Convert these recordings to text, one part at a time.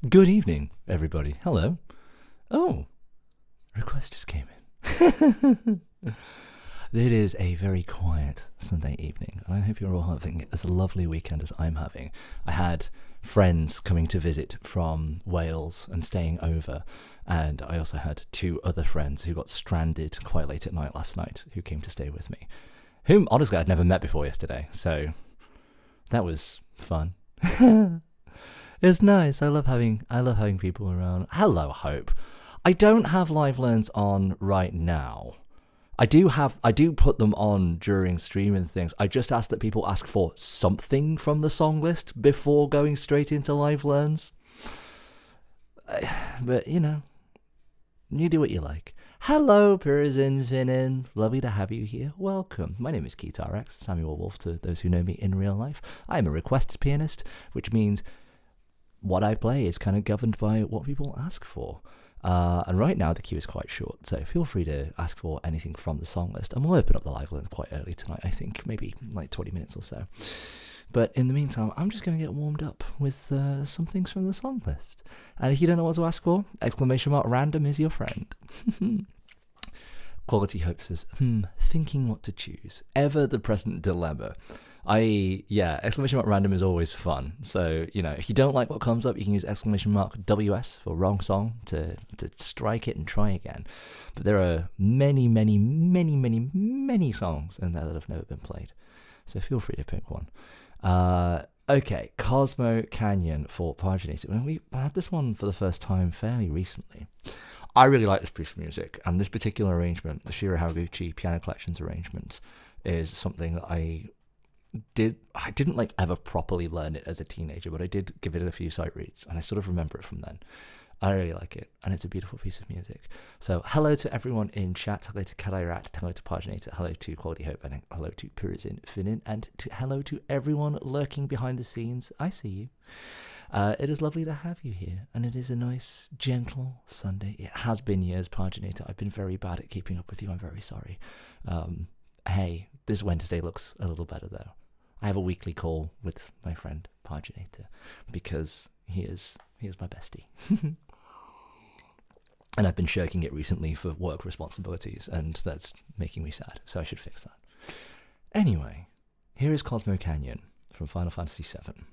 Good evening, everybody. Hello. Oh, request just came in. It is a very quiet Sunday evening, and I hope you're all having as lovely a weekend as I'm having. I had friends coming to visit from Wales and staying over, and I also had two other friends who got stranded quite late at night last night who came to stay with me, whom honestly I'd never met before yesterday, so that was fun. It's nice. I love having people around. Hello, Hope. I don't have live learns on right now. I do put them on during stream and things. I just ask that people ask for something from the song list before going straight into live learns. But you do what you like. Hello, Perzin Finin. Lovely to have you here. Welcome. My name is KeithRx, Samuel Wolf to those who know me in real life. I am a requests pianist, which means what I play is kind of governed by what people ask for. And right now the queue is quite short, so feel free to ask for anything from the song list. And we'll open up the live list quite early tonight, I think, maybe like 20 minutes or so. But in the meantime, I'm just going to get warmed up with some things from the song list. And if you don't know what to ask for, !random is your friend. Quality Hope says, thinking what to choose. Ever the present dilemma. !random is always fun. So, if you don't like what comes up, you can use !WS for wrong song to strike it and try again. But there are many, many, many, many, many songs in there that have never been played. So feel free to pick one. Okay, Cosmo Canyon for Paginated. When we had this one for the first time fairly recently. I really like this piece of music, and this particular arrangement, the Shiro Haraguchi Piano Collections arrangement, is something that I didn't ever properly learn it as a teenager, but I did give it a few sight reads, and I sort of remember it from then. I really like it, and it's a beautiful piece of music. So hello to everyone in chat, hello to Kadairat, hello to Paginator, hello to Quality Hope, and hello to Pirzin Finin, and hello to everyone lurking behind the scenes. I see you. It is lovely to have you here, and it is a nice, gentle Sunday. It has been years, Paginator. I've been very bad at keeping up with you. I'm very sorry. Hey, this Wednesday looks a little better, though. I have a weekly call with my friend Paginator because he is my bestie. And I've been shirking it recently for work responsibilities, and that's making me sad, so I should fix that. Anyway, here is Cosmo Canyon from Final Fantasy VII.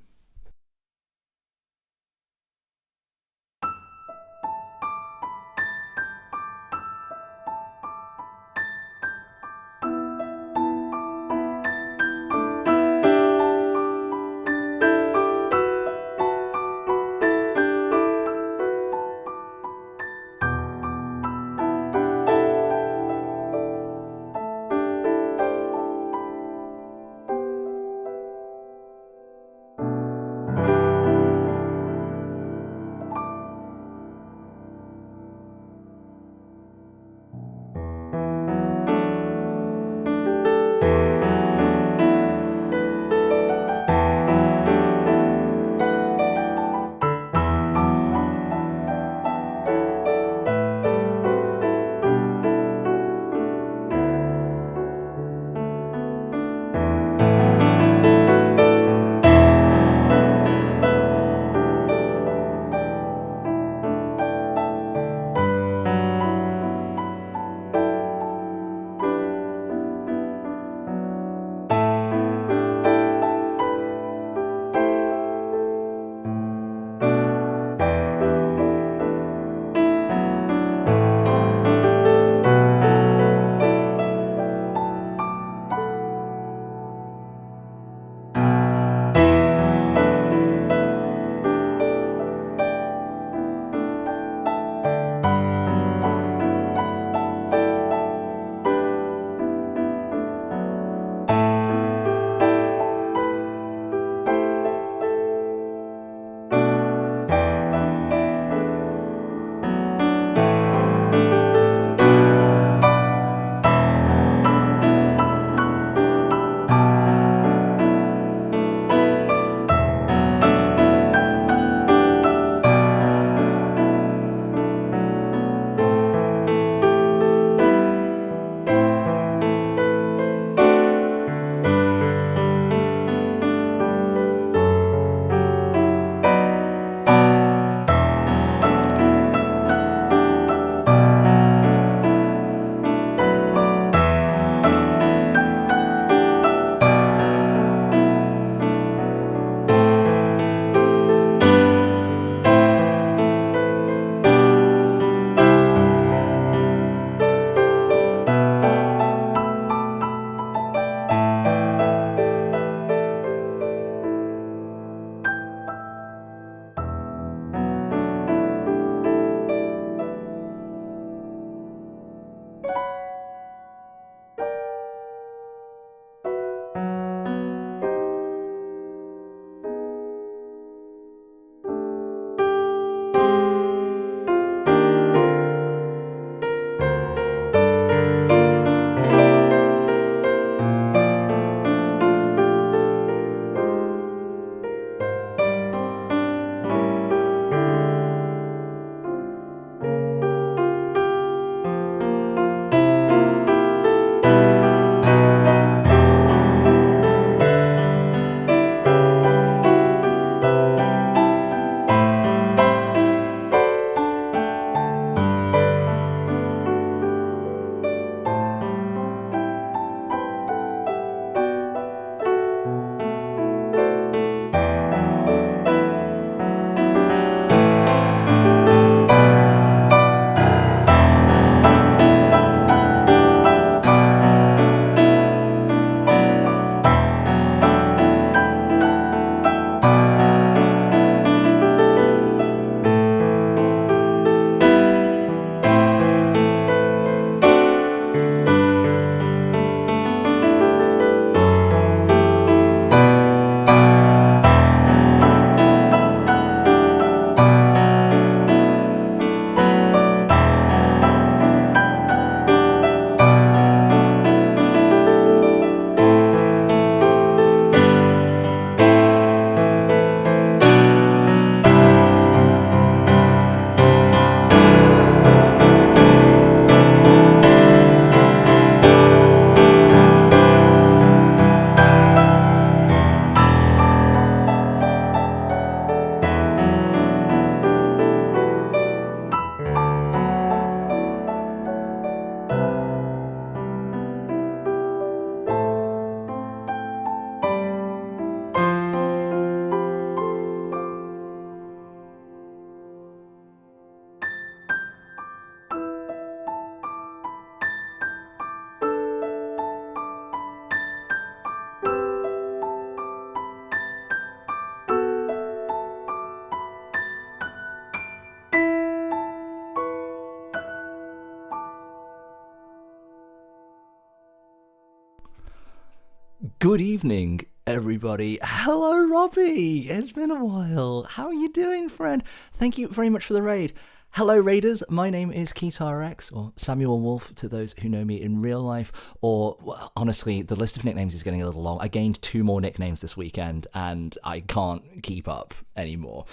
Good evening, everybody. Hello, Robbie. It's been a while. How are you doing, friend? Thank you very much for the raid. Hello, Raiders. My name is KeytarX, or Samuel Wolf to those who know me in real life. Or, well, honestly, the list of nicknames is getting a little long. I gained 2 more nicknames this weekend, and I can't keep up anymore.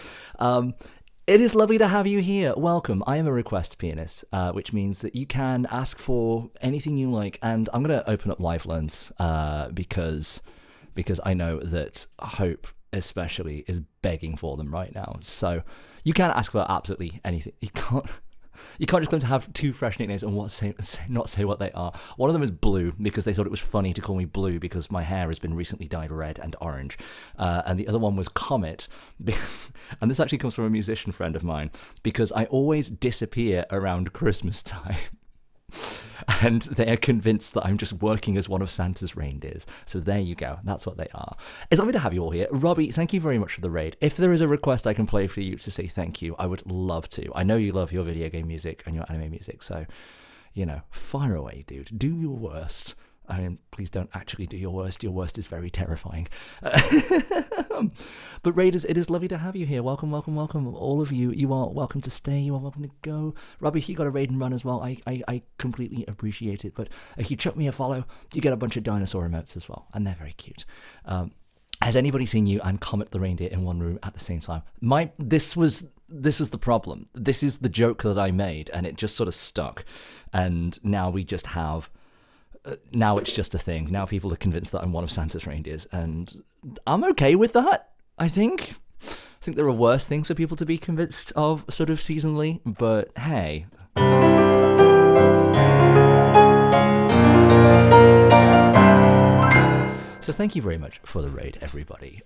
It is lovely to have you here. Welcome. I am a request pianist, which means that you can ask for anything you like. And I'm going to open up Live Learns because I know that Hope especially is begging for them right now. So you can ask for absolutely anything. You can't just claim to have 2 fresh nicknames and not say what they are. One of them is Blue, because they thought it was funny to call me Blue because my hair has been recently dyed red and orange. And the other one was Comet, and this actually comes from a musician friend of mine, because I always disappear around Christmas time. And they are convinced that I'm just working as one of Santa's reindeers. So there you go. That's what they are. It's lovely to have you all here. Robbie, thank you very much for the raid. If there is a request I can play for you to say thank you, I would love to. I know you love your video game music and your anime music, so, fire away, dude. Do your worst. I mean, please don't actually do your worst. Your worst is very terrifying. But Raiders, it is lovely to have you here. Welcome, welcome, welcome. All of you. You are welcome to stay. You are welcome to go. Robbie, if you got a raid and run as well, I completely appreciate it. But if you chuck me a follow, you get a bunch of dinosaur emotes as well. And they're very cute. Has anybody seen you and Comet the reindeer in one room at the same time? This was the problem. This is the joke that I made, and it just sort of stuck. And now we just have... now it's just a thing. Now people are convinced that I'm one of Santa's reindeers, and I'm okay with that, I think. I think there are worse things for people to be convinced of sort of seasonally, but hey. So thank you very much for the raid, everybody.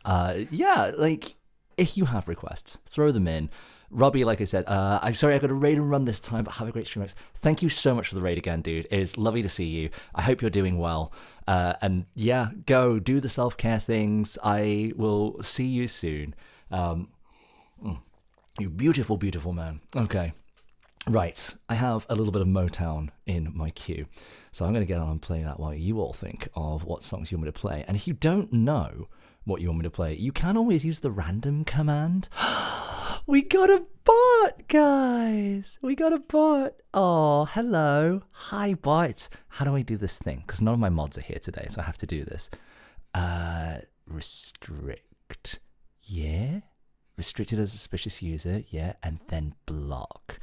If you have requests, throw them in. Robbie, like I said, I'm sorry I got a raid and run this time, but have a great stream, Rex. Thank you so much for the raid again, dude. It is lovely to see you. I hope you're doing well. And yeah, go do the self-care things. I will see you soon. You beautiful, beautiful man. Okay. Right. I have a little bit of Motown in my queue. So I'm going to get on and play that while you all think of what songs you want me to play. And if you don't know what you want me to play, you can always use the random command. We got a bot, guys. We got a bot. Oh, hello. Hi, bot. How do I do this thing? Because none of my mods are here today, so I have to do this. Restrict. Yeah. Restricted as a suspicious user. Yeah. And then block.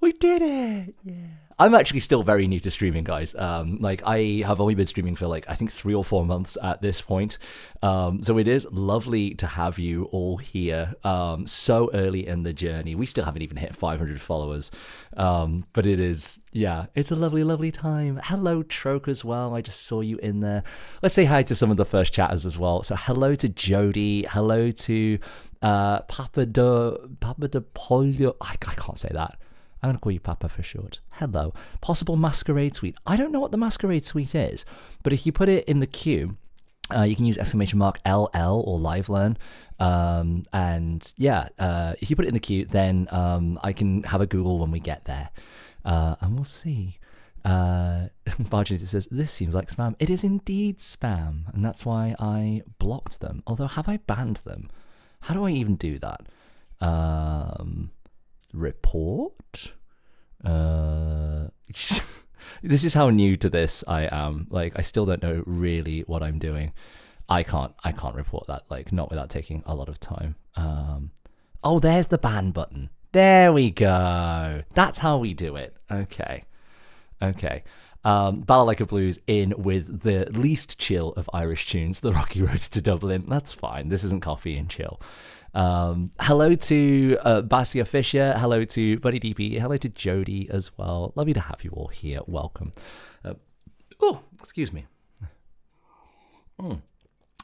We did it. Yeah. I'm actually still very new to streaming, guys. I have only been streaming for I think 3 or 4 months at this point. So it is lovely to have you all here so early in the journey. We still haven't even hit 500 followers. But it is, it's a lovely, lovely time. Hello, Troke, as well. I just saw you in there. Let's say hi to some of the first chatters as well. So hello to Jody. Hello to Papa de Polio. I can't say that. I'm going to call you Papa for short. Hello. Possible Masquerade Suite. I don't know what the Masquerade Suite is, but if you put it in the queue, you can use !LL or Live Learn. If you put it in the queue, then I can have a Google when we get there. And we'll see. Bargity says, this seems like spam. It is indeed spam, and that's why I blocked them. Although, have I banned them? How do I even do that? Report? This is how new to this I am. I still don't know really what I'm doing. I can't report that, not without taking a lot of time. Oh, there's the ban button. There we go. That's how we do it. Okay. Balalaika Blues in with the least chill of Irish tunes, The Rocky Road to Dublin. That's fine. This isn't coffee and chill. Hello to Basia Fisher. Hello to Buddy DP. Hello to Jody as well. Lovely to have you all here. Welcome. Excuse me. One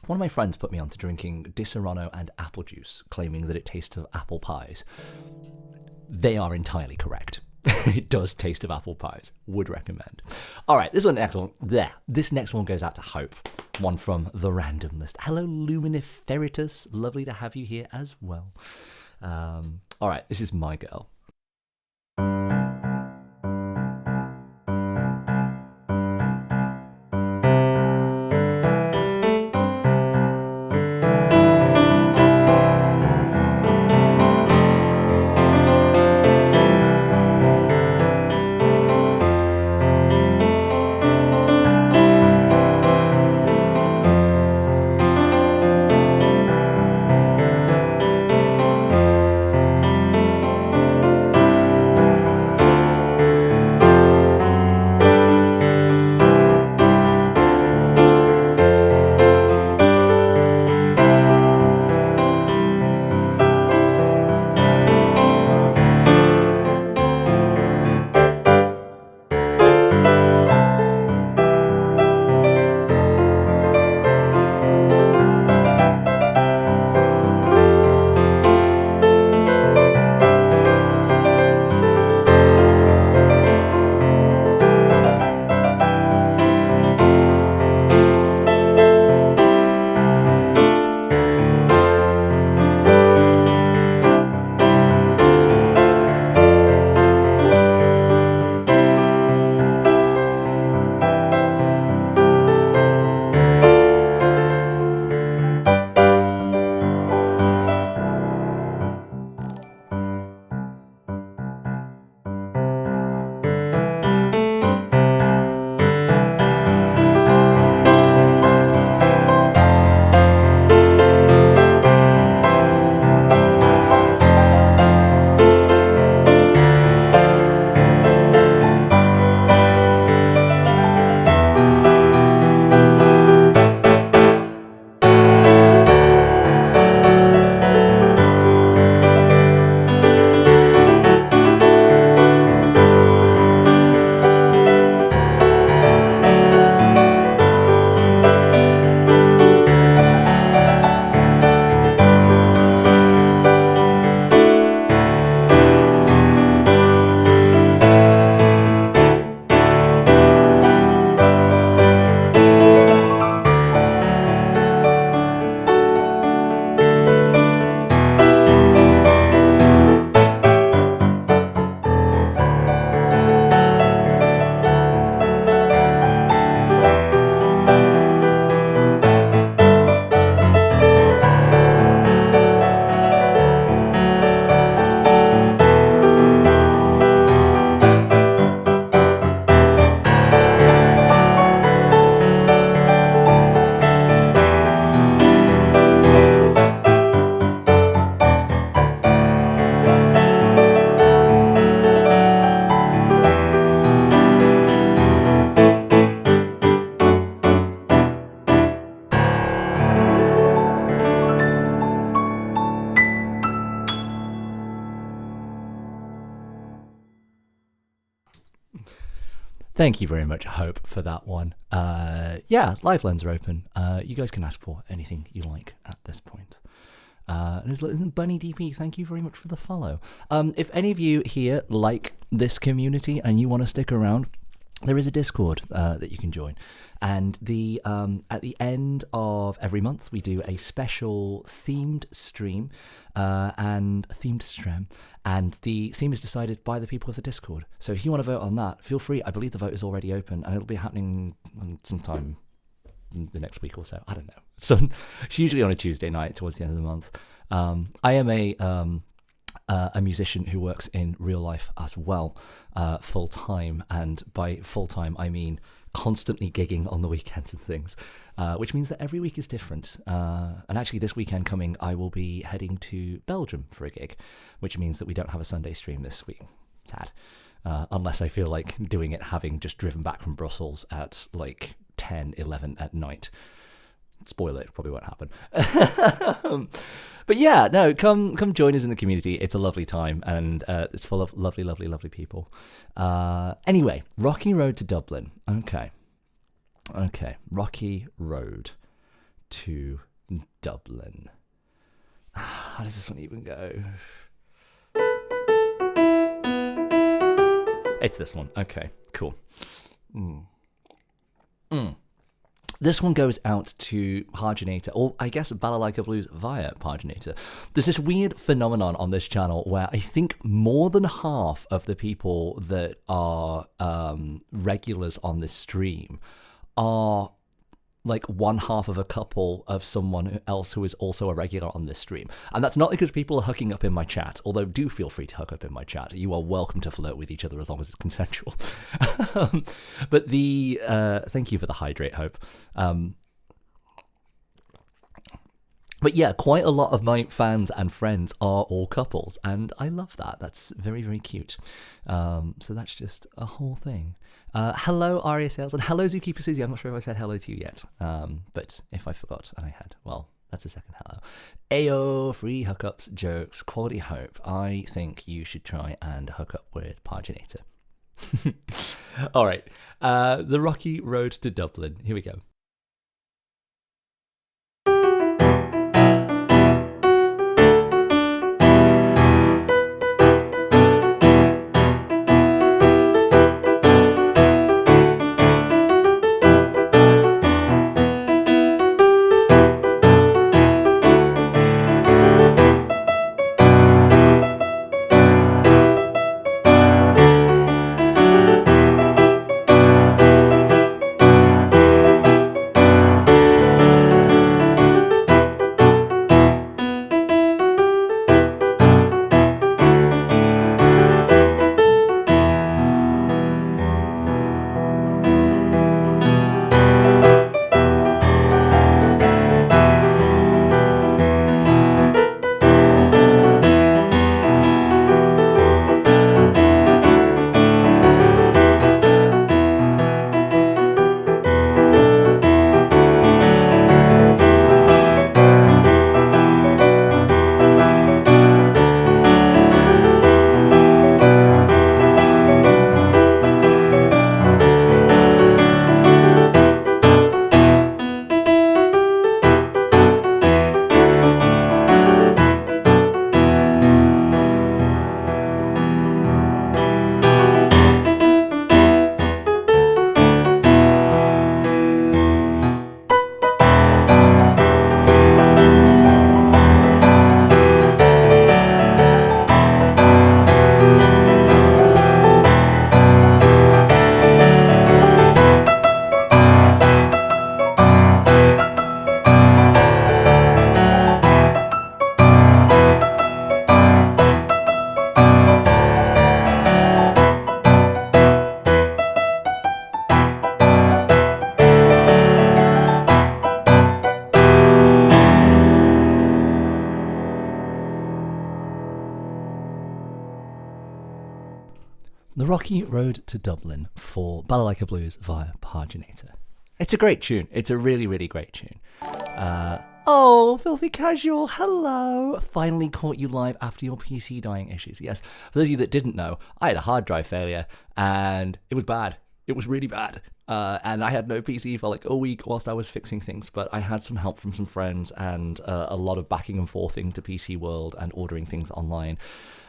of my friends put me on to drinking Disaronno and apple juice, claiming that it tastes of apple pies. They are entirely correct. It does taste of apple pies. Would recommend. All right, this next one. There. This next one goes out to Hope. One from the random list. Hello, Luminiferitus. Lovely to have you here as well. All right, this is My Girl. Thank you very much, Hope, for that one. Yeah, live lens are open. You guys can ask for anything you like at this point. Bunny DP, thank you very much for the follow. If any of you here like this community and you want to stick around, there is a Discord that you can join, and at the end of every month we do a special themed stream, and the theme is decided by the people of the Discord. So if you want to vote on that, feel free. I believe the vote is already open, and it'll be happening sometime the next week or so. I don't know. So it's usually on a Tuesday night towards the end of the month. I am a musician who works in real life as well, full time, and by full time I mean constantly gigging on the weekends and things, which means that every week is different. And actually, this weekend coming, I will be heading to Belgium for a gig, which means that we don't have a Sunday stream this week. Sad. Unless I feel like doing it, having just driven back from Brussels at like 10, 11 at night. Spoiler, it probably won't happen. But yeah, no, come join us in the community. It's a lovely time, and it's full of lovely, lovely, lovely people. Anyway, Rocky Road to Dublin. Okay, Rocky Road to Dublin. How does this one even go? It's this one. Okay, cool. This one goes out to Paginator, or I guess Balalaika Blues via Paginator. There's this weird phenomenon on this channel where I think more than half of the people that are regulars on this stream are like one half of a couple of someone else who is also a regular on this stream. And that's not because people are hooking up in my chat, although do feel free to hook up in my chat. You are welcome to flirt with each other as long as it's consensual. But thank you for the hydrate, Hope. But yeah, quite a lot of my fans and friends are all couples, and I love that. That's very, very cute. So that's just a whole thing. Hello, Aria Sales, and hello, Zookeeper Susie. I'm not sure if I said hello to you yet, but if I forgot and I had, well, that's a second hello. Ayo, free hookups, jokes, quality Hope. I think you should try and hook up with Paginator. All right, the Rocky Road to Dublin. Here we go. The Rocky Road to Dublin for Balalaika Blues via Paginator. It's a great tune. It's a really, really great tune. Oh, Filthy Casual, hello! Finally caught you live after your PC dying issues. Yes, for those of you that didn't know, I had a hard drive failure and it was bad. It was really bad. And I had no PC for like a week whilst I was fixing things, but I had some help from some friends and a lot of backing and forthing to PC World and ordering things online.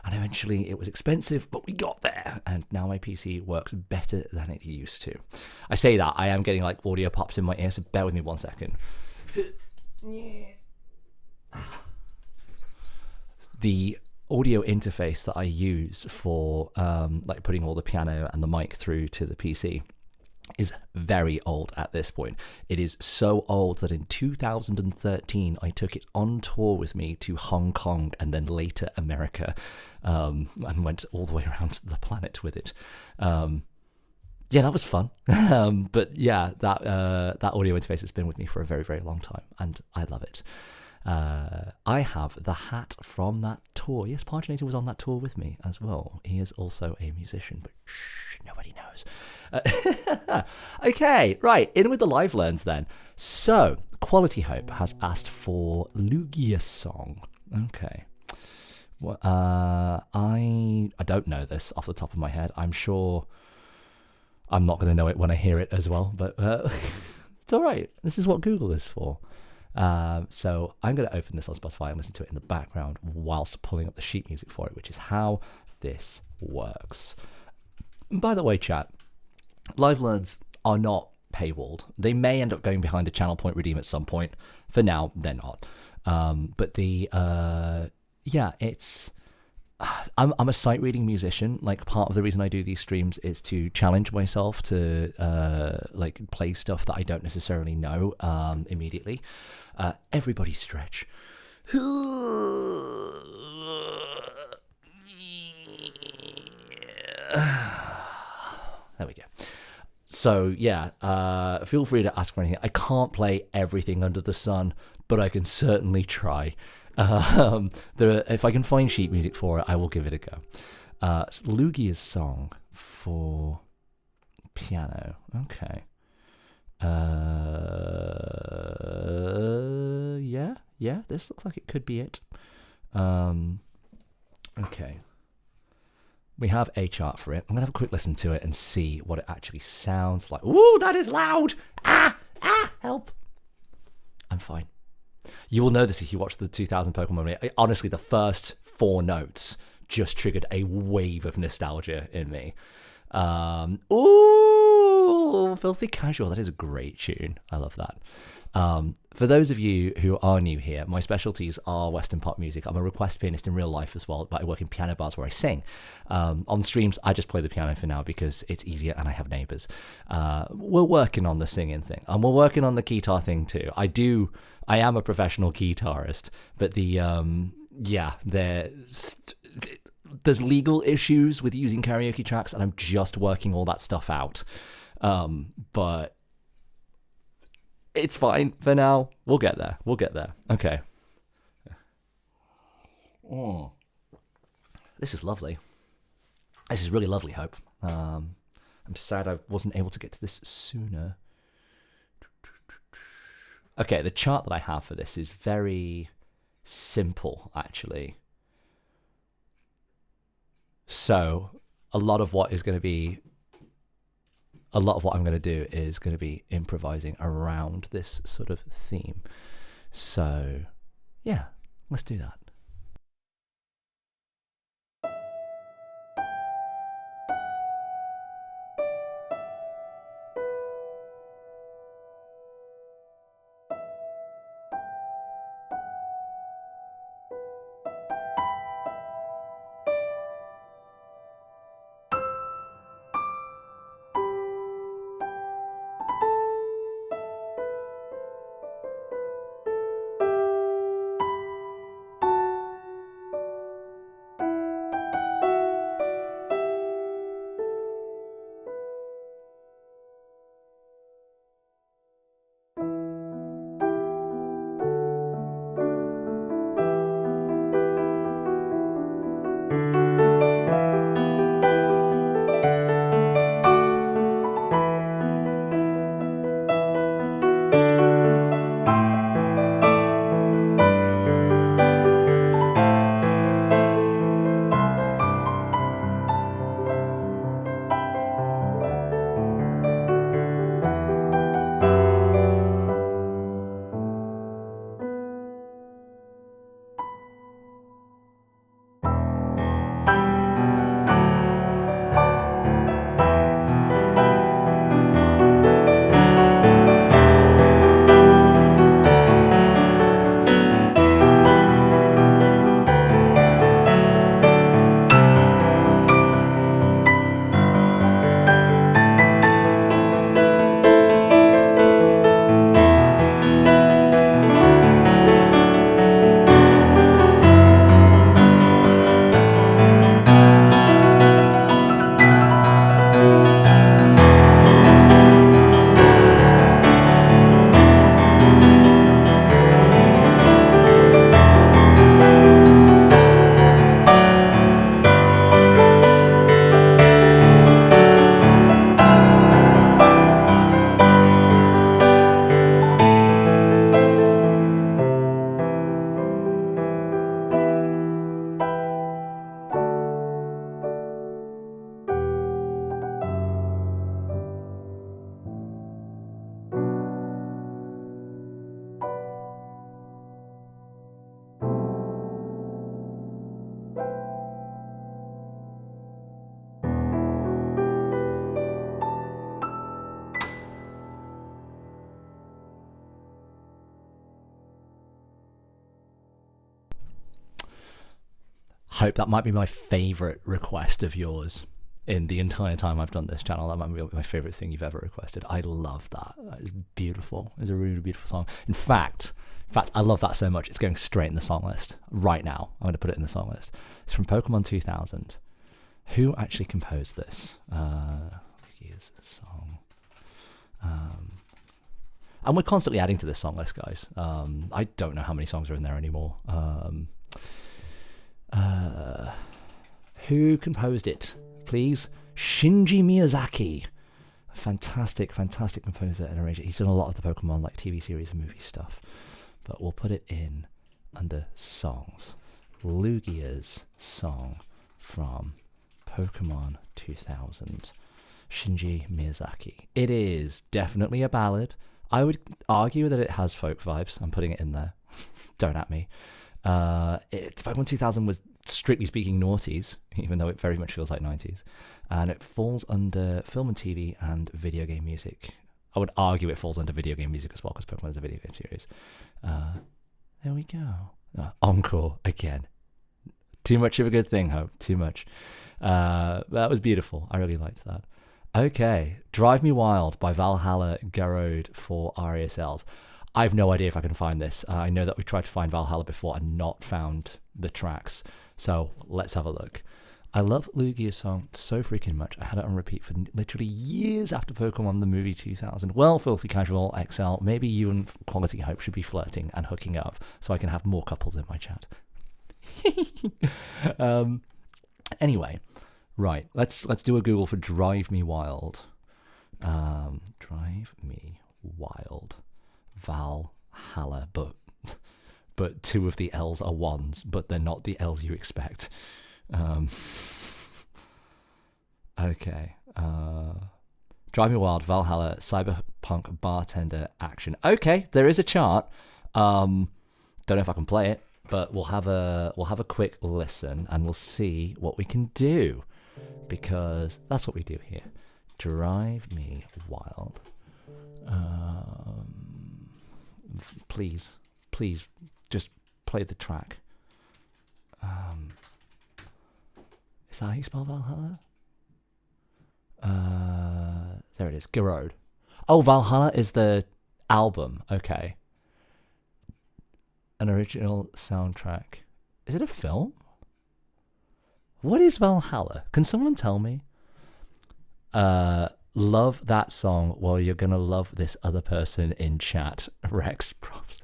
And eventually it was expensive, but we got there. And now my PC works better than it used to. I say that, I am getting like audio pops in my ear, so bear with me 1 second. The audio interface that I use for like putting all the piano and the mic through to the PC is very old at this point. It is so old that in 2013 I took it on tour with me to Hong Kong and then later America, and went all the way around the planet with it. Yeah, that was fun. But yeah, that audio interface has been with me for a very, very long time, and I love it. I have the hat from that tour. Yes, Paginator was on that tour with me as well. He is also a musician, but shh, nobody knows. Okay, right, in with the live learns then. So, Quality Hope has asked for Lugia's song. Okay. Well, I don't know this off the top of my head. I'm sure I'm not going to know it when I hear it as well, but it's all right. This is what Google is for. So I'm going to open this on Spotify and listen to it in the background whilst pulling up the sheet music for it, which is how this works. And by the way, chat, live learns are not paywalled. They may end up going behind a channel point redeem at some point. For now, they're not. But it's... I'm a sight reading musician. Like, part of the reason I do these streams is to challenge myself to like play stuff that I don't necessarily know immediately. Everybody stretch. There we go. So yeah, feel free to ask for anything. I can't play everything under the sun, but I can certainly try. If I can find sheet music for it, I will give it a go. It's Lugia's song for piano. Okay. Yeah, this looks like it could be it. Okay. We have a chart for it. I'm going to have a quick listen to it and see what it actually sounds like. Ooh, that is loud! Help! I'm fine. You will know this if you watch the 2000 Pokemon. Honestly, the first 4 notes just triggered a wave of nostalgia in me. Ooh, Filthy Casual. That is a great tune. I love that. For those of you who are new here, my specialties are Western pop music. I'm a request pianist in real life as well, but I work in piano bars where I sing. On streams, I just play the piano for now because it's easier and I have neighbours. We're working on the singing thing, and we're working on the guitar thing too. I am a professional guitarist, but there's legal issues with using karaoke tracks, and I'm just working all that stuff out. But it's fine for now. We'll get there. Okay. Oh, this is lovely. This is really lovely, Hope. I'm sad I wasn't able to get to this sooner. Okay, the chart that I have for this is very simple, actually. So, a lot of what I'm going to do is going to be improvising around this sort of theme. So, yeah, let's do that. Hope, that might be my favorite request of yours in the entire time I've done this channel. That might be my favorite thing you've ever requested. I love that. That is beautiful. It's a really beautiful song. In fact, I love that so much. It's going straight in the song list right now. I'm going to put it in the song list. It's from Pokemon 2000. Who actually composed this? Here's a song. And we're constantly adding to this song list, guys. I don't know how many songs are in there anymore. Who composed it? Please, Shinji Miyazaki. A fantastic composer and arranger. He's done a lot of the Pokemon like TV series and movie stuff. But we'll put it in under songs. Lugia's song from Pokemon 2000. Shinji Miyazaki. It is definitely a ballad. I would argue that it has folk vibes. I'm putting it in there. Don't at me. Pokemon 2000 was, strictly speaking, noughties, even though it very much feels like 90s. And it falls under film and TV and video game music. I would argue it falls under video game music as well, because Pokemon is a video game series. There we go. Encore again. Too much of a good thing, Hope. Too much. That was beautiful. I really liked that. Okay. Drive Me Wild by Valhalla Garrod for RESLs. I have no idea if I can find this. I know that we tried to find Valhalla before and not found the tracks. So let's have a look. I love Lugia's song so freaking much. I had it on repeat for literally years after Pokemon the movie 2000. Well, Filthy Casual XL, maybe you and Quality Hope should be flirting and hooking up so I can have more couples in my chat. Anyway, right, let's do a Google for Drive Me Wild. Drive Me Wild. Valhalla, but two of the L's are ones, but they're not the L's you expect. Okay. Drive Me Wild, Valhalla, Cyberpunk Bartender Action. Okay, there is a chart. Don't know if I can play it, but we'll have a quick listen and we'll see what we can do, because that's what we do here. Drive Me Wild. Please, just play the track. Is that how you spell Valhalla? There it is. Garrod. Oh, Valhalla is the album. Okay. An original soundtrack. Is it a film? What is Valhalla? Can someone tell me? Love that song. Well, you're gonna love this other person in chat. Rex props.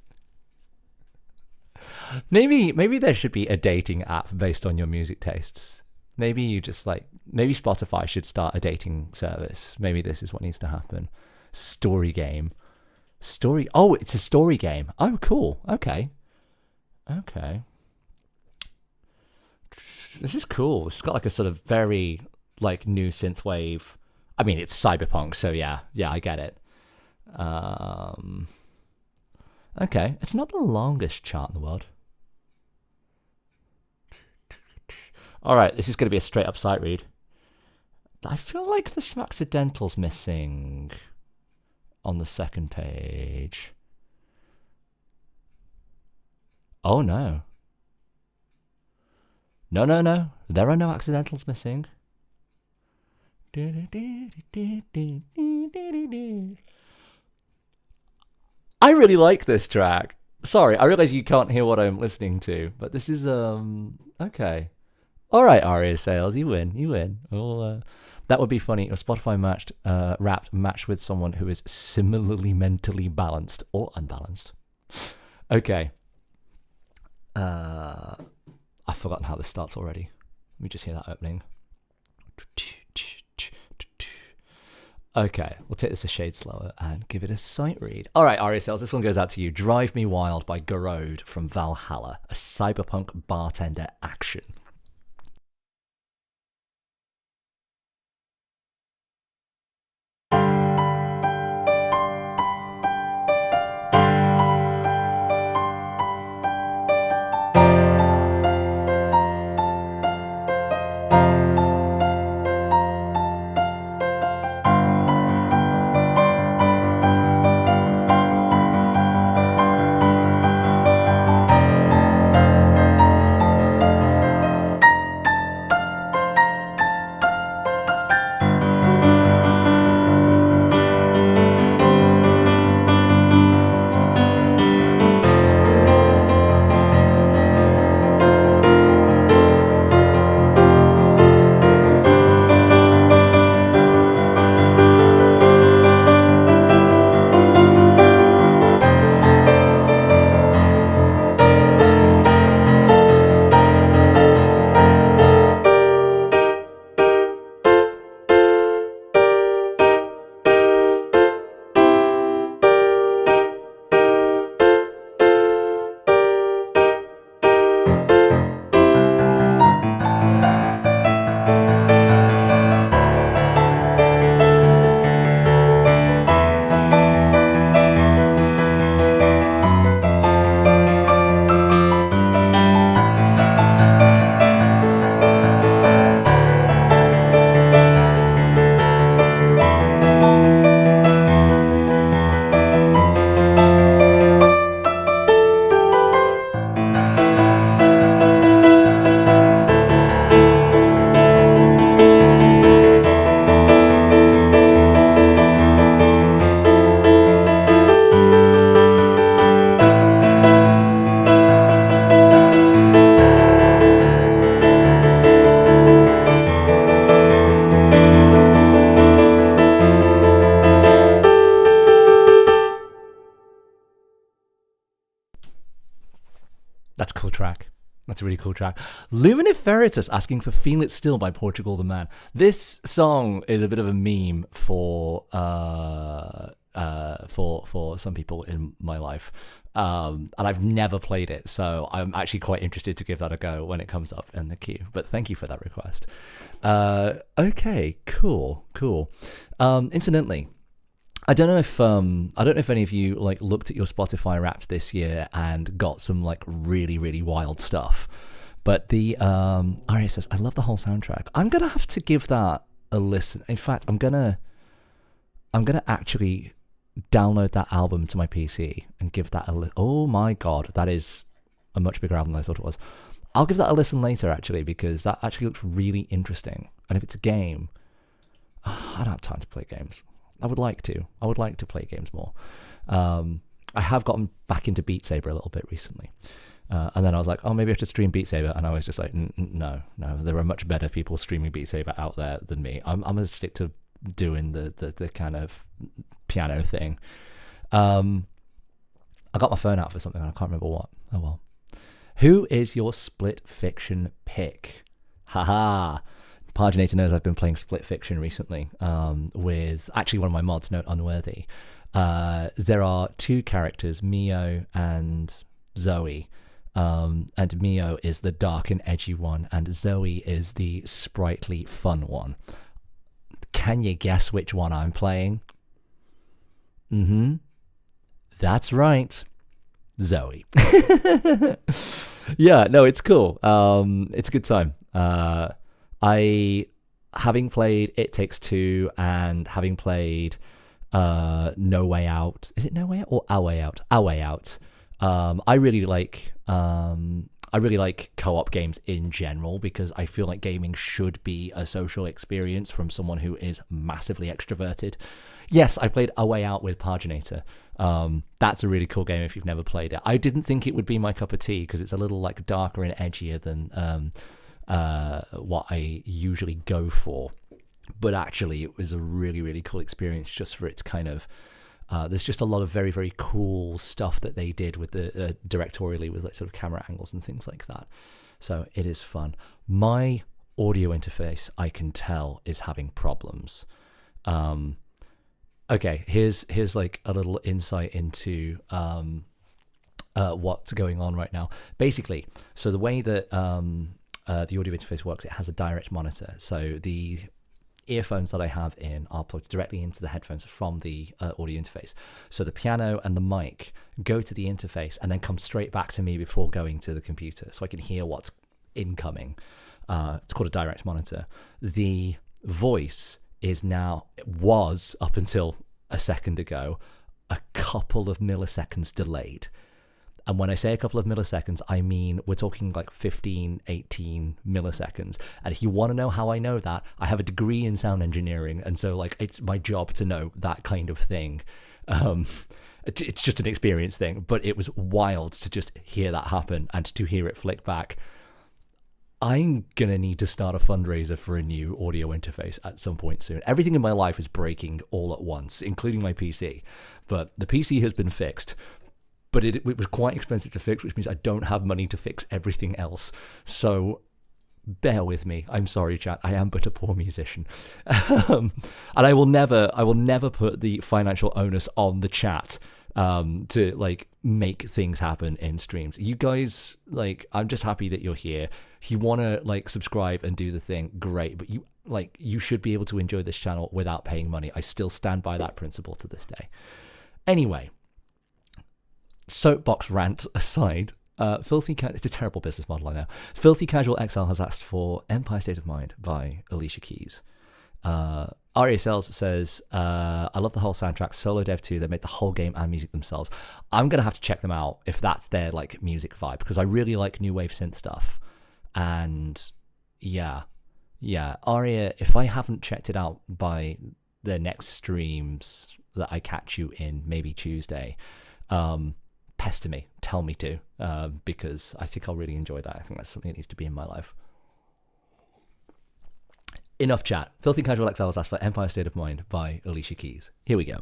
Maybe there should be a dating app based on your music tastes. Maybe maybe Spotify should start a dating service. Maybe this is what needs to happen. Story game. Oh, it's a story game. Oh, cool. Okay. This is cool. It's got like a sort of very like new synthwave. I mean, it's cyberpunk, so yeah, I get it. Okay, it's not the longest chart in the world. All right, this is going to be a straight up sight read. I feel like there's some accidentals missing on the second page. Oh no. No. There are no accidentals missing. I really like this track. Sorry, I realize you can't hear what I'm listening to, but this is okay. All right, Aria Sales, you win. Well, that would be funny. A Spotify Wrapped match with someone who is similarly mentally balanced or unbalanced. Okay. I've forgotten how this starts already. Let me just hear that opening. Okay, we'll take this a shade slower and give it a sight read. All right, Aria Sales, this one goes out to you. Drive Me Wild by Garrod from Valhalla, a cyberpunk bartender action. That's a really cool track. Luminif Veritas asking for "Feel It Still" by Portugal the Man. This song is a bit of a meme for some people in my life, and I've never played it, so I'm actually quite interested to give that a go when it comes up in the queue. But thank you for that request. Okay, cool. Incidentally, I don't know if any of you like looked at your Spotify Wrapped this year and got some like really really wild stuff. But the Aria says, I love the whole soundtrack. I'm gonna have to give that a listen. In fact, I'm gonna actually download that album to my PC and give that a listen. Oh my god, that is a much bigger album than I thought it was. I'll give that a listen later actually, because that actually looks really interesting. And if it's a game, I don't have time to play games. I would like to play games more. I have gotten back into Beat Saber a little bit recently. And then I was like, oh, maybe I should stream Beat Saber. And I was just like, no, there are much better people streaming Beat Saber out there than me. I'm going to stick to doing the kind of piano thing. I got my phone out for something, and I can't remember what. Oh, well. Who is your Split Fiction pick? Haha. Paginator knows I've been playing Split Fiction recently with actually one of my mods, Note Unworthy. There are two characters, Mio and Zoe. And Mio is the dark and edgy one, and Zoe is the sprightly, fun one. Can you guess which one I'm playing? That's right. Zoe. Yeah, no, it's cool. It's a good time. I, having played It Takes Two and having played No Way Out, is it No Way Out or Our Way Out? Our Way Out. I really like co-op games in general, because I feel like gaming should be a social experience from someone who is massively extroverted. Yes, I played A Way Out with Paginator. That's a really cool game if you've never played it. I didn't think it would be my cup of tea because it's a little like darker and edgier than what I usually go for. But actually it was a really, really cool experience just for its kind of there's just a lot of very, very cool stuff that they did with the directorially with like sort of camera angles and things like that. So it is fun. My audio interface, I can tell, is having problems. Okay, here's like a little insight into what's going on right now. Basically, so the way that the audio interface works, it has a direct monitor. So the earphones that I have in are plugged directly into the headphones from the audio interface. So the piano and the mic go to the interface and then come straight back to me before going to the computer, so I can hear what's incoming. It's called a direct monitor. The voice was up until a second ago a couple of milliseconds delayed. And when I say a couple of milliseconds, I mean we're talking like 15, 18 milliseconds. And if you want to know how I know that, I have a degree in sound engineering, and so like it's my job to know that kind of thing. It's just an experience thing, but it was wild to just hear that happen and to hear it flick back. I'm going to need to start a fundraiser for a new audio interface at some point soon. Everything in my life is breaking all at once, including my PC. But the PC has been fixed. But it was quite expensive to fix, which means I don't have money to fix everything else. So bear with me. I'm sorry, chat. I am but a poor musician. And I will never put the financial onus on the chat to like make things happen in streams. You guys, like, I'm just happy that you're here. If you want to like subscribe and do the thing, great. But you should be able to enjoy this channel without paying money. I still stand by that principle to this day. Anyway, soapbox rant aside, it's a terrible business model, I know. Filthy Casual Exile has asked for Empire State of Mind by Alicia Keys. Aria Sells says, I love the whole soundtrack. Solo Dev 2, they made the whole game and music themselves. I'm going to have to check them out if that's their like music vibe, because I really like new wave synth stuff. And yeah, Aria, if I haven't checked it out by the next streams that I catch you in, maybe Tuesday, pester me, tell me to, because I think I'll really enjoy that. I think that's something that needs to be in my life. Enough chat. Filthy Casual Exiles asked for Empire State of Mind by Alicia Keys. Here we go.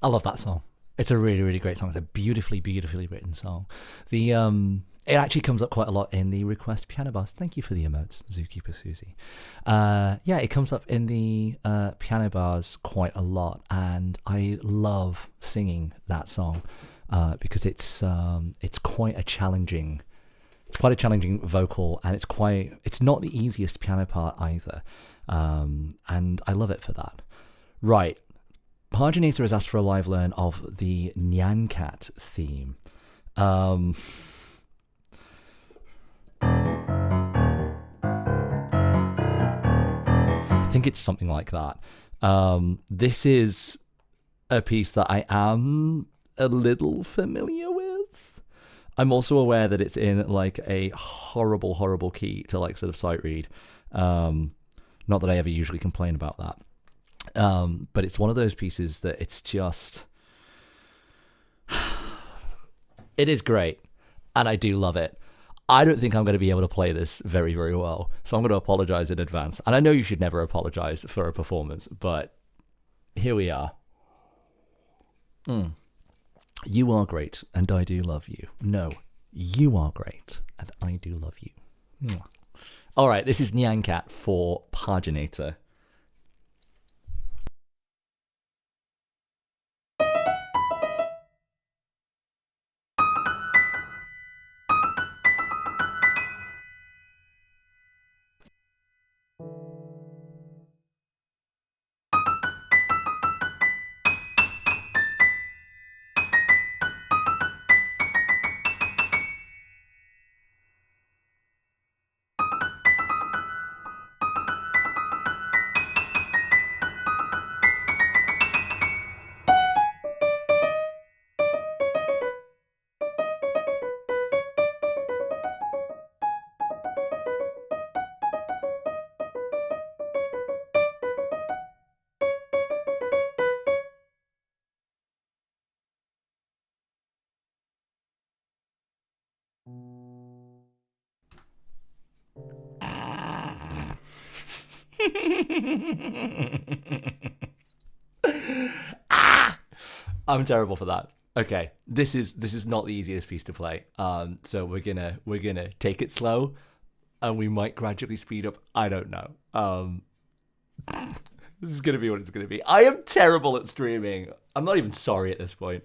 I love that song. It's a really, really great song. It's a beautifully, beautifully written song. The It actually comes up quite a lot in the request piano bars. Thank you for the emotes, Zookeeper Susie. Yeah, it comes up in the piano bars quite a lot, and I love singing that song because it's quite a challenging. It's quite a challenging vocal, and it's not the easiest piano part either, and I love it for that. Right. Paginator has asked for a live learn of the Nyan Cat theme. I think it's something like that. This is a piece that I am a little familiar with. I'm also aware that it's in like a horrible, horrible key to like sort of sight read. Not that I ever usually complain about that. But it's one of those pieces that it's just, it is great, and I do love it. I don't think I'm going to be able to play this very, very well, so I'm going to apologize in advance. And I know you should never apologize for a performance, but here we are. You are great, and I do love you. No, you are great, and I do love you. All right, this is Nyan Cat for Paginator. I'm terrible for that. Okay, this is not the easiest piece to play. So we're gonna take it slow, and we might gradually speed up. I don't know. This is gonna be what it's gonna be. I am terrible at streaming. I'm not even sorry at this point.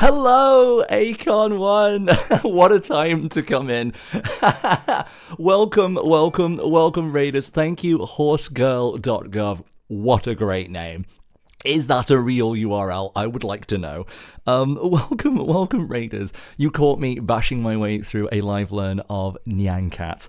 Hello, Acon1. What a time to come in. welcome, Raiders. Thank you, horsegirl.gov. What a great name. Is that a real URL? I would like to know. Welcome, Raiders. You caught me bashing my way through a live learn of Nyan Cat,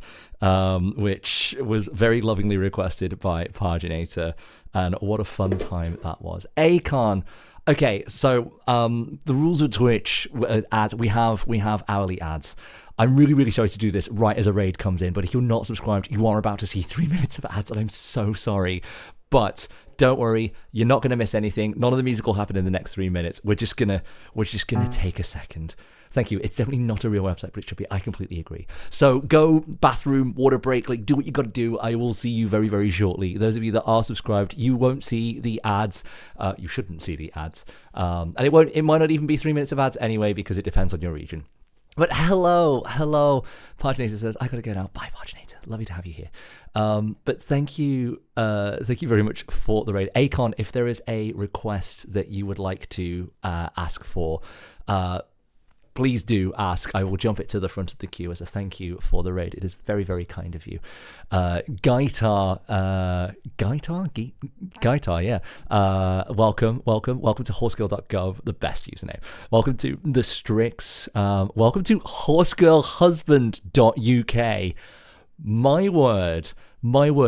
which was very lovingly requested by Paginator, and what a fun time that was. Acon. Okay, so the rules of Twitch ads, we have hourly ads. I'm really sorry to do this right as a raid comes in, but if you're not subscribed, you are about to see 3 minutes of ads, and I'm so sorry. But don't worry, you're not going to miss anything. None of the music will happen in the next 3 minutes. We're just gonna take a second. Thank you. It's definitely not a real website, but it should be. I completely agree. So go bathroom, water break, like do what you got to do. I will see you very shortly. Those of you that are subscribed, you won't see the ads. You shouldn't see the ads. And it might not even be 3 minutes of ads anyway, because it depends on your region. But hello. Paginator says, I gotta go now. Bye, Paginator. Lovely to have you here. But thank you very much for the raid. Acon, if there is a request that you would like to ask for, please do ask. I will jump it to the front of the queue as a thank you for the raid. It is very kind of you. Gaitar, yeah. Welcome to horsegirl.gov, the best username. Welcome to the Strix. Welcome to horsegirlhusband.uk. My word,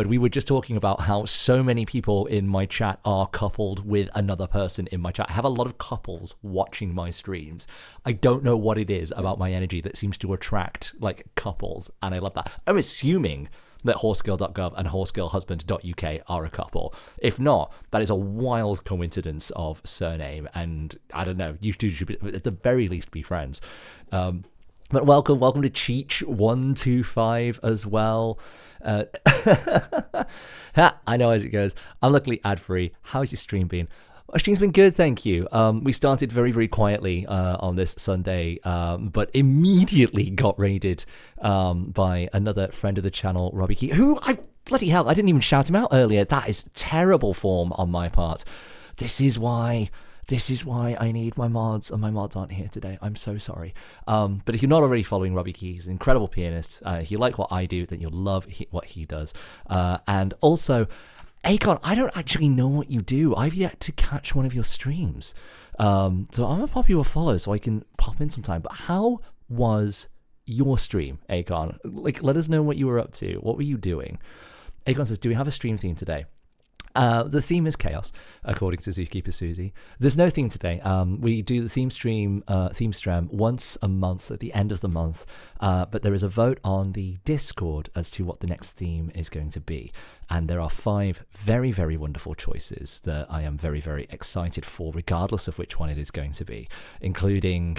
we were just talking about how so many people in my chat are coupled with another person in my chat. I have a lot of couples watching my streams. I don't know what it is about my energy that seems to attract like couples, and I love that. I'm assuming that horsegirl.gov and horsegirlhusband.uk are a couple. If not, that is a wild coincidence of surname, and I don't know, you two should at the very least be friends. But welcome to Cheech125 as well. I know as it goes. I'm luckily ad-free. How's your stream been? Our stream's been good, thank you. We started very quietly on this Sunday, but immediately got raided by another friend of the channel, Robbie Key, who bloody hell, I didn't even shout him out earlier. That is terrible form on my part. This is why I need my mods, and my mods aren't here today. I'm so sorry. But if you're not already following Robbie Key, he's an incredible pianist. If you like what I do, then you'll love what he does. And also, Acon, I don't actually know what you do. I've yet to catch one of your streams. So I'm going to pop you a follow so I can pop in sometime. But how was your stream, Acon? Like, let us know what you were up to. What were you doing? Acon says, do we have a stream theme today? The theme is chaos, according to Zookeeper Susie. There's no theme today. We do the theme stream once a month at the end of the month, but there is a vote on the Discord as to what the next theme is going to be. And there are 5 very wonderful choices that I am very excited for, regardless of which one it is going to be, including...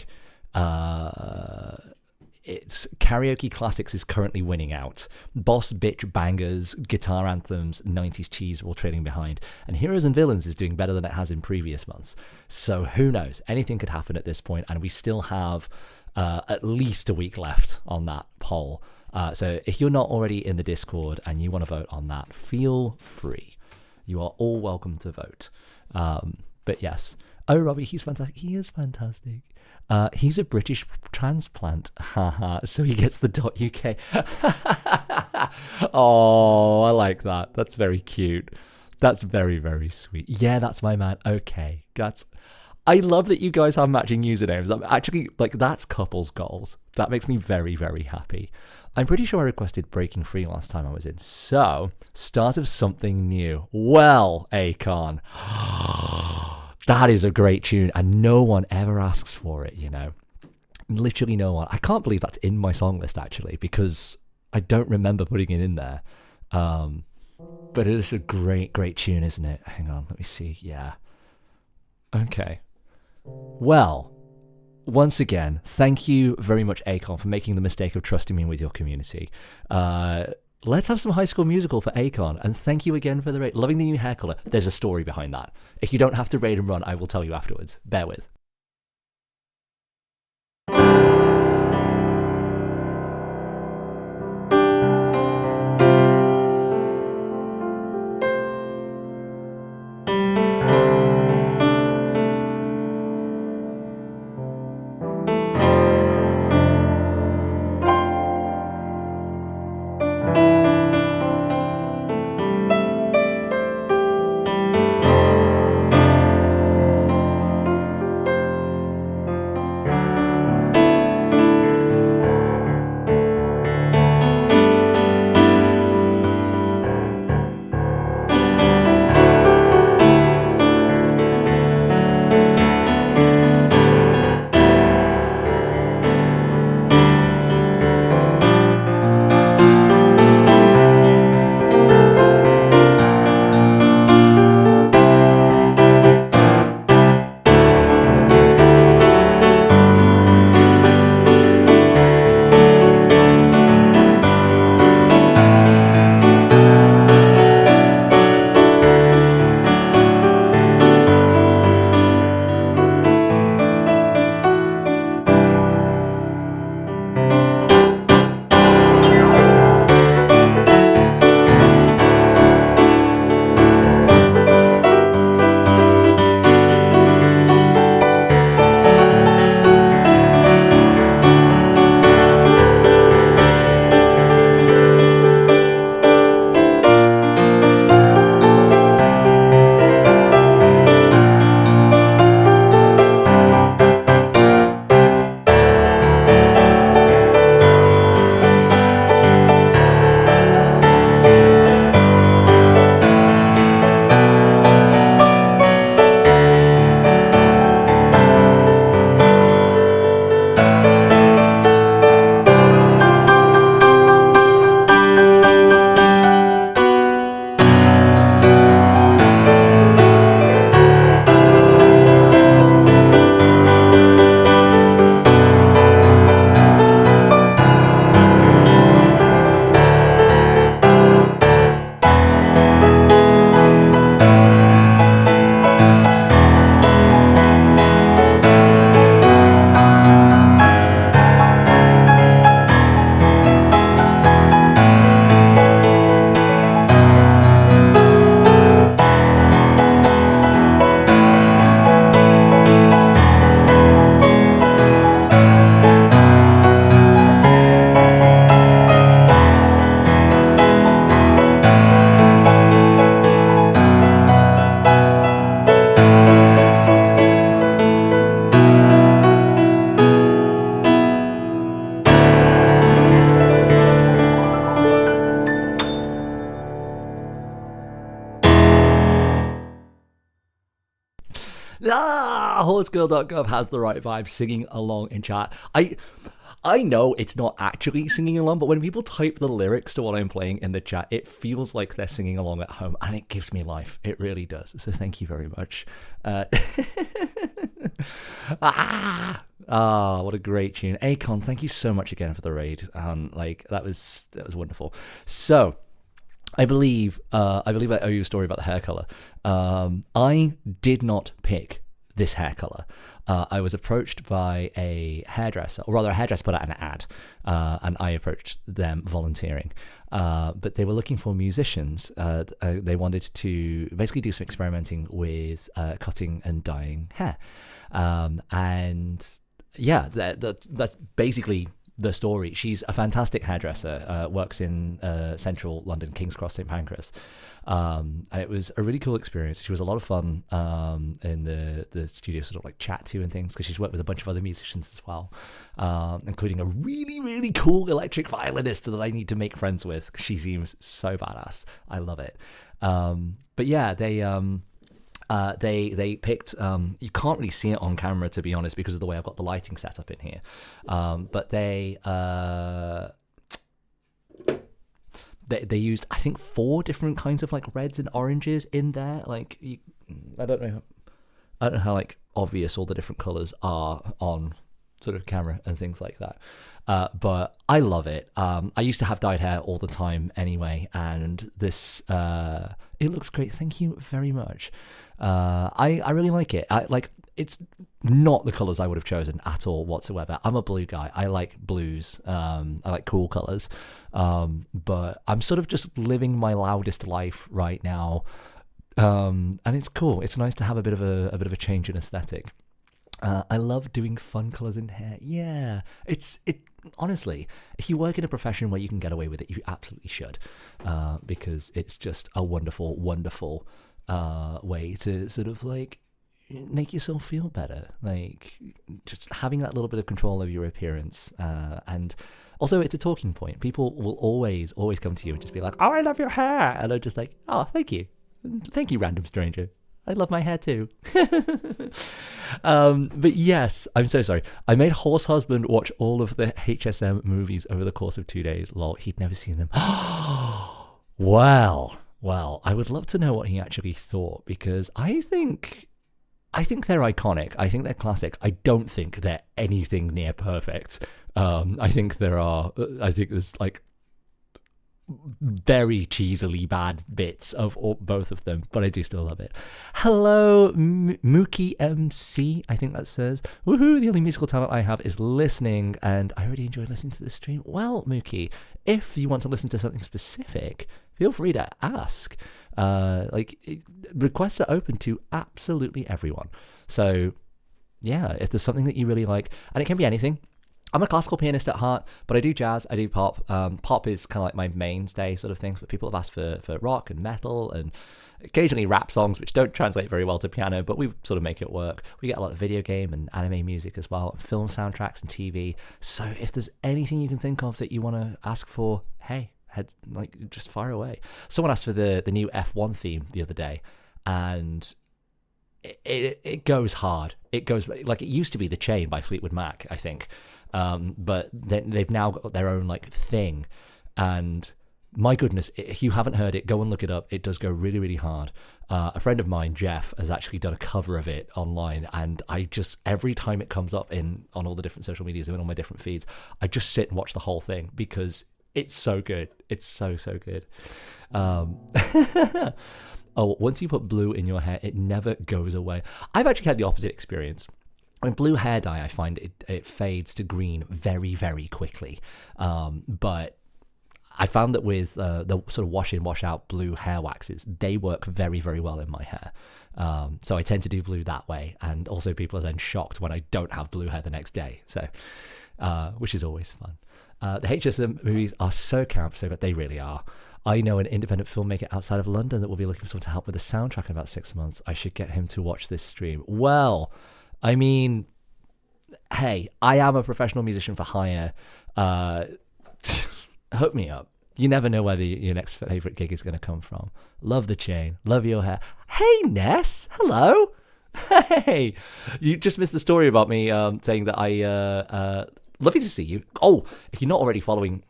It's Karaoke Classics is currently winning out. Boss Bitch Bangers, Guitar Anthems, 90s Cheese while trailing behind. And Heroes and Villains is doing better than it has in previous months. So who knows? Anything could happen at this point, and we still have at least a week left on that poll. So if you're not already in the Discord and you want to vote on that, feel free. You are all welcome to vote. But yes. Oh, Robbie, he's fantastic. He is fantastic. He's a British transplant, haha, so he gets the .uk. Oh, I like that. That's very cute. That's very sweet. Yeah, that's my man. Okay, I love that you guys have matching usernames. I'm actually, like, that's couples goals. That makes me very happy. I'm pretty sure I requested Breaking Free last time I was in, so start of something new. Well, Acon. That is a great tune, and no one ever asks for it, you know. Literally no one. I can't believe that's in my song list, actually, because I don't remember putting it in there. But it is a great tune, isn't it? Hang on, let me see. Yeah. Okay. Well, once again, thank you very much, Acon, for making the mistake of trusting me with your community. Let's have some High School Musical for Acon, and thank you again for the raid. Loving the new hair colour. There's a story behind that. If you don't have to raid and run, I will tell you afterwards. Bear with. Horsegirl.gov has the right vibe, singing along in chat. I know it's not actually singing along, but when people type the lyrics to what I'm playing in the chat, it feels like they're singing along at home, and it gives me life. It really does. So thank you very much. What a great tune. Akon, thank you so much again for the raid. That was wonderful. So I believe I owe you a story about the hair color. I did not pick this hair color. I was approached by a hairdresser, or rather a hairdresser put out an ad, and I approached them volunteering. But they were looking for musicians. They wanted to basically do some experimenting with cutting and dyeing hair. And yeah, that's basically the story. She's a fantastic hairdresser, works in central London, King's Cross, St Pancras. And it was a really cool experience. She was a lot of fun in the studio, sort of like chat to and things, because she's worked with a bunch of other musicians as well, including a really, really cool electric violinist that I need to make friends with. She seems so badass. I love it. But yeah, they picked, you can't really see it on camera, to be honest, because of the way I've got the lighting set up in here. But they used, I think, 4 different kinds of like reds and oranges in there. Like, I don't know how like obvious all the different colors are on sort of camera and things like that. But I love it. I used to have dyed hair all the time anyway, and this it looks great. Thank you very much. I really like it. It's not the colors I would have chosen at all whatsoever. I'm a blue guy. I like blues. I like cool colors. But I'm sort of just living my loudest life right now. And it's cool. It's nice to have a bit of a change in aesthetic. I love doing fun colors in hair. Yeah, honestly, if you work in a profession where you can get away with it, you absolutely should, because it's just a wonderful, wonderful way to sort of like make yourself feel better. Like, just having that little bit of control over your appearance, and also it's a talking point. People will always come to you and just be like, "Oh, I love your hair," and I'm just like, "Oh, thank you, random stranger. I love my hair too." But yes, I'm so sorry. I made Horse Husband watch all of the HSM movies over the course of 2 days. Lol, he'd never seen them. Well, I would love to know what he actually thought, because I think they're iconic. I think they're classic. I don't think they're anything near perfect. I think there's like very cheesily bad bits of both of them, but I do still love it. Hello, Mookie MC, I think that says. Woohoo, the only musical talent I have is listening, and I really enjoy listening to this stream. Well, Mookie, if you want to listen to something specific, feel free to ask. Requests are open to absolutely everyone. So yeah, if there's something that you really like, and it can be anything. I'm a classical pianist at heart, but I do jazz, I do pop. Pop is kind of like my mainstay sort of thing, but people have asked for rock and metal and occasionally rap songs, which don't translate very well to piano, but we sort of make it work. We get a lot of video game and anime music as well, film soundtracks and TV. So if there's anything you can think of that you want to ask for, hey, just fire away. Someone asked for the new F1 theme the other day, and it goes hard. It goes like it used to be The Chain by Fleetwood Mac, I think. But they've now got their own like thing, and my goodness, if you haven't heard it, go and look it up. It does go really, really hard. A friend of mine, Jeff, has actually done a cover of it online, and I just, every time it comes up on all the different social medias and on my different feeds, I just sit and watch the whole thing because it's so good. It's so good. Oh, once you put blue in your hair, it never goes away. I've actually had the opposite experience. When blue hair dye, I find it fades to green very, very quickly. But I found that with the sort of wash in, wash out blue hair waxes, they work very, very well in my hair. So I tend to do blue that way. And also people are then shocked when I don't have blue hair the next day. So, which is always fun. The HSM movies are so camp, so good. They really are. I know an independent filmmaker outside of London that will be looking for someone to help with the soundtrack in about 6 months. I should get him to watch this stream. Well, I mean, hey, I am a professional musician for hire. Hook me up. You never know where your next favorite gig is going to come from. Love The Chain. Love your hair. Hey, Ness. Hello. Hey, you just missed the story about me saying that lovely to see you. Oh, if you're not already following,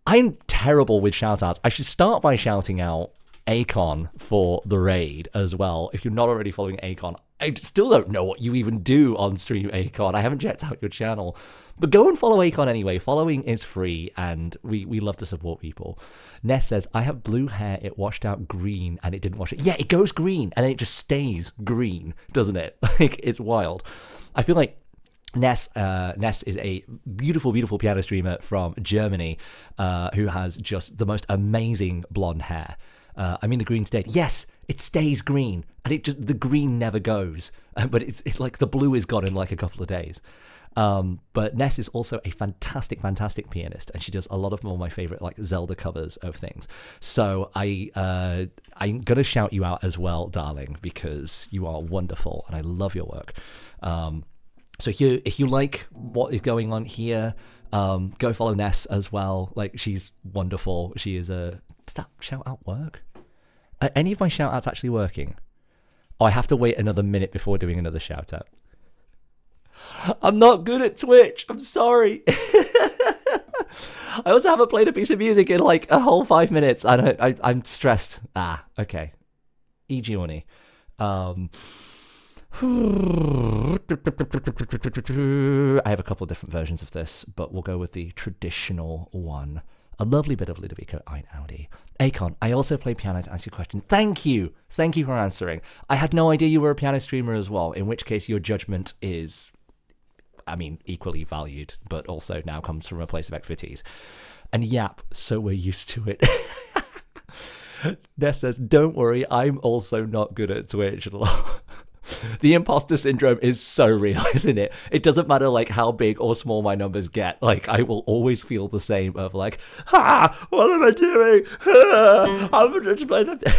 I'm terrible with shout outs. I should start by shouting out Akon for the raid as well. If you're not already following Akon, I still don't know what you even do on stream, Akon. I haven't checked out your channel. But go and follow Akon anyway. Following is free, and we love to support people. Ness says, I have blue hair. It washed out green, and it didn't wash it. Yeah, it goes green, and then it just stays green, doesn't it? Like, it's wild. I feel like Ness is a beautiful, beautiful piano streamer from Germany who has just the most amazing blonde hair. I mean, the green stayed. Yes, it stays green, and the green never goes. But it's like the blue is gone in like a couple of days. But Ness is also a fantastic, fantastic pianist, and she does a lot of my favorite like Zelda covers of things. So I'm gonna shout you out as well, darling, because you are wonderful, and I love your work. So if you like what is going on here, go follow Ness as well. Like, she's wonderful. She is a... Did that shout out work? Are any of my shout outs actually working? Oh, I have to wait another minute before doing another shout out. I'm not good at Twitch. I'm sorry. I also haven't played a piece of music in like a whole 5 minutes. I'm stressed. Okay. E Giorni. I have a couple of different versions of this, but we'll go with the traditional one. A lovely bit of Ludovico Einaudi. Akon, I also play piano to answer your question. Thank you. Thank you for answering. I had no idea you were a piano streamer as well, in which case your judgment is, I mean, equally valued, but also now comes from a place of expertise. And yap, so we're used to it. Ness says, don't worry, I'm also not good at Twitch. The imposter syndrome is so real, isn't it? It doesn't matter like how big or small my numbers get. Like, I will always feel the same of like, what am I doing? I'm just playing the...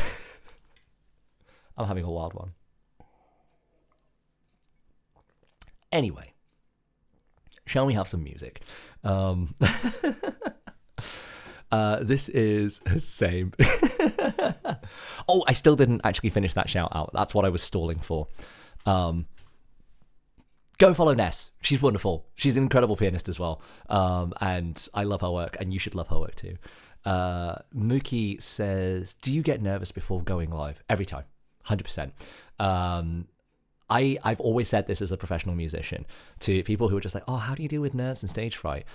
I'm having a wild one. Anyway, shall we have some music? This is the same. Oh, I still didn't actually finish that shout out. That's what I was stalling for. Go follow Ness. She's wonderful. She's an incredible pianist as well. And I love her work, and you should love her work too. Mookie says, do you get nervous before going live? Every time. 100%. I've always said this as a professional musician to people who are just like, oh, how do you deal with nerves and stage fright?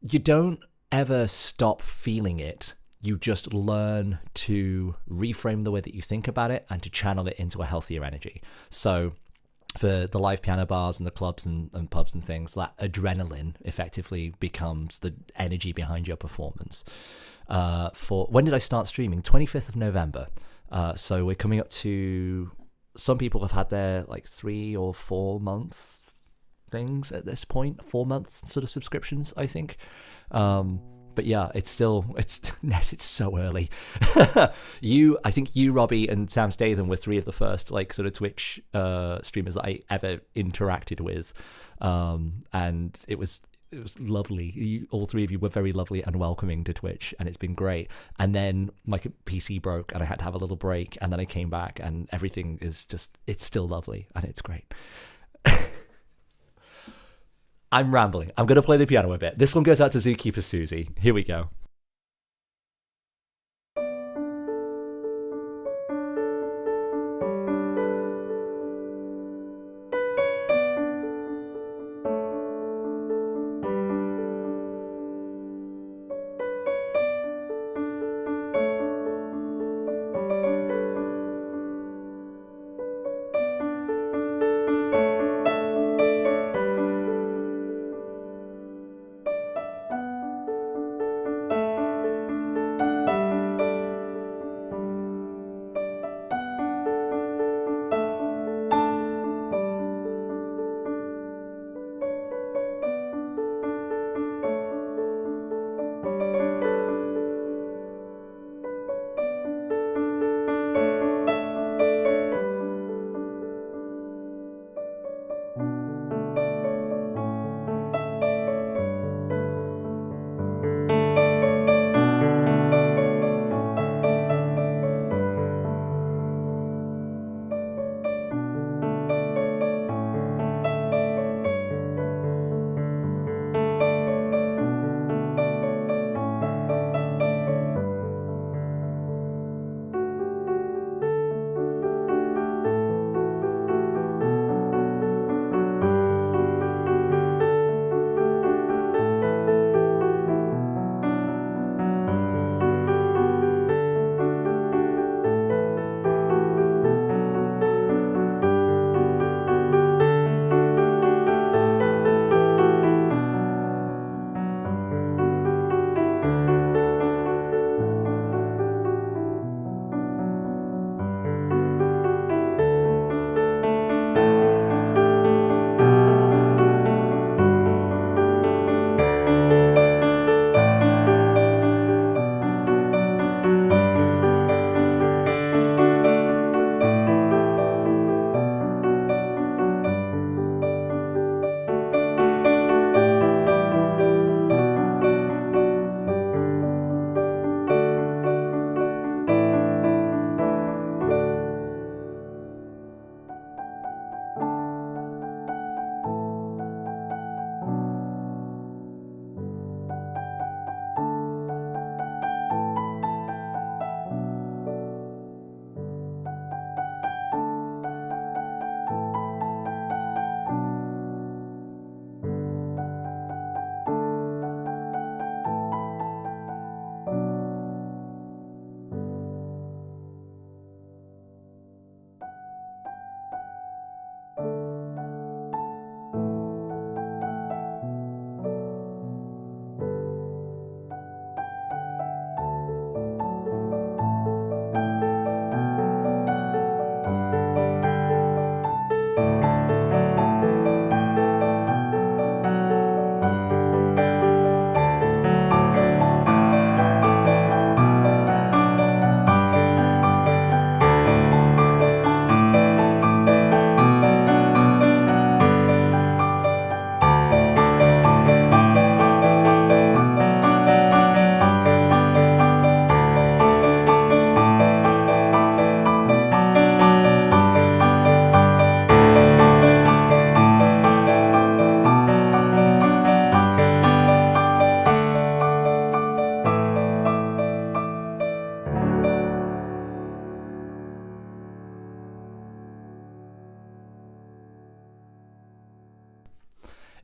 You don't ever stop feeling it. You just learn to reframe the way that you think about it and to channel it into a healthier energy. So for the live piano bars and the clubs and pubs and things, that adrenaline effectively becomes the energy behind your performance. For when did I start streaming? 25th of November. So we're coming up to... Some people have had their like 3 or 4 month things at this point, 4 month sort of subscriptions, I think. But yeah, it's so early. I think you, Robbie, and Sam Statham were 3 of the first like sort of Twitch streamers that I ever interacted with, and it was lovely. All 3 of you were very lovely and welcoming to Twitch, and it's been great. And then my PC broke, and I had to have a little break, and then I came back, and everything is it's still lovely, and it's great. I'm rambling. I'm going to play the piano a bit. This one goes out to Zookeeper Susie. Here we go.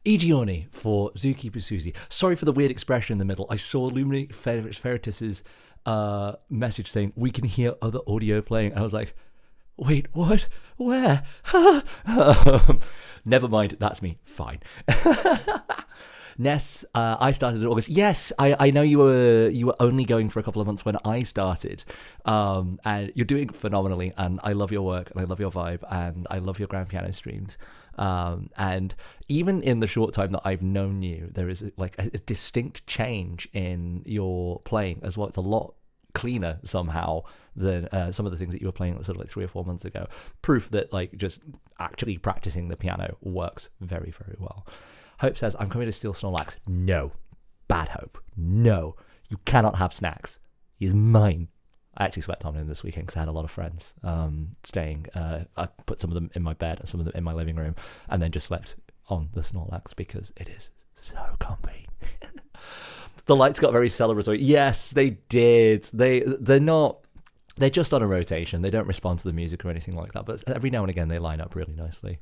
Igioni for Zookeeper Susie. Sorry for the weird expression in the middle. I saw Lumine Ferretis's message saying, we can hear other audio playing. I was like, wait, what? Where? Never mind, that's me. Fine. Ness, I started in August. Yes, I know you were only going for a couple of months when I started, and you're doing phenomenally. And I love your work, and I love your vibe, and I love your grand piano streams. And even in the short time that I've known you, there is like a distinct change in your playing as well. It's a lot cleaner somehow than some of the things that you were playing sort of like 3 or 4 months ago. Proof that like just actually practicing the piano works very, very well. Hope says, I'm coming to steal Snorlax. No. Bad Hope. No. You cannot have snacks. He's mine. I actually slept on him this weekend because I had a lot of friends staying. I put some of them in my bed and some of them in my living room, and then just slept on the Snorlax because it is so comfy. The lights got very celebratory. Yes, they did. They're not. They're just on a rotation. They don't respond to the music or anything like that. But every now and again, they line up really nicely.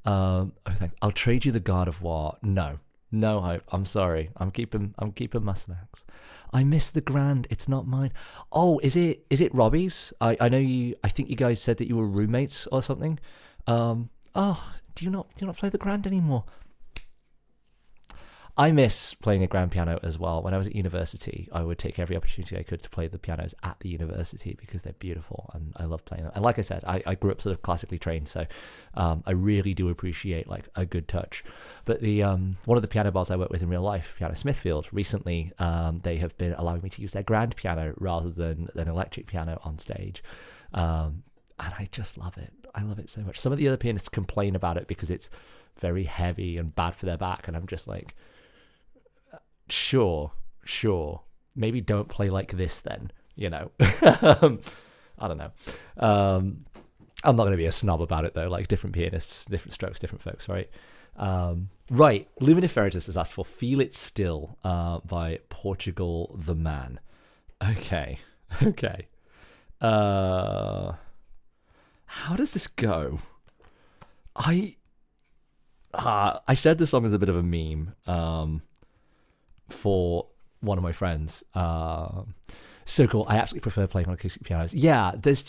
Oh, thanks. I'll trade you the God of War. No Hope. I'm sorry. I'm keeping my snacks. I miss the Grand. It's not mine. Oh, is it Robbie's? I know you. I think you guys said that you were roommates or something. Oh, do you not play the Grand anymore? I miss playing a grand piano as well. When I was at university, I would take every opportunity I could to play the pianos at the university because they're beautiful and I love playing them. And like I said, I grew up sort of classically trained, so I really do appreciate like a good touch. But the one of the piano bars I work with in real life, Piano Smithfield, recently they have been allowing me to use their grand piano rather than an electric piano on stage. And I just love it. I love it so much. Some of the other pianists complain about it because it's very heavy and bad for their back, and I'm just like, sure, maybe don't play like this then, you know. I don't know. I'm not going to be a snob about it though, like different pianists, different strokes, different folks, right? Right, Luminiferitus has asked for Feel It Still by Portugal the Man. Okay. How does this go? I said this song is a bit of a meme for one of my friends. So cool. I absolutely prefer playing on acoustic pianos. Yeah, there's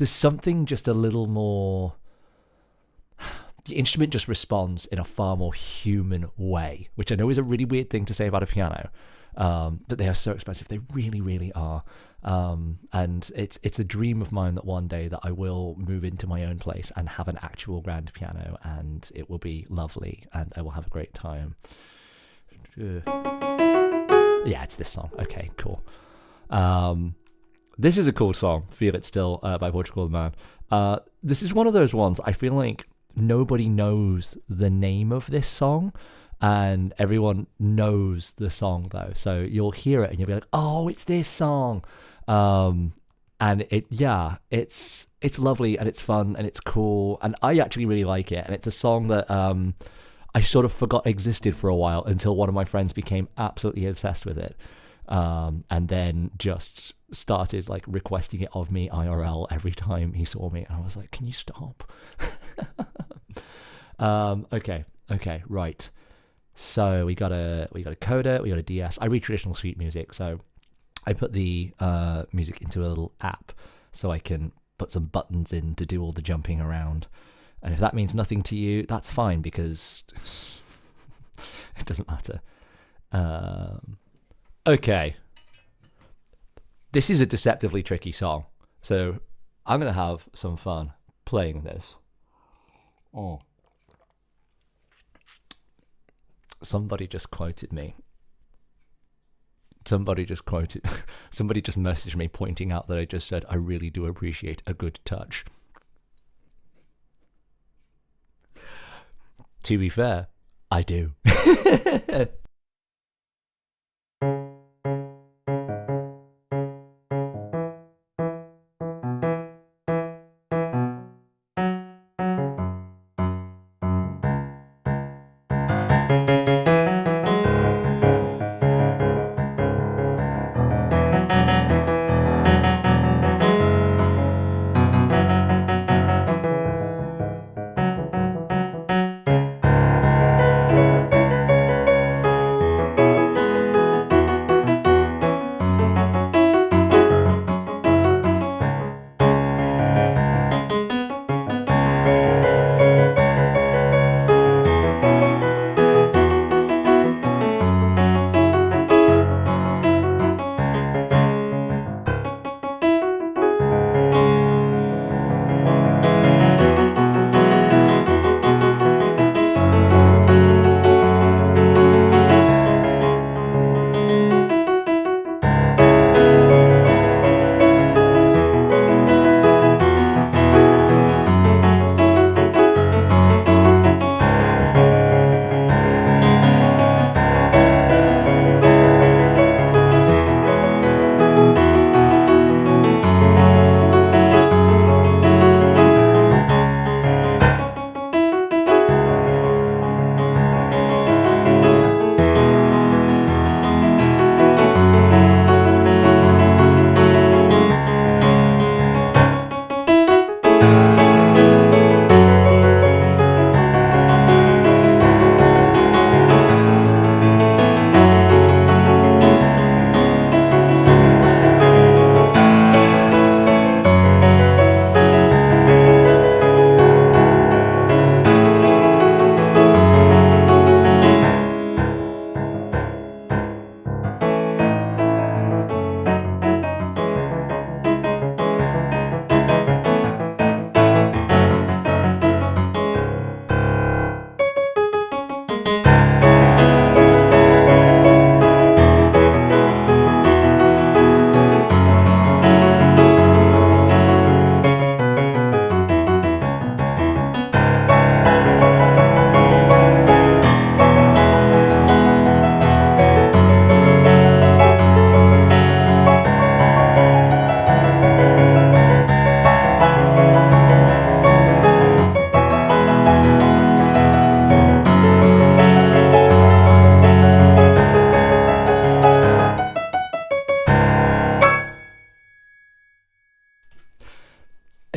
something just a little more. The instrument just responds in a far more human way, which I know is a really weird thing to say about a piano. But they are so expensive. They really, really are. And it's a dream of mine that one day that I will move into my own place and have an actual grand piano, and it will be lovely, and I will have a great time. Yeah, it's this song. Okay, cool. This is a cool song, Feel It Still by Portugal the Man. This is one of those ones I feel like nobody knows the name of this song, and everyone knows the song though. So you'll hear it and you'll be like, oh, it's this song. And it's lovely and it's fun and it's cool, and I actually really like it. And it's a song that I sort of forgot existed for a while until one of my friends became absolutely obsessed with it, and then just started like requesting it of me IRL every time he saw me, and I was like, can you stop? Okay, right. So we got a coder, we got a DS. I read traditional sheet music, so I put the music into a little app so I can put some buttons in to do all the jumping around. And if that means nothing to you, that's fine, because it doesn't matter. Okay. This is a deceptively tricky song, so I'm going to have some fun playing this. Oh. Somebody just quoted me. Somebody just messaged me pointing out that I just said, I really do appreciate a good touch. To be fair, I do.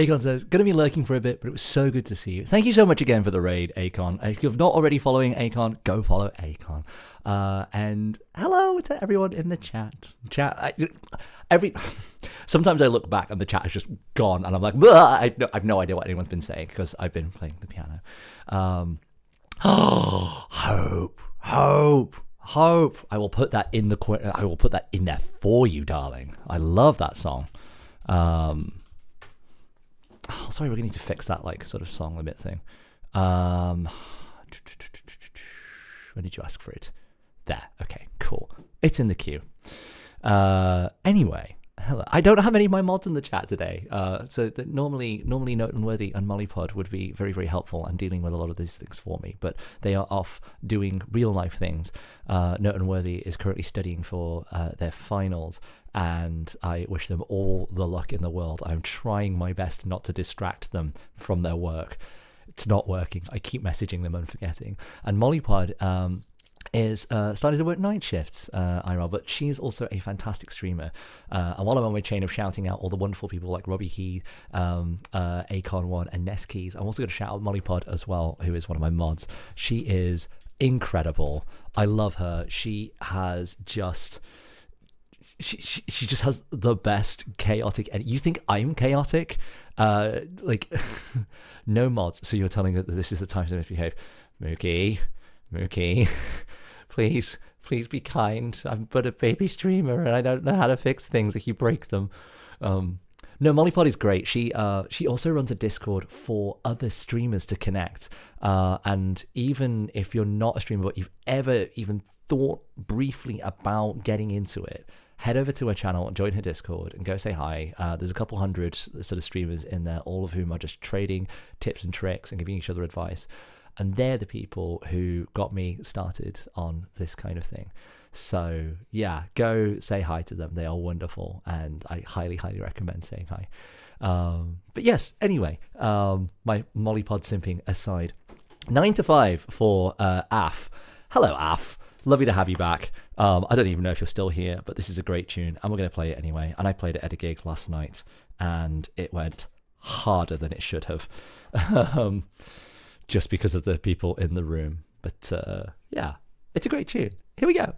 Akon says, going to be lurking for a bit, but it was so good to see you. Thank you so much again for the raid, Akon. If you're not already following Akon, go follow Akon. And hello to everyone in the chat. Sometimes I look back and the chat is just gone, and I'm like, I've no idea what anyone's been saying because I've been playing the piano. Hope. I will put that in I will put that in there for you, darling. I love that song. Sorry, we're going to need to fix that like sort of song limit thing. When did you ask for it? There. Okay, cool. It's in the queue. Anyway, hello. I don't have any of my mods in the chat today. So that normally Note Unworthy and Mollypod would be very, very helpful and dealing with a lot of these things for me, but they are off doing real life things. Note Unworthy is currently studying for their finals, and I wish them all the luck in the world. I'm trying my best not to distract them from their work. It's not working. I keep messaging them and forgetting. And Mollypod is starting to work night shifts, IRL, but she's also a fantastic streamer. And while I'm on my chain of shouting out all the wonderful people like Robbie He, Akon1, and Ness Keys, I'm also going to shout out Mollypod as well, who is one of my mods. She is incredible. I love her. She has just... She just has the best chaotic, and you think I'm chaotic? Like no mods. So you're telling that this is the time to misbehave. Mookie, please be kind. I'm but a baby streamer and I don't know how to fix things if you break them. No, Mollypod is great. She also runs a Discord for other streamers to connect. And even if you're not a streamer, but you've ever even thought briefly about getting into it, head over to her channel and join her Discord and go say hi. There's a couple hundred sort of streamers in there, all of whom are just trading tips and tricks and giving each other advice. And they're the people who got me started on this kind of thing. So yeah, go say hi to them. They are wonderful, and I highly, highly recommend saying hi. But yes, anyway, my Mollypod simping aside, 9 to 5 for AF. Hello, AF. Lovely to have you back. I don't even know if you're still here, but this is a great tune, and we're going to play it anyway. And I played it at a gig last night, and it went harder than it should have, just because of the people in the room. But yeah, it's a great tune. Here we go.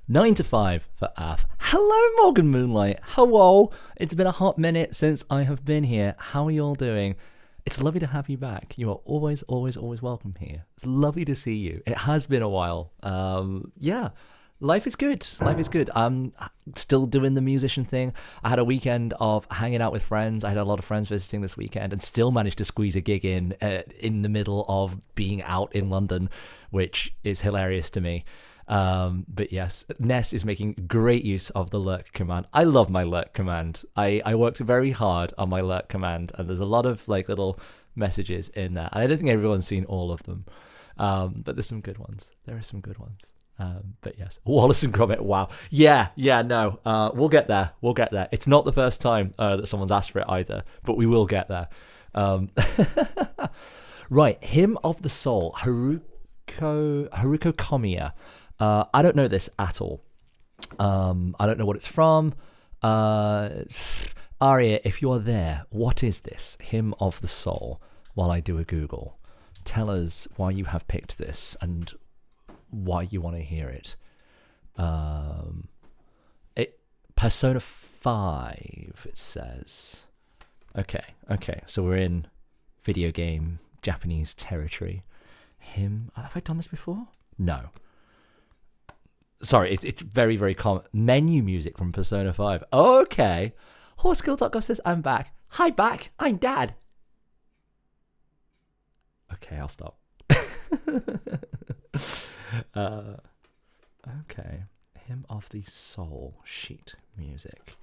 Nine to 5 for AF. Hello, Morgan Moonlight. Hello. It's been a hot minute since I have been here. How are you all doing? It's lovely to have you back. You are always, always, always welcome here. It's lovely to see you. It has been a while. Yeah, life is good. Life is good. I'm still doing the musician thing. I had a weekend of hanging out with friends. I had a lot of friends visiting this weekend, and still managed to squeeze a gig in the middle of being out in London, which is hilarious to me. But yes, Ness is making great use of the lurk command. I love my lurk command. I worked very hard on my lurk command, and there's a lot of like little messages in there. I don't think everyone's seen all of them, but there's some good ones. There are some good ones. But yes, Wallace and Gromit. Wow. Yeah. No. We'll get there. We'll get there. It's not the first time that someone's asked for it either, but we will get there. Right. Hymn of the Soul. Haruko Komiya. I don't know this at all. I don't know what it's from. Aria, if you're there, what is this? Hymn of the Soul. While I do a Google, tell us why you have picked this and why you want to hear it. Persona 5, it says. Okay. So we're in video game Japanese territory. Have I done this before? No. Sorry, it's very, very common. Menu music from Persona 5. Okay. Horsekill.gov says, I'm back. Hi, back. I'm Dad. Okay, I'll stop. Okay. Hymn of the Soul sheet music.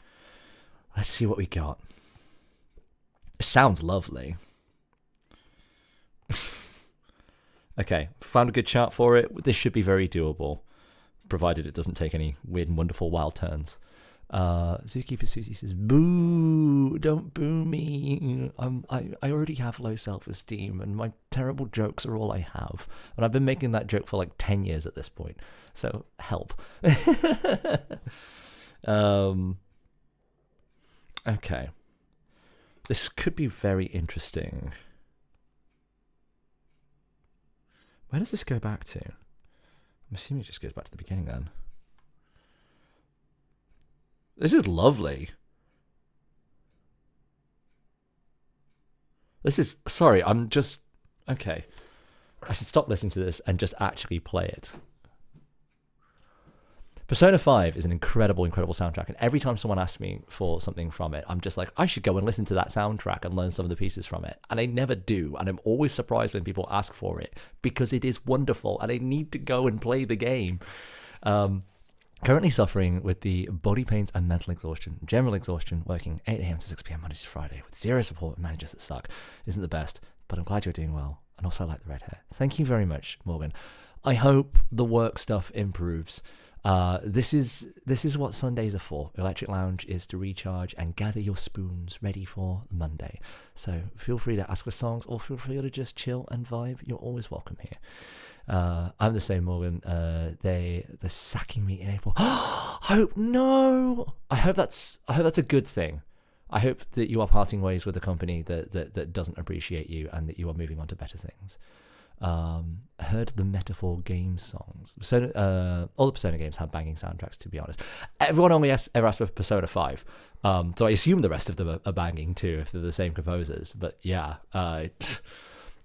Let's see what we got. It sounds lovely. Okay, found a good chart for it. This should be very doable, provided it doesn't take any weird and wonderful wild turns. Zookeeper Susie says, boo, don't boo me. I already have low self-esteem and my terrible jokes are all I have. And I've been making that joke for like 10 years at this point. So help. Okay. This could be very interesting. Where does this go back to? I'm assuming it just goes back to the beginning then. This is lovely. Sorry, I'm just... Okay. I should stop listening to this and just actually play it. Persona 5 is an incredible, incredible soundtrack, and every time someone asks me for something from it, I'm just like, I should go and listen to that soundtrack and learn some of the pieces from it. And I never do, and I'm always surprised when people ask for it, because it is wonderful, and I need to go and play the game. Currently suffering with the body pains and mental exhaustion, general exhaustion, working 8 a.m. to 6 p.m. Monday to Friday with zero support and managers that suck. Isn't the best, but I'm glad you're doing well, and also I like the red hair. Thank you very much, Morgan. I hope the work stuff improves. This is what Sundays are for. Electric Lounge is to recharge and gather your spoons ready for Monday. So feel free to ask for songs or feel free to just chill and vibe. You're always welcome here. I'm the same, Morgan. They're sacking me in April. I hope that's a good thing. I hope that you are parting ways with a company that doesn't appreciate you and that you are moving on to better things. Heard the Metaphor Games songs. All the Persona games have banging soundtracks, to be honest. Everyone only ever asked for Persona 5. So I assume the rest of them are banging too, if they're the same composers. But yeah,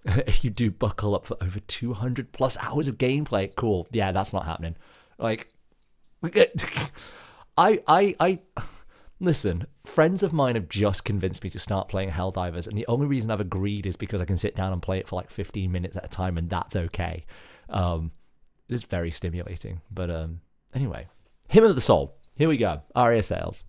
if you do buckle up for over 200 plus hours of gameplay, cool. Yeah, that's not happening. Like, I listen, friends of mine have just convinced me to start playing Helldivers, and the only reason I've agreed is because I can sit down and play it for like 15 minutes at a time, and that's okay. It's very stimulating. But anyway, Hymn of the Soul. Here we go. Aria Sales.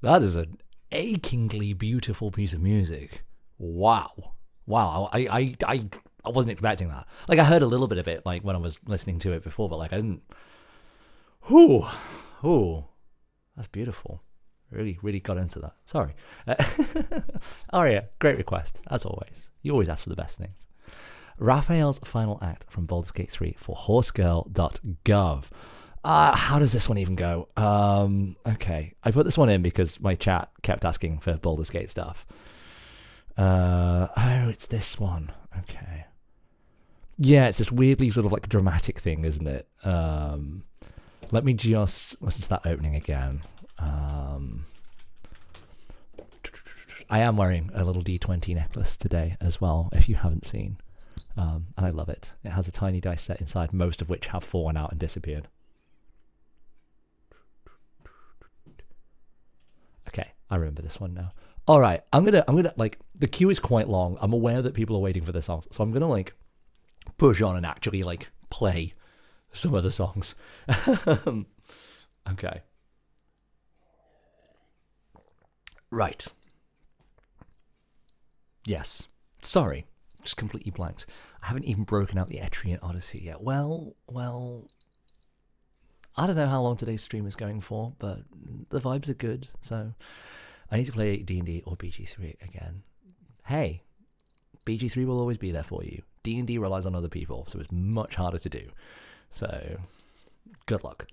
That is an achingly beautiful piece of music. Wow. Wow. I wasn't expecting that. Like, I heard a little bit of it, like, when I was listening to it before, but, like, I didn't. Whew. Ooh. That's beautiful. Really, really got into that. Sorry. Aria, great request, as always. You always ask for the best things. Raphael's final act from Baldur's Gate 3 for horsegirl.gov. How does this one even go? Okay. I put this one in because my chat kept asking for Baldur's Gate stuff. Oh, it's this one. Okay. Yeah, it's this weirdly sort of like dramatic thing, isn't it? Let me just listen to that opening again. I am wearing a little D20 necklace today as well, if you haven't seen. And I love it. It has a tiny dice set inside, most of which have fallen out and disappeared. Okay, I remember this one now. All right, I'm gonna like, the queue is quite long. I'm aware that people are waiting for the songs, so I'm gonna like push on and actually like play some of the songs. Okay. Right. Yes. Sorry. Just completely blanked. I haven't even broken out the Etrian Odyssey yet. Well, I don't know how long today's stream is going for, but the vibes are good, so I need to play D&D or BG3 again. Hey, BG3 will always be there for you. D&D relies on other people, so it's much harder to do. So, good luck.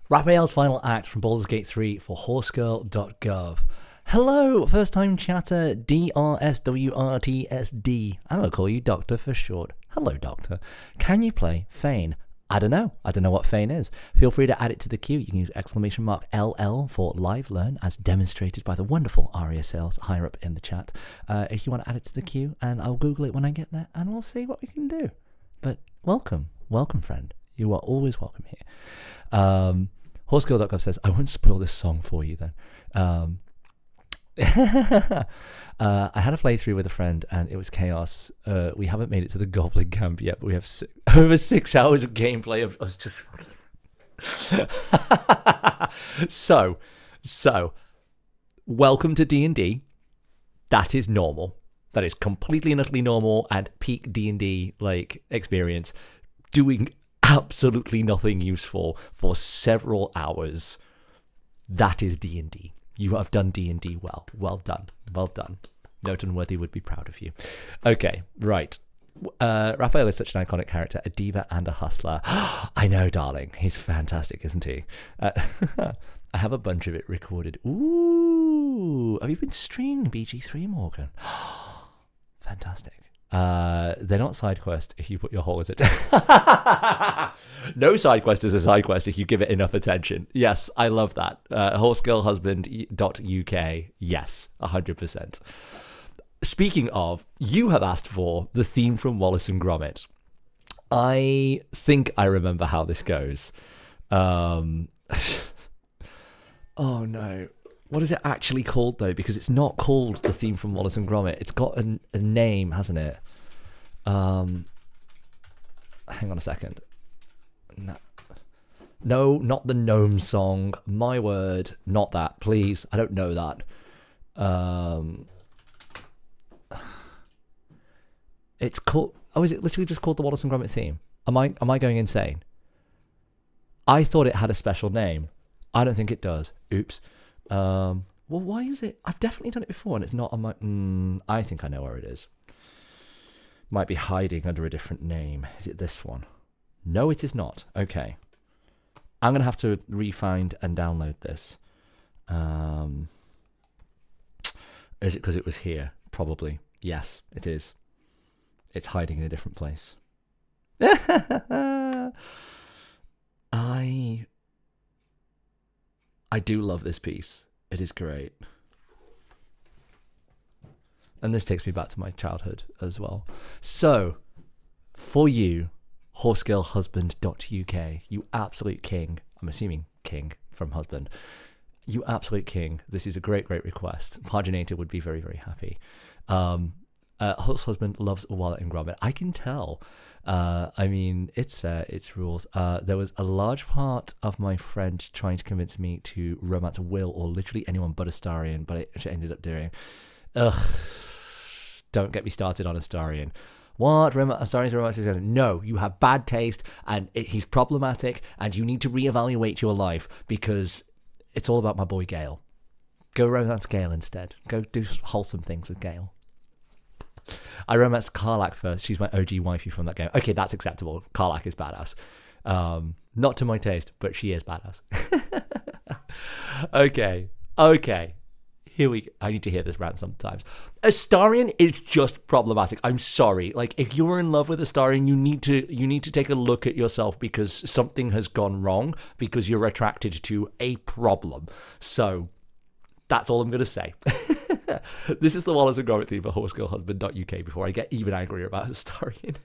Raphael's final act from Baldur's Gate 3 for horsegirl.gov. Hello, first time chatter, DRSWRTSD. I'm going to call you Doctor for short. Hello, Doctor. Can you play Fane? I don't know. I don't know what Fane is. Feel free to add it to the queue. You can use !LL for live learn, as demonstrated by the wonderful Aria Sales higher up in the chat. If you want to add it to the queue, and I'll Google it when I get there, and we'll see what we can do. But welcome, friend. You are always welcome here. Horsegirl.gov says, I won't spoil this song for you then. I had a playthrough with a friend and it was chaos. We haven't made it to the Goblin Camp yet, but we have over 6 hours of gameplay of us just... So, So, welcome to D&D. That is normal. That is completely and utterly normal and peak D&D like experience. Doing absolutely nothing useful for several hours. That is D&D. You have done D&D well. Well done. Well done. Note Unworthy would be proud of you. Okay, right. Raphael is such an iconic character, a diva and a hustler. I know, darling. He's fantastic, isn't he? I have a bunch of it recorded. Ooh, have you been streaming BG3, Morgan? Fantastic. They're not side quest if you put your whole attention. No side quest is a side quest if you give it enough attention. Yes, I love that. Horsegirlhusband.uk. Yes, 100%. Speaking of, you have asked for the theme from Wallace and Gromit. I think I remember how this goes. Oh no. What is it actually called, though? Because it's not called the theme from Wallace and Gromit. It's got a name, hasn't it? Hang on a second. No, not the gnome song. My word, not that. Please, I don't know that. It's called... Oh, is it literally just called the Wallace and Gromit theme? Am I going insane? I thought it had a special name. I don't think it does. Oops. Well, why is it? I've definitely done it before, and it's not on my... I think I know where it is. Might be hiding under a different name. Is it this one? No, it is not. Okay. I'm going to have to re-find and download this. Is it because it was here? Probably. Yes, it is. It's hiding in a different place. I do love this piece. It is great. And this takes me back to my childhood as well. So, for you, horsegirlhusband.uk, you absolute king. I'm assuming king from husband. You absolute king. This is a great, great request. Paginator would be very, very happy. Horse husband loves Wallet and Gromit. I can tell. I mean, it's fair, it's rules. There was a large part of my friend trying to convince me to romance Will or literally anyone but Astarion, but it ended up doing. Ugh. Don't get me started on Astarion. What? Astarion's romance is going? No, you have bad taste, and he's problematic, and you need to reevaluate your life because it's all about my boy Gale. Go romance Gale instead. Go do wholesome things with Gale. I romanced Karlach first. She's my OG wifey from that game. Okay, that's acceptable. Karlach is badass. Not to my taste, but she is badass. Okay. Here we go. I need to hear this rant sometimes. Astarion is just problematic. I'm sorry. Like, if you're in love with Astarion, you need to take a look at yourself because something has gone wrong because you're attracted to a problem. So that's all I'm going to say. This is the Wallace and Gromit theme for horsegirlhusband.uk before I get even angrier about Astarion.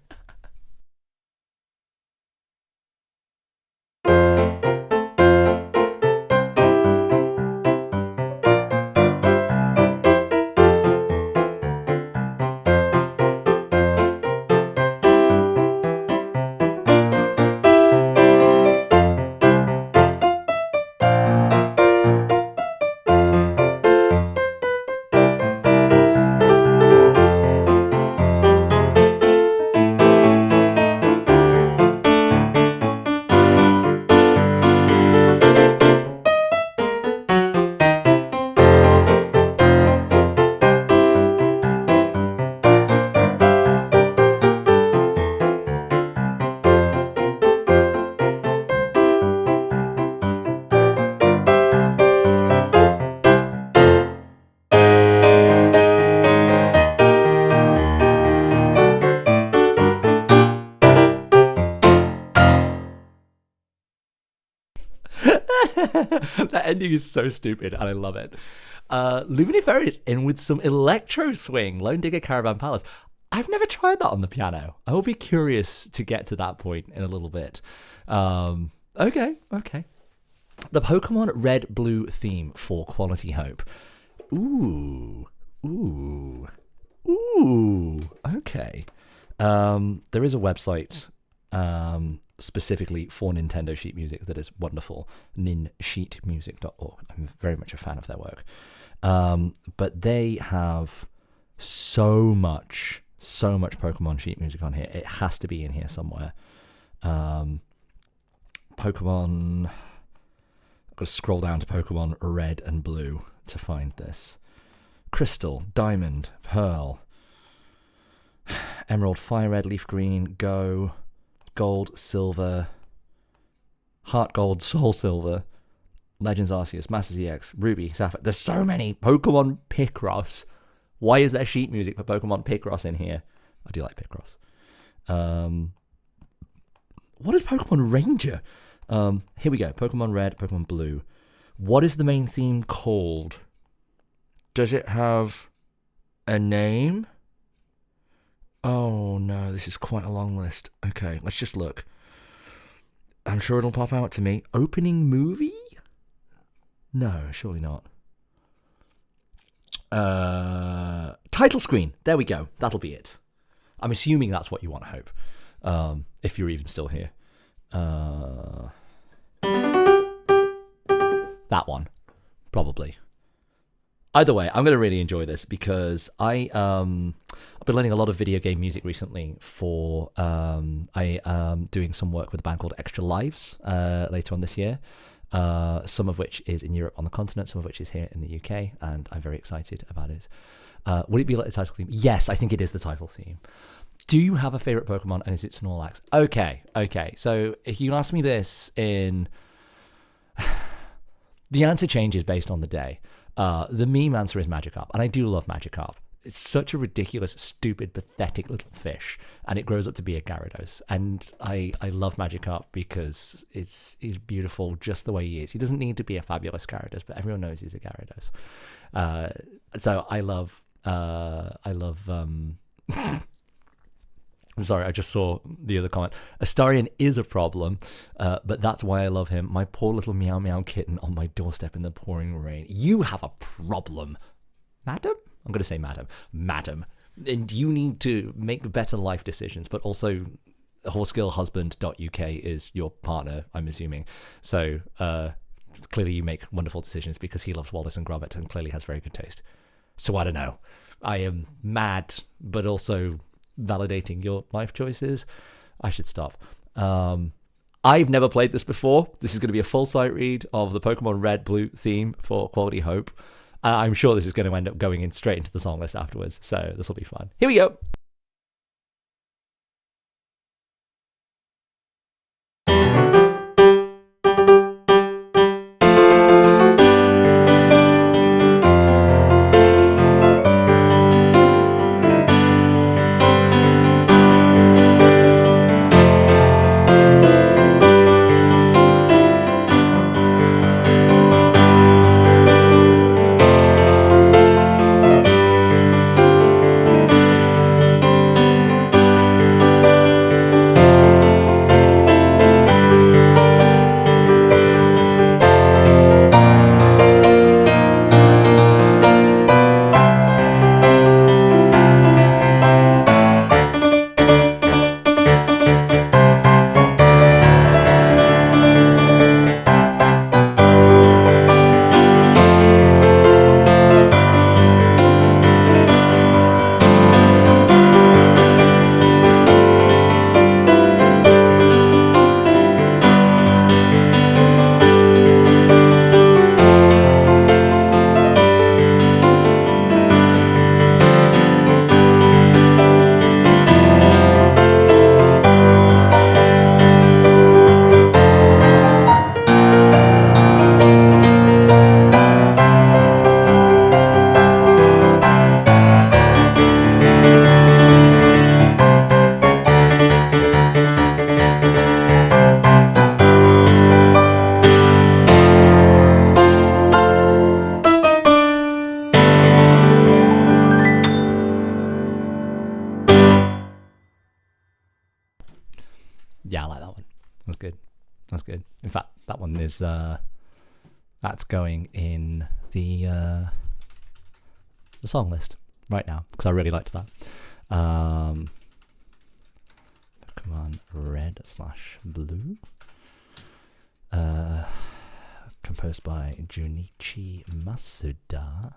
That ending is so stupid and I love it. Luminiferous in with some electro swing. Lone Digger Caravan Palace. I've never tried that on the piano. I will be curious to get to that point in a little bit. Okay. The Pokemon Red Blue theme for Quality Hope. Ooh. Okay. There is a website specifically for Nintendo sheet music that is wonderful. ninsheetmusic.org. I'm very much a fan of their work. But they have so much Pokemon sheet music on here. It has to be in here somewhere. Pokemon. I've got to scroll down to Pokemon Red and Blue to find this. Crystal, Diamond, Pearl, Emerald, Fire Red, Leaf Green, Go, Gold, Silver, Heart Gold, Soul Silver, Legends Arceus, Masters EX, Ruby, Sapphire. There's so many. Pokemon Picross. Why is there sheet music for Pokemon Picross in here? I do like Picross. What is Pokemon Ranger? Here we go. Pokemon Red, Pokemon Blue. What is the main theme called? Does it have a name? Oh no, this is quite a long list. Okay, let's just look. I'm sure it'll pop out to me. Opening movie? No, surely not. Title screen. There we go. That'll be it. I'm assuming that's what you want, Hope. If you're even still here. That one. Probably. Either way, I'm going to really enjoy this because I've been learning a lot of video game music recently for I am doing some work with a band called Extra Lives later on this year. Some of which is in Europe on the continent, some of which is here in the UK, and I'm very excited about it. Would it be like the title theme? Yes, I think it is the title theme. Do you have a favourite Pokemon, and is it Snorlax? Okay. So if you ask me this in... the answer changes based on the day. The meme answer is Magikarp, and I do love Magikarp. It's such a ridiculous, stupid, pathetic little fish, and it grows up to be a Gyarados. And I love Magikarp because he's beautiful just the way he is. He doesn't need to be a fabulous Gyarados, but everyone knows he's a Gyarados. So I love. I'm sorry, I just saw the other comment. Astarion is a problem, but that's why I love him. My poor little meow meow kitten on my doorstep in the pouring rain. You have a problem, madam? I'm going to say madam. And you need to make better life decisions, but also horsegirlhusband.uk is your partner, I'm assuming. So clearly you make wonderful decisions because he loves Wallace and Gromit and clearly has very good taste. So I don't know. I am mad, but also validating your life choices. I should stop. I've never played this before. This is going to be a full sight read of the Pokemon Red Blue theme for Quality Hope. I'm sure this is going to end up going in straight into the song list afterwards, so this will be fun. Here we go. Yeah, I like that one. That's good. In fact, that one is that's going in the song list right now because I really liked that. Pokemon Red Blonde/Blue. Composed by Junichi Masuda.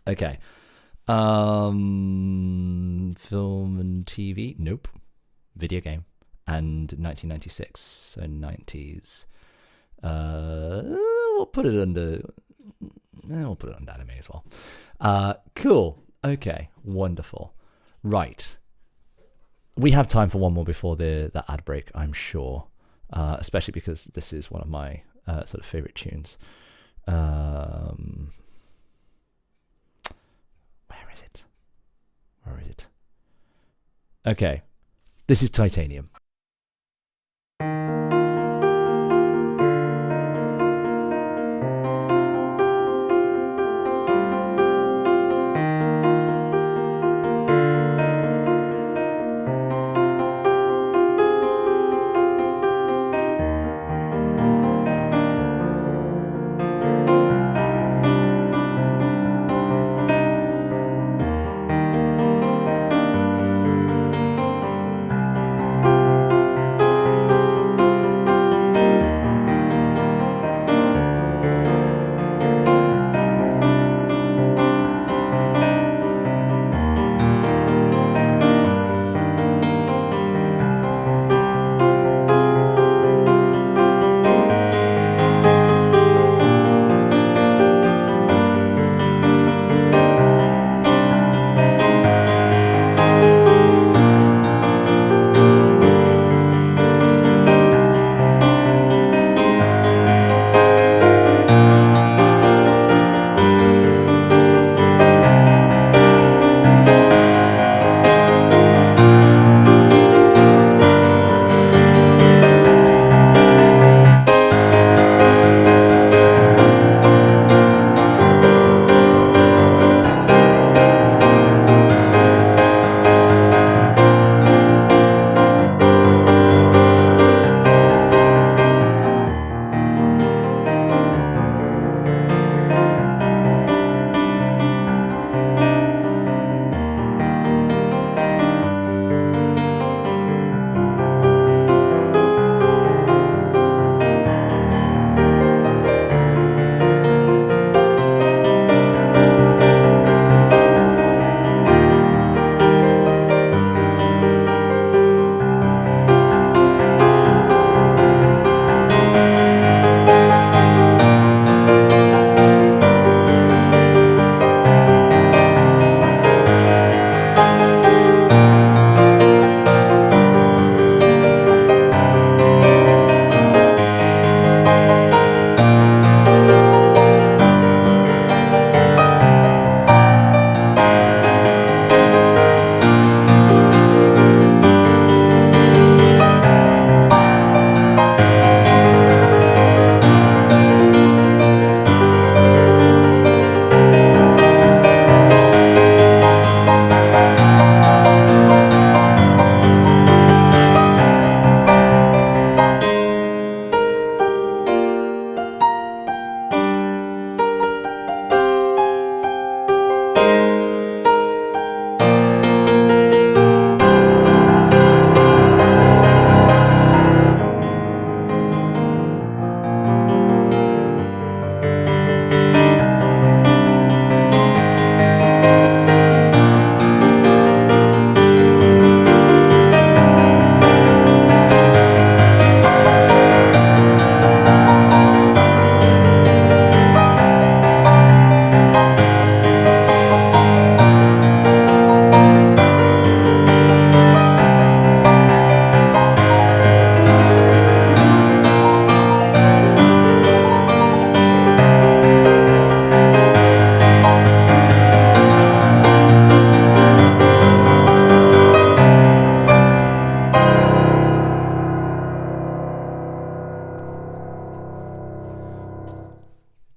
Okay. Film and TV? Nope. Video game. And 1996, so 90s. We'll put it under anime as well. Cool. Okay. Wonderful. Right. We have time for one more before the ad break, I'm sure. Especially because this is one of my sort of favorite tunes. Where is it? Okay. This is Titanium.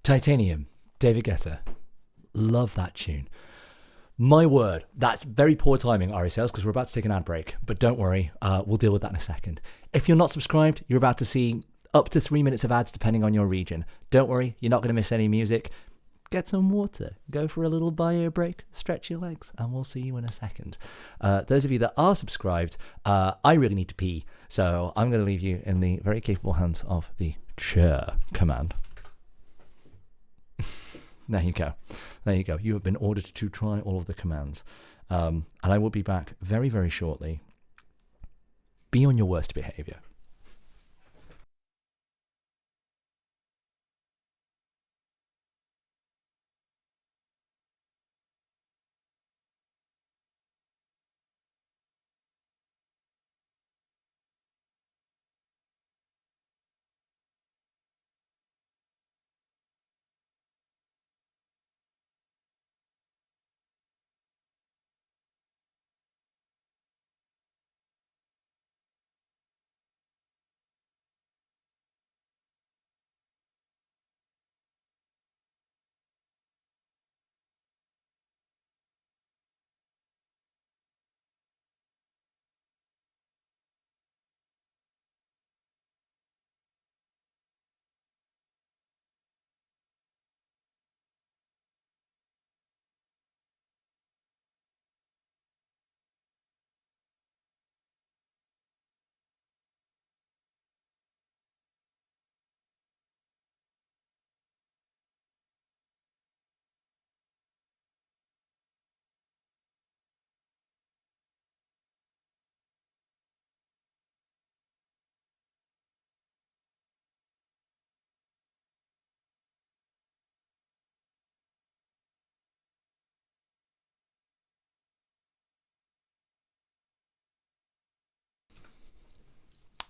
Titanium, David Guetta. Love that tune. My word, that's very poor timing, Ari Sales, because we're about to take an ad break. But don't worry, we'll deal with that in a second. If you're not subscribed, you're about to see up to 3 minutes of ads depending on your region. Don't worry, you're not going to miss any music. get some water, go for a little bio break, stretch your legs, and we'll see you in a second. Those of you that are subscribed, I really need to pee, so I'm going to leave you in the very capable hands of the chair command. There you go. There you go. You have been ordered to try all of the commands. And I will be back very, very shortly. Be on your worst behavior.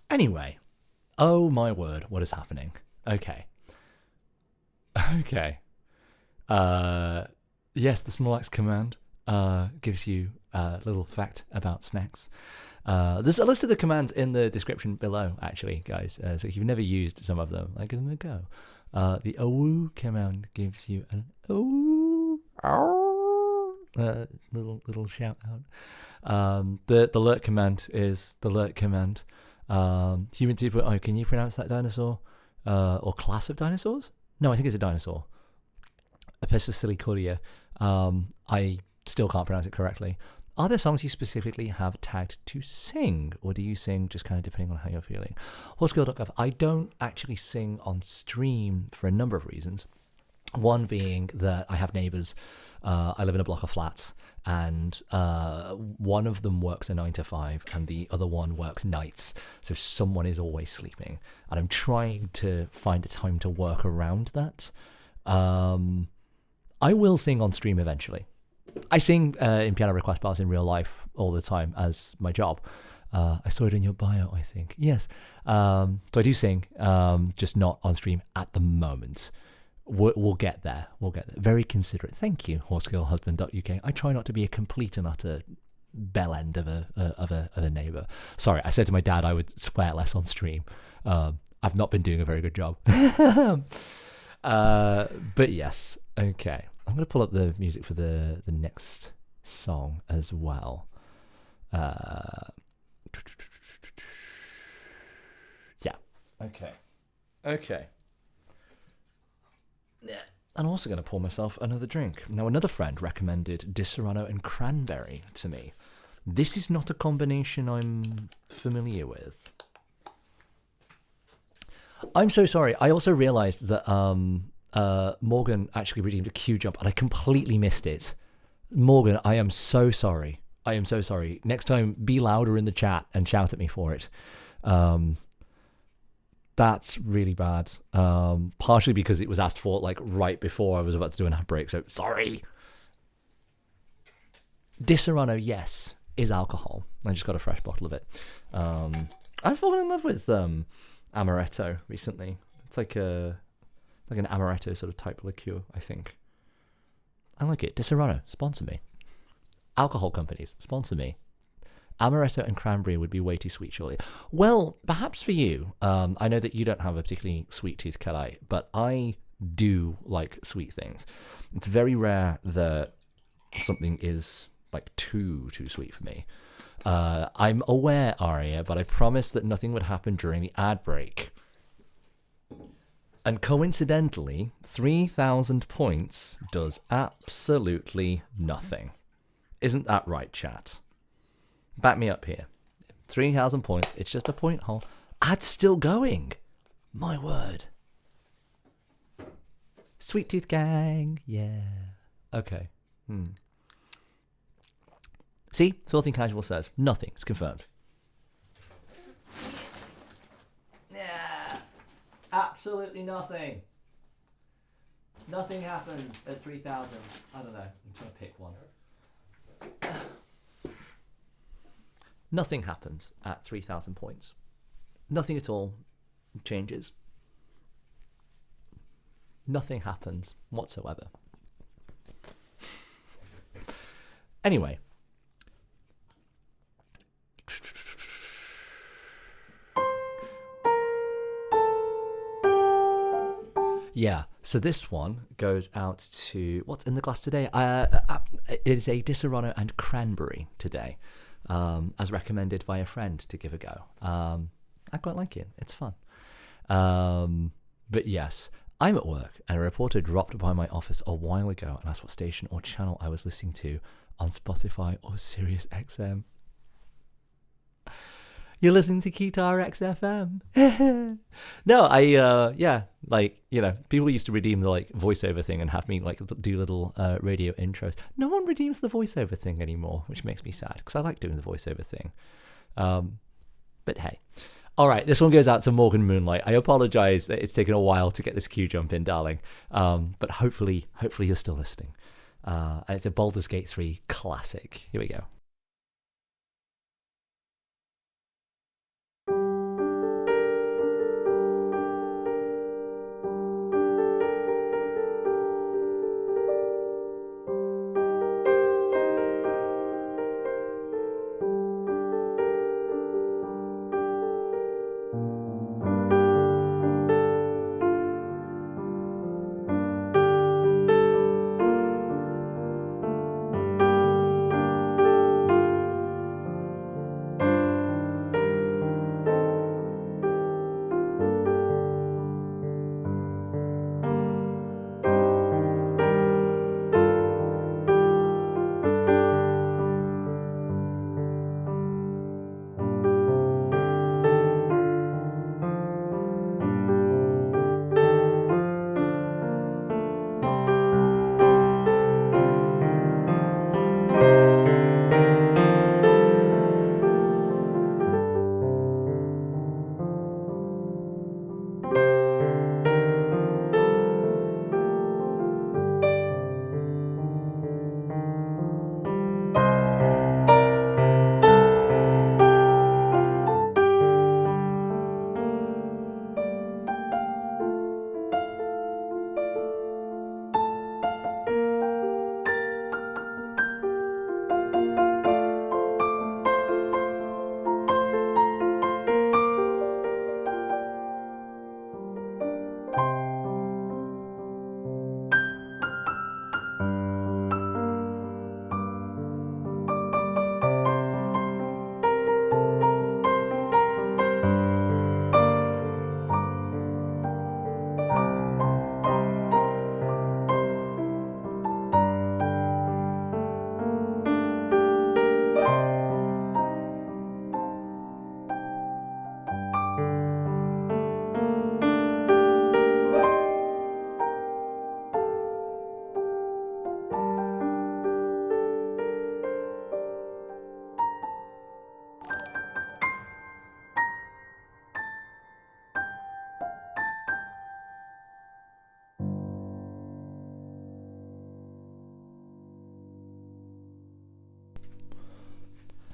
Anyway, oh my word, what is happening? Okay. Okay. Yes, the Snorlax command gives you a little fact about snacks. There's a list of the commands in the description below, actually, guys. So if you've never used some of them, give them a go. The OOO command gives you an OOO little shout out. The alert command is the alert command. Human Super. Oh, can you pronounce that dinosaur? Or class of dinosaurs? No, I think it's a dinosaur. Episphocilicoria. I still can't pronounce it correctly. Are there songs you specifically have tagged to sing, or do you sing just kind of depending on how you're feeling? Horsegirl.gov. I don't actually sing on stream for a number of reasons. One being that I have neighbours. I live in a block of flats, and one of them works a 9 to 5 and the other one works nights, so someone is always sleeping, and I'm trying to find a time to work around that. I will sing on stream eventually. I sing in piano request bars in real life all the time as my job. I saw it in your bio, I think. Yes. So I do sing, just not on stream at the moment. We'll get there. We'll get there. Very considerate. Thank you, horsegirlhusband.uk. I try not to be a complete and utter bell end of a neighbour. Sorry, I said to my dad I would swear less on stream. I've not been doing a very good job. But yes, okay. I'm going to pull up the music for the next song as well. Yeah. Okay. Okay. Yeah. I'm also going to pour myself another drink. Now, another friend recommended Disaronno and Cranberry to me. This is not a combination I'm familiar with. I'm so sorry. I also realised that Morgan actually redeemed a queue jump, and I completely missed it. Morgan, I am so sorry. I am so sorry. Next time, be louder in the chat and shout at me for it. That's really bad. Partially because it was asked for like right before I was about to do an ad break, so sorry. Disaronno, yes, is alcohol. I just got a fresh bottle of it. I've fallen in love with amaretto recently. It's like an amaretto sort of type liqueur, I think. I like it. Disaronno, sponsor me. Alcohol companies, sponsor me. Amaretto and cranberry would be way too sweet, surely. Well, perhaps for you. I know that you don't have a particularly sweet tooth, Kelly, but I do like sweet things. It's very rare that something is like too sweet for me. I'm aware, Aria, but I promised that nothing would happen during the ad break. And coincidentally, 3,000 points does absolutely nothing. Isn't that right, chat? Back me up here. 3,000 points, it's just a point hole. Ad's still going. My word. Sweet Tooth Gang, yeah. Okay. See, Filthy Casual says nothing. It's confirmed. Yeah, absolutely nothing. Nothing happens at 3,000. I don't know. I'm trying to pick one. Nothing happens at 3,000 points. Nothing at all changes. Nothing happens whatsoever. Anyway. Yeah, so this one goes out to... What's in the glass today? It is a Di Serono and cranberry today, as recommended by a friend to give a go. I quite like it. It's fun. But yes, I'm at work, and a reporter dropped by my office a while ago and asked what station or channel I was listening to on Spotify or Sirius XM. You're listening to Guitar XFM. No, people used to redeem the voiceover thing and have me do little radio intros. No one redeems the voiceover thing anymore, which makes me sad because I like doing the voiceover thing. But hey. All right, this one goes out to Morgan Moonlight. I apologize that it's taken a while to get this cue jump in, darling. But hopefully you're still listening. And it's a Baldur's Gate 3 classic. Here we go.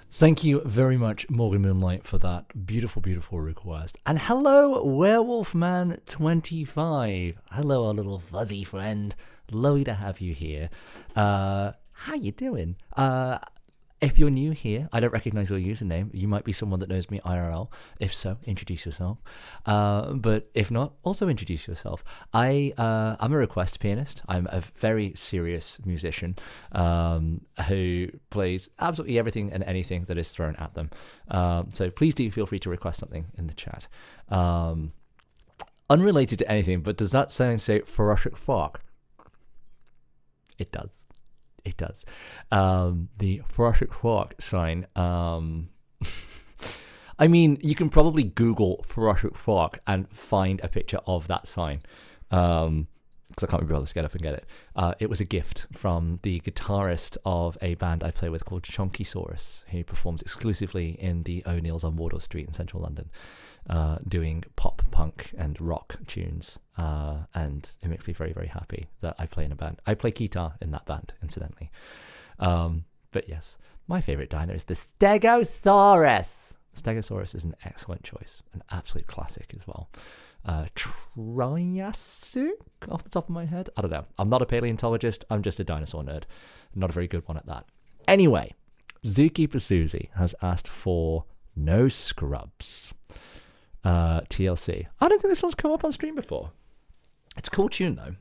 Thank you very much, Morgan Moonlight, for that beautiful, beautiful request. And hello, Werewolfman25. Hello, our little fuzzy friend. Lovely to have you here. How you doing? If you're new here, I don't recognize your username. You might be someone that knows me IRL. If so, introduce yourself. But if not, also introduce yourself. I'm a request pianist. I'm a very serious musician who plays absolutely everything and anything that is thrown at them. So please do feel free to request something in the chat. Unrelated to anything, but does that sound say Ferocious Fork? It does. It does. The Ferocious Fork sign. I mean, you can probably Google Ferocious Fork and find a picture of that sign. Because I can't be bothered to get up and get it. It was a gift from the guitarist of a band I play with called Chonkysaurus, who performs exclusively in the O'Neill's on Wardour Street in central London, doing pop, punk, and rock tunes. And it makes me very, very happy that I play in a band. I play guitar in that band, incidentally. But yes, my favourite dino is the Stegosaurus. Stegosaurus is an excellent choice, an absolute classic as well. Triassic off the top of my head. I don't know. I'm not a paleontologist. I'm just a dinosaur nerd. Not a very good one at that. Anyway, Zookeeper Susie has asked for No Scrubs. TLC. I don't think this one's come up on stream before. It's a cool tune though.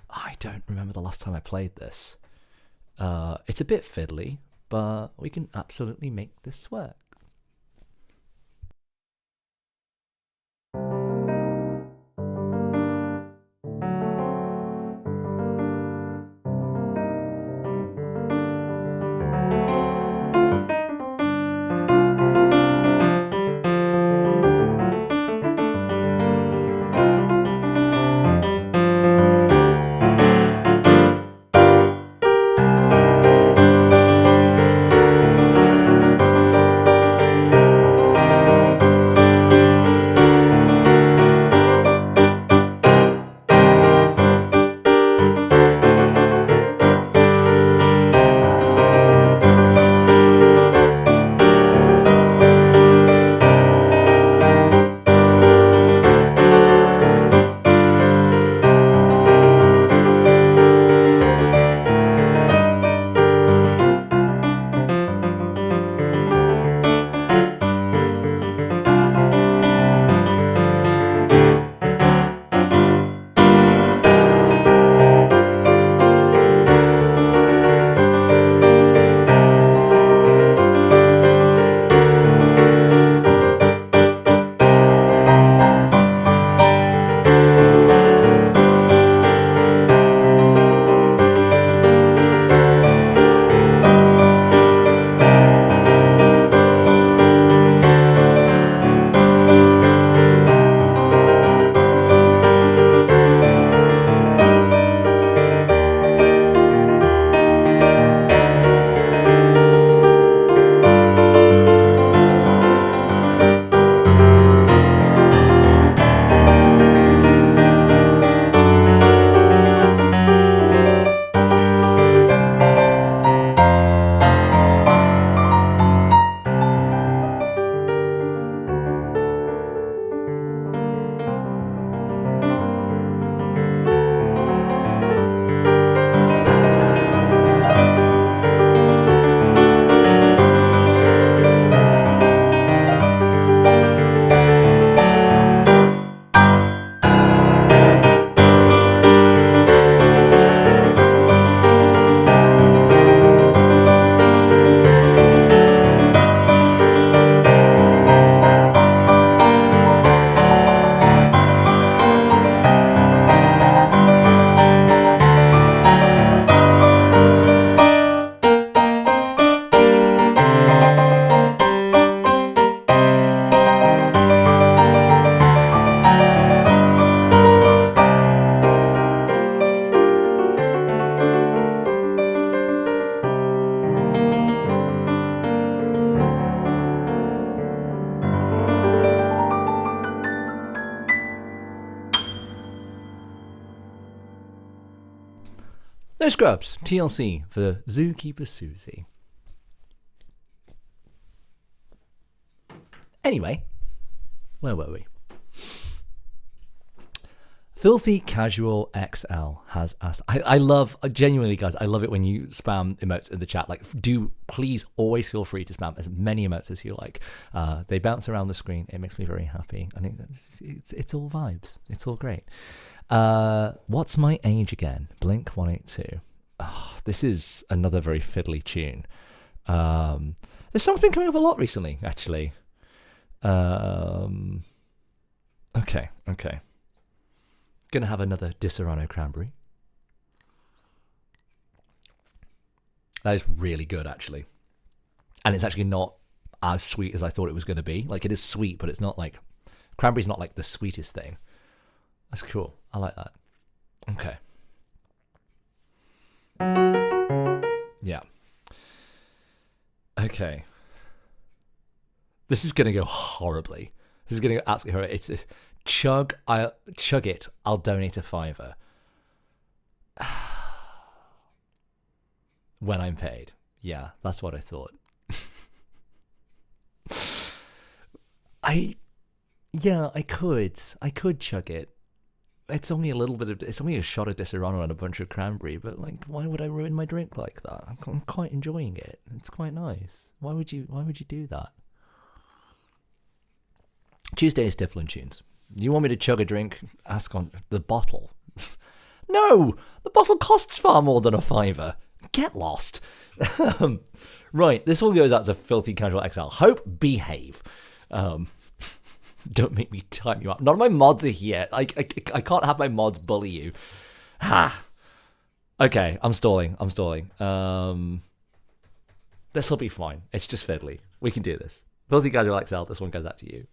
I don't remember the last time I played this. It's a bit fiddly, but we can absolutely make this work. No Scrubs, TLC for Zookeeper Susie. Anyway, where were we? Filthy Casual XL has asked. I love, genuinely, guys, I love it when you spam emotes in the chat. Like, do please always feel free to spam as many emotes as you like. They bounce around the screen. It makes me very happy. I think it's all vibes. It's all great. What's My Age Again? Blink 182. Oh, this is another very fiddly tune. This song's been coming up a lot recently, actually. Okay. Gonna have another Disaronno cranberry. That is really good, actually. And it's actually not as sweet as I thought it was going to be. Like, it is sweet, but it's not like... Cranberry's not like the sweetest thing. That's cool. I like that. Okay. Yeah. Okay. This is going to go horribly. This is going to go absolutely horribly. It's chug it, I'll donate a $5 when I'm paid. Yeah, that's what I thought. I could chug it. It's only it's only a shot of Disaronno and a bunch of cranberry, but like, why would I ruin my drink like that? I'm quite enjoying it. It's quite nice. Why would you do that? Tuesday is Stiflin Tunes. You want me to chug a drink? Ask on the bottle. No, the bottle costs far more than a $5. Get lost. Right, this one goes out to Filthy Casual XL. Hope, behave. Don't make me time you up. None of my mods are here. I can't have my mods bully you. Ha. Okay, I'm stalling. This will be fine. It's just fiddly. We can do this. Filthy Casual XL, this one goes out to you.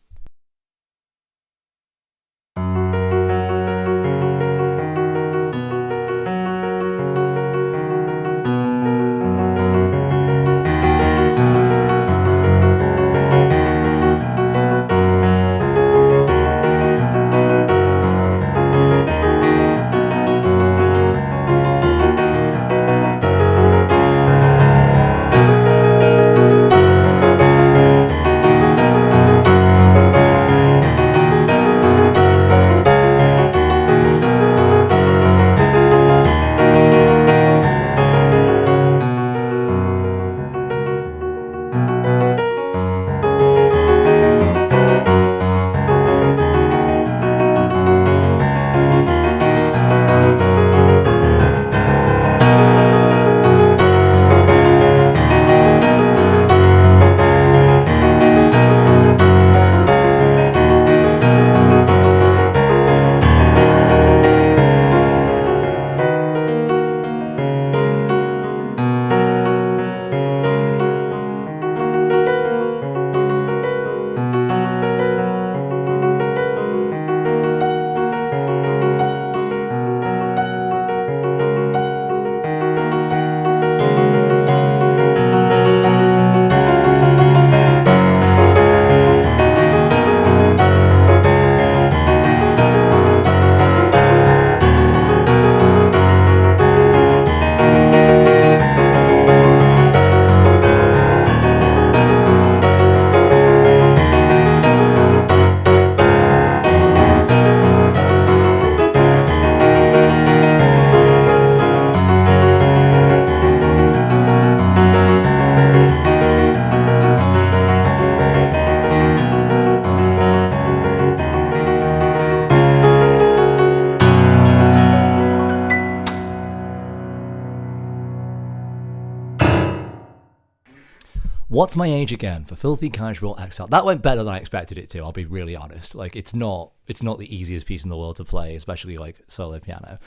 What's My Age Again for Filthy Casual XL. That went better than I expected it to, I'll be really honest. Like, it's not the easiest piece in the world to play, especially like solo piano.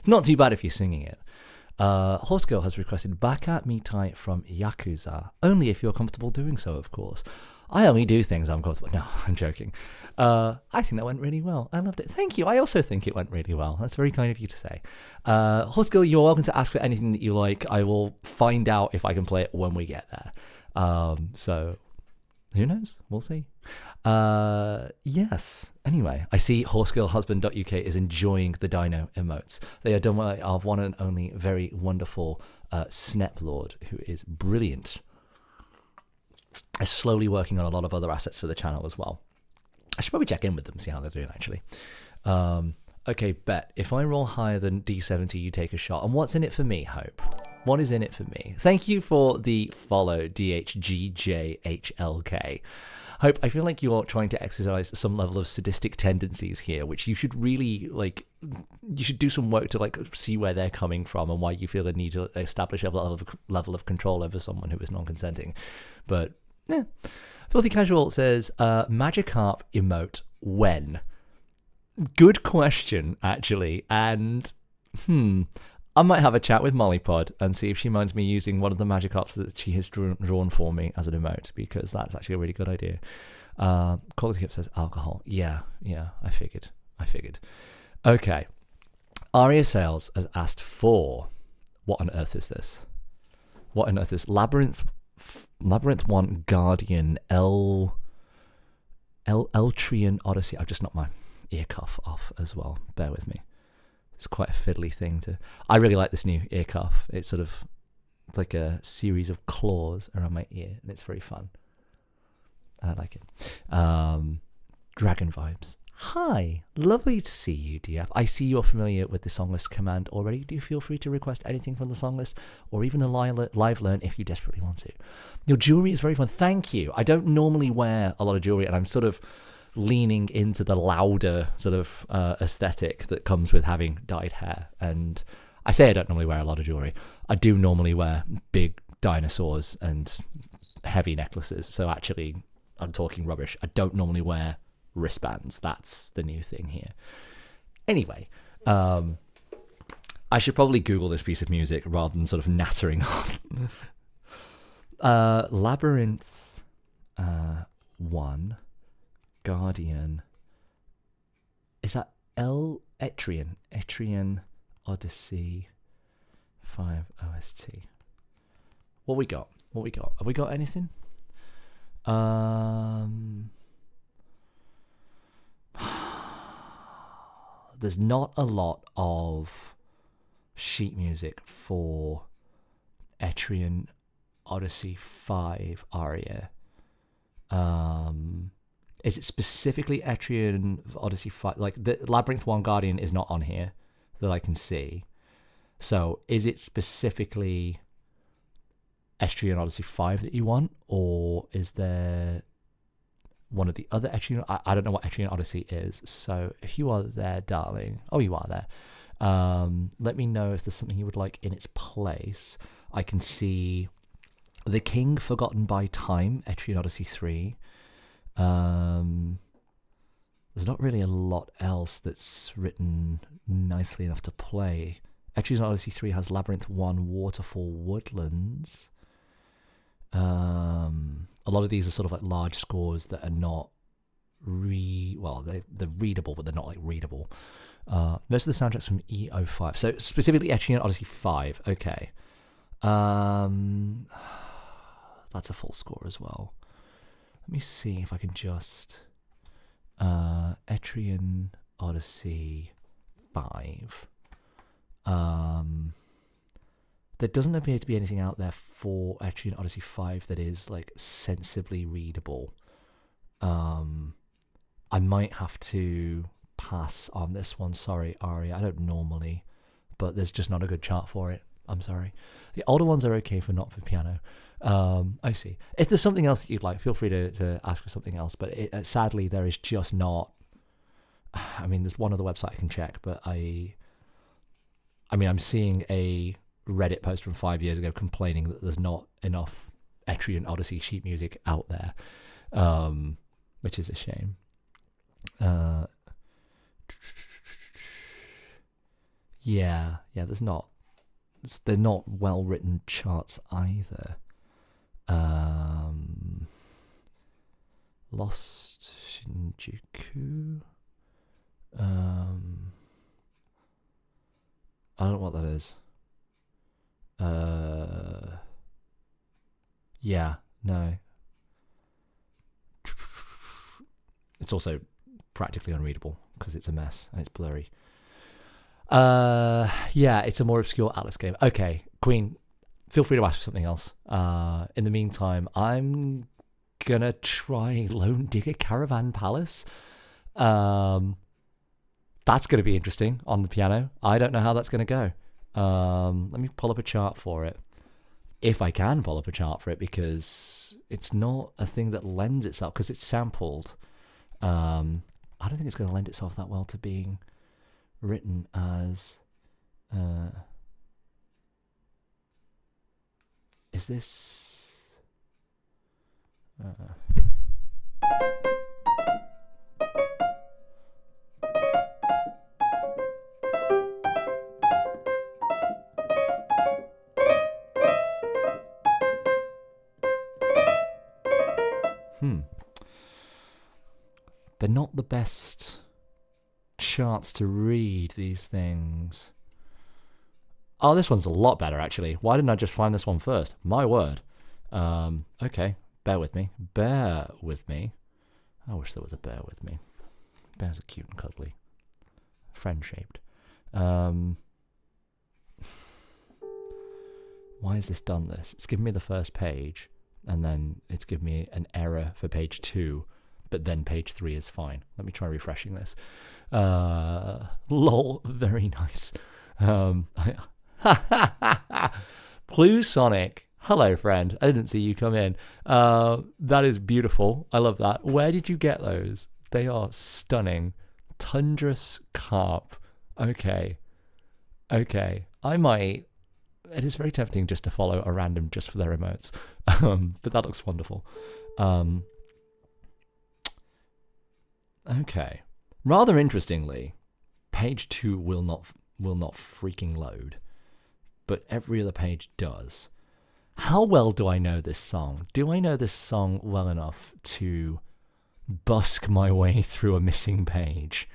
Not too bad if you're singing it. Horse Girl has requested Back at Me Tight from Yakuza. Only if you're comfortable doing so, of course. I only do things I'm comfortable. No, I'm joking. I think that went really well. I loved it. Thank you. I also think it went really well. That's very kind of you to say. Horse Girl, you're welcome to ask for anything that you like. I will find out if I can play it when we get there. So who knows? We'll see. Yes. Anyway, I see horsegirlhusband.uk is enjoying the dino emotes. They are done by our one and only very wonderful Sneplord, who is brilliant. Is slowly working on a lot of other assets for the channel as well. I should probably check in with them, see how they're doing actually. Okay, bet. If I roll higher than D70, you take a shot. And what's in it for me, Hope? What is in it for me? Thank you for the follow, DHGJHLK. Hope, I feel like you're trying to exercise some level of sadistic tendencies here, which you should really, like, you should do some work to, like, see where they're coming from and why you feel the need to establish a level of control over someone who is non-consenting. But, yeah. Filthy Casual says, Magikarp emote, when? Good question, actually. And I might have a chat with Mollypod and see if she minds me using one of the magic ups that she has drawn for me as an emote, because that's actually a really good idea. Quality Up says alcohol. Yeah, I figured. Okay. Aria Sales has asked for, what on earth is this? What on earth is Labyrinth 1 Guardian Eltrian Odyssey? I've just knocked my ear cuff off as well. Bear with me. It's quite a fiddly thing to... I really like this new ear cuff. It's like a series of claws around my ear, and it's very fun. I like it. Dragon vibes. Hi, lovely to see you, DF. I see you're familiar with the song list command already. Do feel free to request anything from the song list, or even a live learn if you desperately want to. Your jewelry is very fun. Thank you. I don't normally wear a lot of jewelry, and I'm sort of leaning into the louder sort of aesthetic that comes with having dyed hair. And I say I don't normally wear a lot of jewelry. I do normally wear big dinosaurs and heavy necklaces. So actually, I'm talking rubbish. I don't normally wear wristbands. That's the new thing here. Anyway, I should probably Google this piece of music rather than sort of nattering on. Labyrinth 1 Guardian. Is that Etrian Odyssey 5 OST? What we got? Have we got anything? There's not a lot of sheet music for Etrian Odyssey 5 aria. Is it specifically Etrian Odyssey 5? Like, the Labyrinth 1 Guardian is not on here that I can see. So is it specifically Etrian Odyssey 5 that you want? Or is there one of the other Etrian? I don't know what Etrian Odyssey is. So if you are there, darling. Oh, you are there. Let me know if there's something you would like in its place. I can see The King Forgotten by Time, Etrian Odyssey 3. There's not really a lot else that's written nicely enough to play. Etrian Odyssey 3 has Labyrinth 1 Waterfall Woodlands. A lot of these are sort of like large scores that are not they're readable, but they're not like readable. Most of the soundtracks from E05. So specifically Etrian Odyssey 5. Okay. That's a full score as well. Let me see if I can just... Etrian Odyssey 5. There doesn't appear to be anything out there for Etrian Odyssey 5 that is like sensibly readable. I might have to pass on this one. Sorry, Aria. I don't normally, but there's just not a good chart for it. I'm sorry. The older ones are okay for not for piano. I see. If there's something else that you'd like, feel free to ask for something else. But sadly, there is just not. I mean, there's one other website I can check, but I'm seeing a Reddit post from 5 years ago complaining that there's not enough Etrian Odyssey sheet music out there, which is a shame. Yeah, there's not. They're not well written charts either. Lost Shinjuku. I don't know what that is. Yeah, no. It's also practically unreadable because it's a mess and it's blurry. Yeah, it's a more obscure Atlas game. Okay, Queen, feel free to ask for something else. In the meantime, I'm gonna try Lone Digger Caravan Palace. That's gonna be interesting on the piano. I don't know how that's gonna go. Let me pull up a chart for it. If I can pull up a chart for it, because it's not a thing that lends itself, because it's sampled. I don't think it's going to lend itself that well to being written as... is this... They're not the best charts to read, these things. Oh, this one's a lot better, actually. Why didn't I just find this one first? My word. Okay, bear with me. Bear with me. I wish there was a bear with me. Bears are cute and cuddly. Friend-shaped. Why has this done this? It's given me the first page, and then it's given me an error for page 2, but then page 3 is fine. Let me try refreshing this. Lol, very nice. Blue Sonic. Hello, friend. I didn't see you come in. That is beautiful. I love that. Where did you get those? They are stunning. Tundrous Carp. Okay. I might... It is very tempting just to follow a random just for their emotes. But that looks wonderful. Okay. Rather interestingly, page 2 will not freaking load, but every other page does. How well do I know this song? Do I know this song well enough to busk my way through a missing page?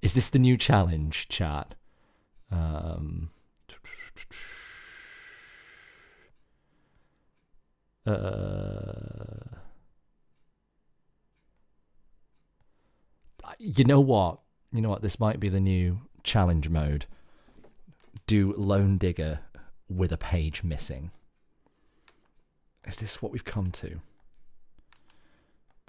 Is this the new challenge, chat? You know what? This might be the new challenge mode. Do Lone Digger with a page missing. Is this what we've come to?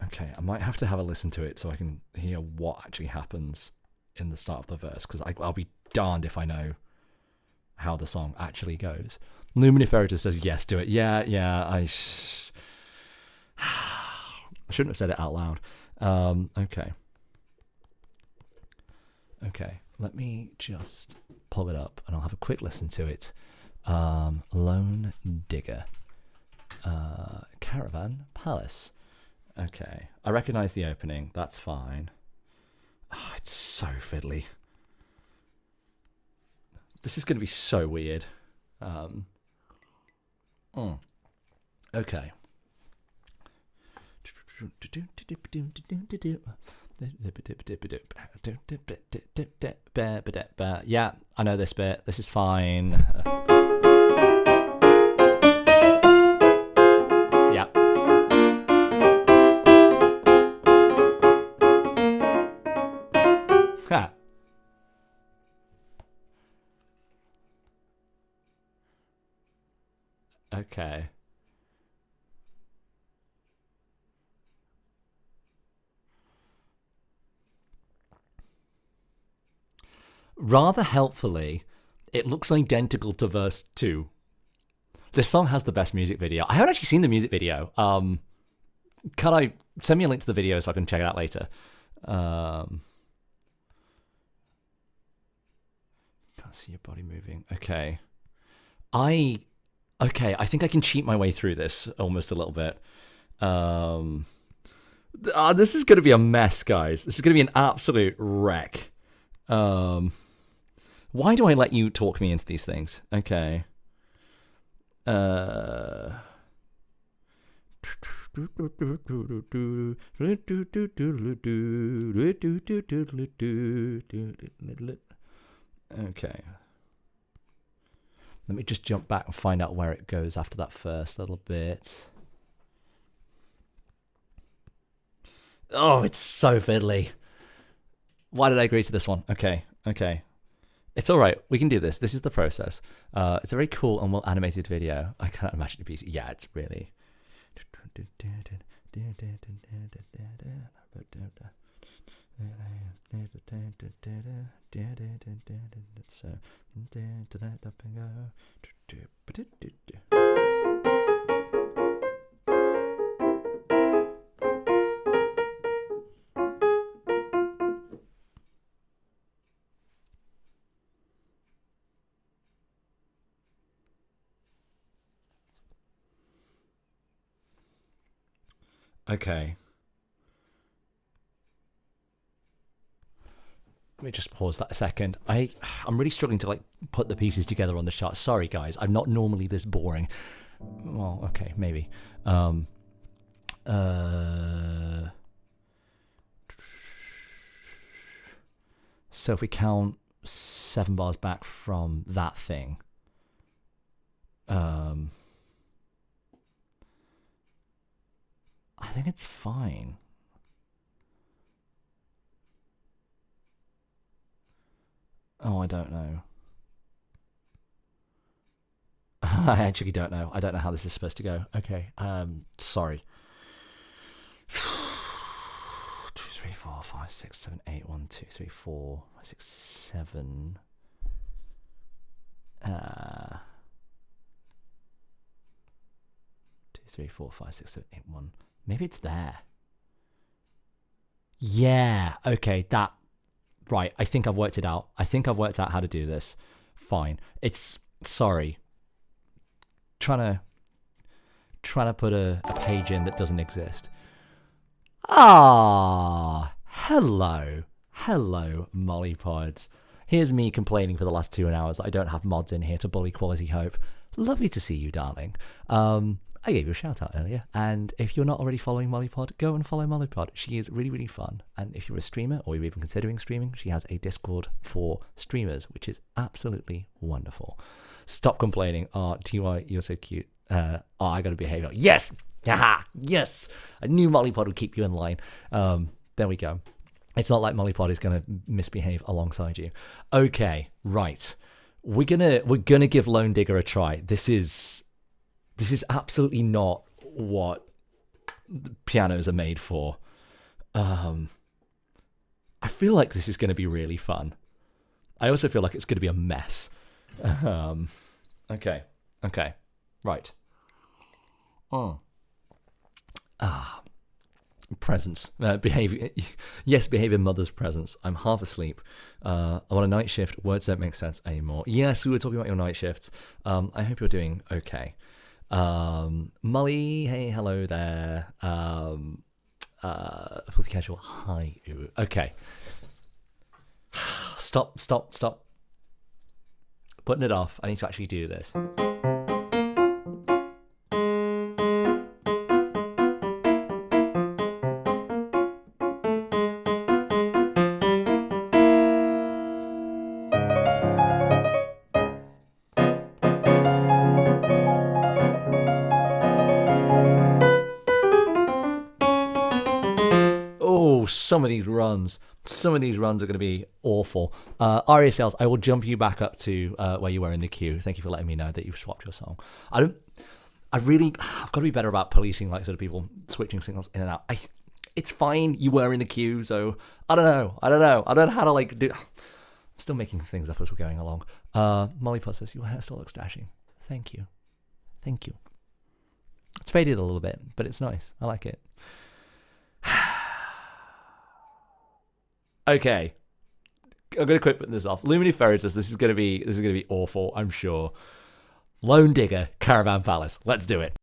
Okay, I might have to have a listen to it so I can hear what actually happens in the start of the verse, because I'll be darned if I know how the song actually goes. Luminiferitus says yes to it. Yeah, I shouldn't have said it out loud. Okay, let me just pull it up and I'll have a quick listen to it. Lone Digger. Caravan Palace. Okay, I recognize the opening. That's fine. Oh, it's so fiddly. This is going to be so weird. Okay. Yeah, I know this bit. This is fine. Yeah. Ha. Okay. Rather helpfully, it looks identical to verse 2. This song has the best music video. I haven't actually seen the music video. Can I send me a link to the video so I can check it out later? Can't see your body moving. Okay. I think I can cheat my way through this almost a little bit. This is going to be a mess, guys. This is going to be an absolute wreck. Why do I let you talk me into these things? Okay. Okay. Let me just jump back and find out where it goes after that first little bit. Oh, it's so fiddly. Why did I agree to this one? Okay. It's all right. We can do this. This is the process. It's a very cool and well animated video. I can't imagine it being... Yeah, it's really... Okay. Let me just pause that a second. I'm really struggling to put the pieces together on the chart. Sorry, guys. I'm not normally this boring. Well, okay, maybe. So if we count 7 bars back from that thing, I think it's fine. Oh, I don't know. I actually don't know. I don't know how this is supposed to go. Okay. Sorry. 2, 3, 4, 5, 6, 7, 8. 1, 2, 3, 4, 5, 6, 7. 2, 3, 4, 5, 6, 7, 8, 1. Maybe it's there. Yeah. Okay. That. Right. I think I've worked it out. I think I've worked out how to do this. Fine. It's sorry. Trying to put a page in that doesn't exist. Hello, Mollypods. Here's me complaining for the last 2 hours that I don't have mods in here to bully Quality Hope. Lovely to see you, darling. I gave you a shout out earlier, and if you're not already following Mollypod, go and follow Mollypod. She is really, really fun, and if you're a streamer or you're even considering streaming, she has a Discord for streamers, which is absolutely wonderful. Stop complaining. Oh, TY, you're so cute. I gotta behave. Yes! Haha! Yes! I knew Mollypod would keep you in line. There we go. It's not like Mollypod is gonna misbehave alongside you. Okay, right. We're gonna give Lone Digger a try. This is absolutely not what the pianos are made for. I feel like this is gonna be really fun. I also feel like it's gonna be a mess. Okay, right. Presence. Behavior. Yes, behavior mother's presence. I'm half asleep. I'm on a night shift. Words don't make sense anymore. Yes, we were talking about your night shifts. I hope you're doing okay. Molly, hey, hello there. Fully casual, hi. Ooh. Okay. Stop. Putting it off. I need to actually do this. Some of these runs are going to be awful. Aria Sales, I will jump you back up to where you were in the queue. Thank you for letting me know that you've swapped your song. I've got to be better about policing like sort of people switching signals in and out. It's fine. You were in the queue, so I don't know. I don't know how to like do. I'm still making things up as we're going along. Molly Plus says your hair still looks dashing. Thank you. It's faded a little bit, but it's nice. I like it. Okay, I'm gonna quit putting this off. Luminiferid says this is gonna be awful. I'm sure. Lone Digger, Caravan Palace. Let's do it.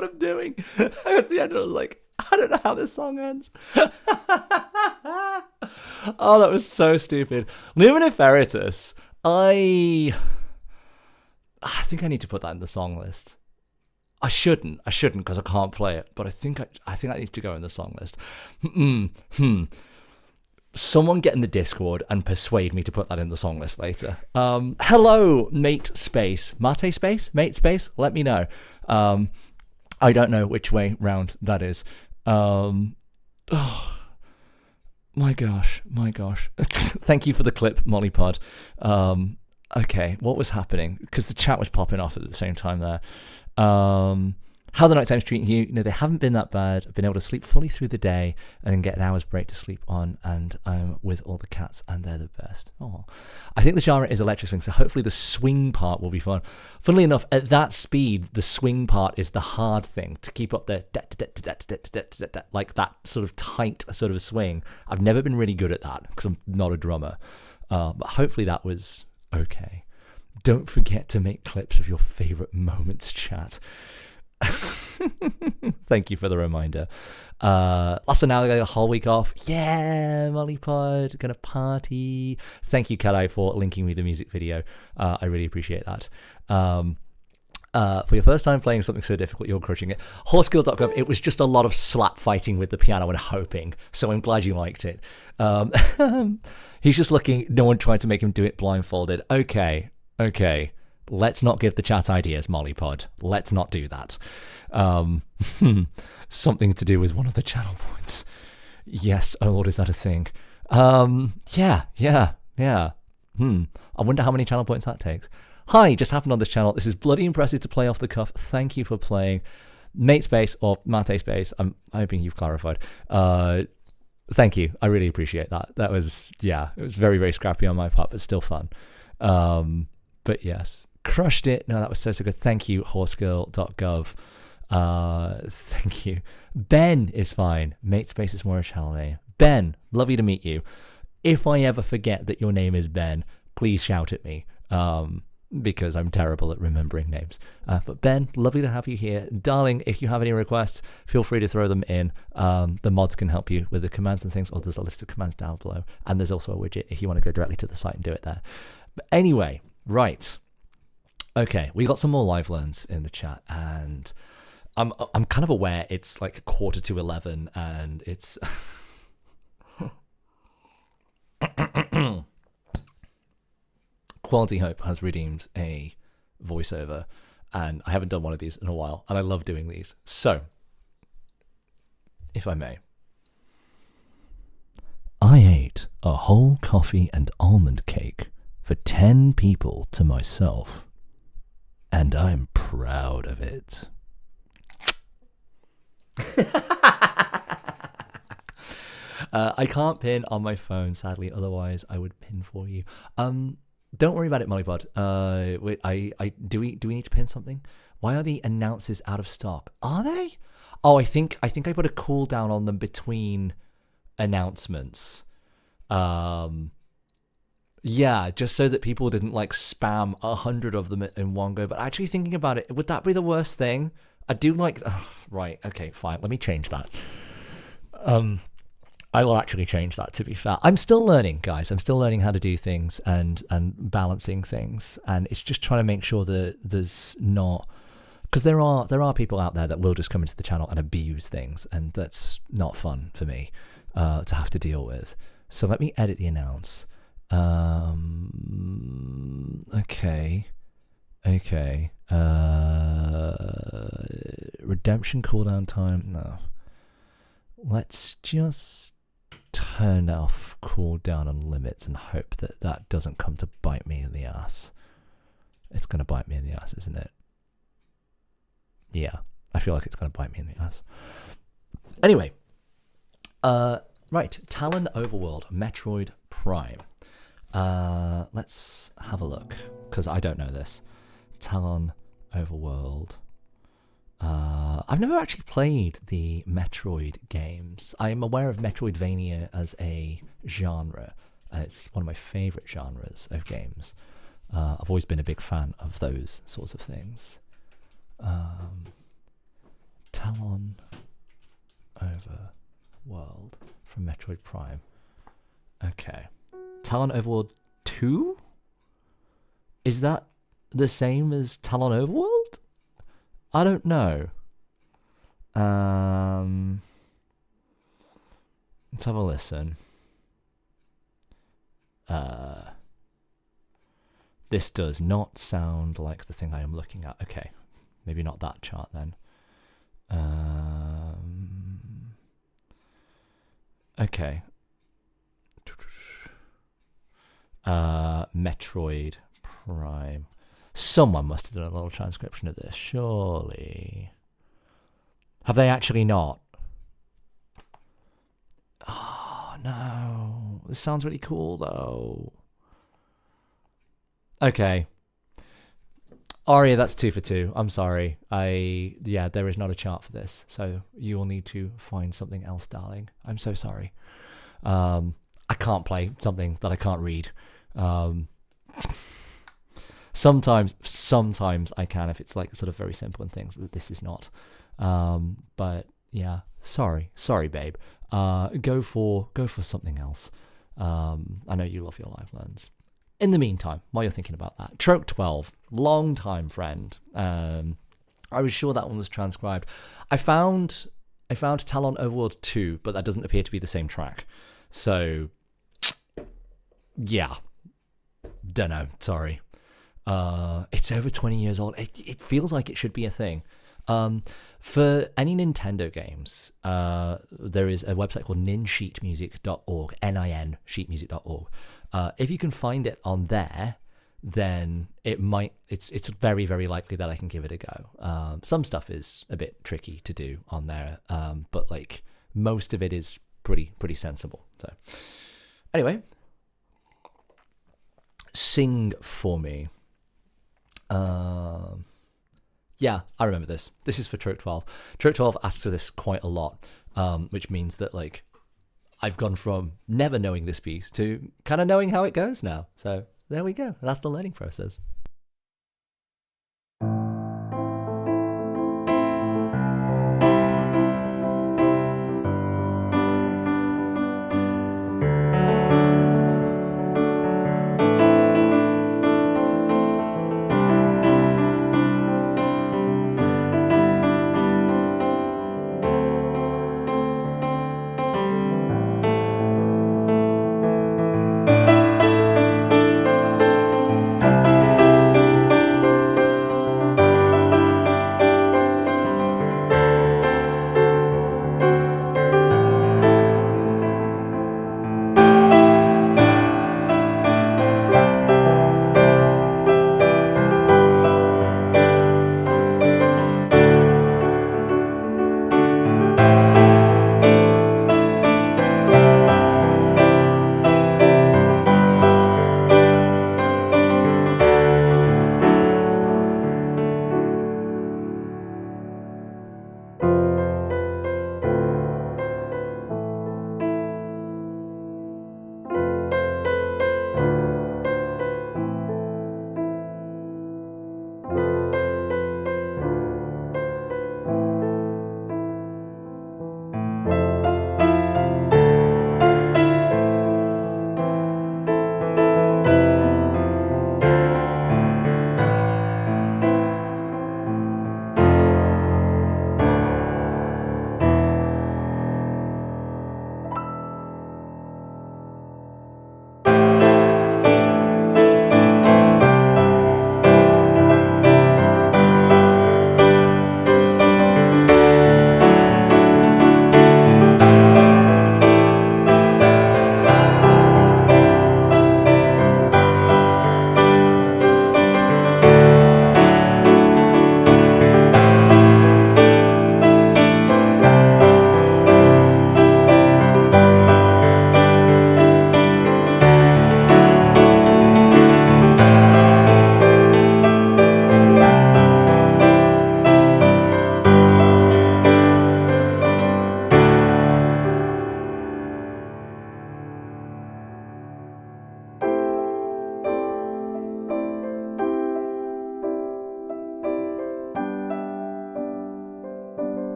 what I'm doing. At the end, I was like, I don't know how this song ends. Oh, that was so stupid. Luminiferitus. I think I need to put that in the song list. I shouldn't because I can't play it, but I think that needs to go in the song list. Someone get in the Discord and persuade me to put that in the song list later. Hello, Mate Space. Let me know. I don't know which way round that is. Oh, my gosh. Thank you for the clip, Mollypod. Okay, what was happening? Because the chat was popping off at the same time there. How the night time's treating you? They haven't been that bad. I've been able to sleep fully through the day and then get an hour's break to sleep on, and I'm with all the cats, and they're the best. Oh, I think the genre is electric swing, so hopefully the swing part will be fun. Funnily enough, at that speed, the swing part is the hard thing to keep up the like that sort of tight sort of swing. I've never been really good at that because I'm not a drummer, but hopefully that was okay. Don't forget to make clips of your favorite moments, chat. Thank you for the reminder. Also, now I got a whole week off. Yeah, Mollypod, gonna party. Thank you, Cat Eye, for linking me the music video. I really appreciate that. For your first time playing something so difficult, you're crushing it. Horsekill.gov, it was just a lot of slap fighting with the piano and hoping, so I'm glad you liked it. He's just looking, no one tried to make him do it blindfolded. Okay. Let's not give the chat ideas, Mollypod. Let's not do that. Something to do with one of the channel points. Yes, oh Lord, is that a thing? Yeah. I wonder how many channel points that takes. Hi, just happened on this channel. This is bloody impressive to play off the cuff. Thank you for playing. Mate Space or Mate Space. I'm hoping you've clarified. Thank you. I really appreciate that. That was, it was very, very scrappy on my part, but still fun. But yes, crushed it. No, that was so good. Thank you, Horsekill.gov. Thank you. Ben is fine. Mate Space is more a channel name. Ben, lovely to meet you. If I ever forget that your name is Ben, please shout at me. Because I'm terrible at remembering names. But Ben, lovely to have you here. Darling, if you have any requests, feel free to throw them in. The mods can help you with the commands and things, or there's a list of commands down below. And there's also a widget if you want to go directly to the site and do it there. But anyway, right. Okay, we got some more live learns in the chat, and I'm kind of aware it's like 11:15, and it's Quality Hope has redeemed a voiceover, and I haven't done one of these in a while, and I love doing these. So, if I may. I ate a whole coffee and almond cake for 10 people to myself, and I'm proud of it. I can't pin on my phone, sadly, otherwise I would pin for you. Don't worry about it, Mollybud. Wait, do we need to pin something? Why are the announces out of stock? Are they? Oh, I think I put a cooldown on them between announcements. Yeah, just so that people didn't like spam 100 of them in one go. But actually thinking about it, would that be the worst thing? I do like... Oh, right, okay, fine. Let me change that. I will actually change that, to be fair. I'm still learning, guys. I'm still learning how to do things and balancing things. And it's just trying to make sure that there's not... Because there are people out there that will just come into the channel and abuse things. And that's not fun for me to have to deal with. So let me edit the announce. Okay. Redemption cooldown time. No. Let's just turn off cooldown and limits and hope that that doesn't come to bite me in the ass. It's going to bite me in the ass, isn't it? Yeah, I feel like it's going to bite me in the ass. Anyway. Right. Talon Overworld, Metroid Prime. Let's have a look, because I don't know this. Talon Overworld. I've never actually played the Metroid games. I'm aware of Metroidvania as a genre, and it's one of my favourite genres of games. I've always been a big fan of those sorts of things. Talon Overworld from Metroid Prime. Okay. Talon Overworld 2? Is that the same as Talon Overworld? I don't know. Let's have a listen. This does not sound like the thing I am looking at. Okay, maybe not that chart then. Okay. Metroid Prime. Someone must have done a little transcription of this, surely. Have they actually not? Oh, no. This sounds really cool, though. Okay. Aria, that's 2 for 2. I'm sorry. Yeah, there is not a chart for this. So you will need to find something else, darling. I'm so sorry. I can't play something that I can't read. Sometimes I can if it's like sort of very simple and things that this is not. But yeah, sorry, babe. Go for something else. I know you love your live learns. In the meantime, while you're thinking about that, Troke 12, long time friend. I was sure that one was transcribed. I found Talon Overworld 2, but that doesn't appear to be the same track. So yeah, don't know. Sorry. It's over 20 years old. It feels like it should be a thing. For any Nintendo games, there is a website called ninsheetmusic.org, N-I-N, sheetmusic.org. If you can find it on there, then it's very, very likely that I can give it a go. Some stuff is a bit tricky to do on there, but like most of it is pretty sensible. So anyway, sing for me. Yeah, I remember this. This is for Troke 12. Troke 12 asks for this quite a lot, which means that like I've gone from never knowing this piece to kind of knowing how it goes now. So there we go. That's the learning process.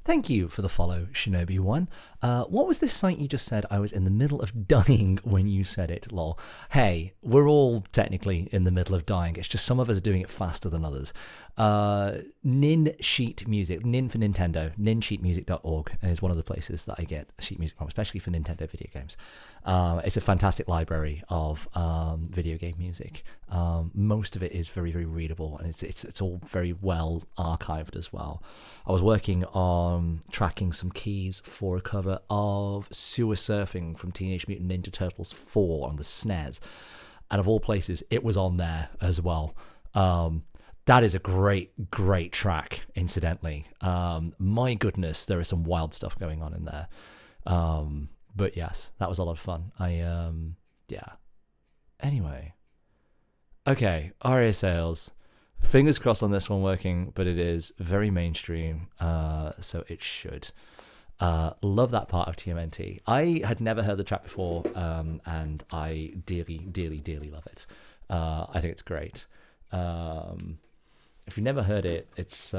Thank you for the follow, Shinobi1. What was this site you just said? I was in the middle of dying when you said it, lol. Hey, we're all technically in the middle of dying. It's just some of us are doing it faster than others. Nin Sheet Music, Nin for Nintendo, ninsheetmusic.org is one of the places that I get sheet music from, especially for Nintendo video games. It's a fantastic library of video game music. Most of it is very, very readable, and it's all very well archived as well. I was working on tracking some keys for a cover of Sewer Surfing from Teenage Mutant Ninja Turtles 4 on the SNES, and of all places, it was on there as well. That is a great, great track, incidentally. My goodness, there is some wild stuff going on in there. But yes, that was a lot of fun. Yeah. Anyway. Okay, Aria Sales. Fingers crossed on this one working, but it is very mainstream, so it should. Love that part of TMNT. I had never heard the track before, and I dearly, dearly, dearly love it. I think it's great. If you've never heard it, it's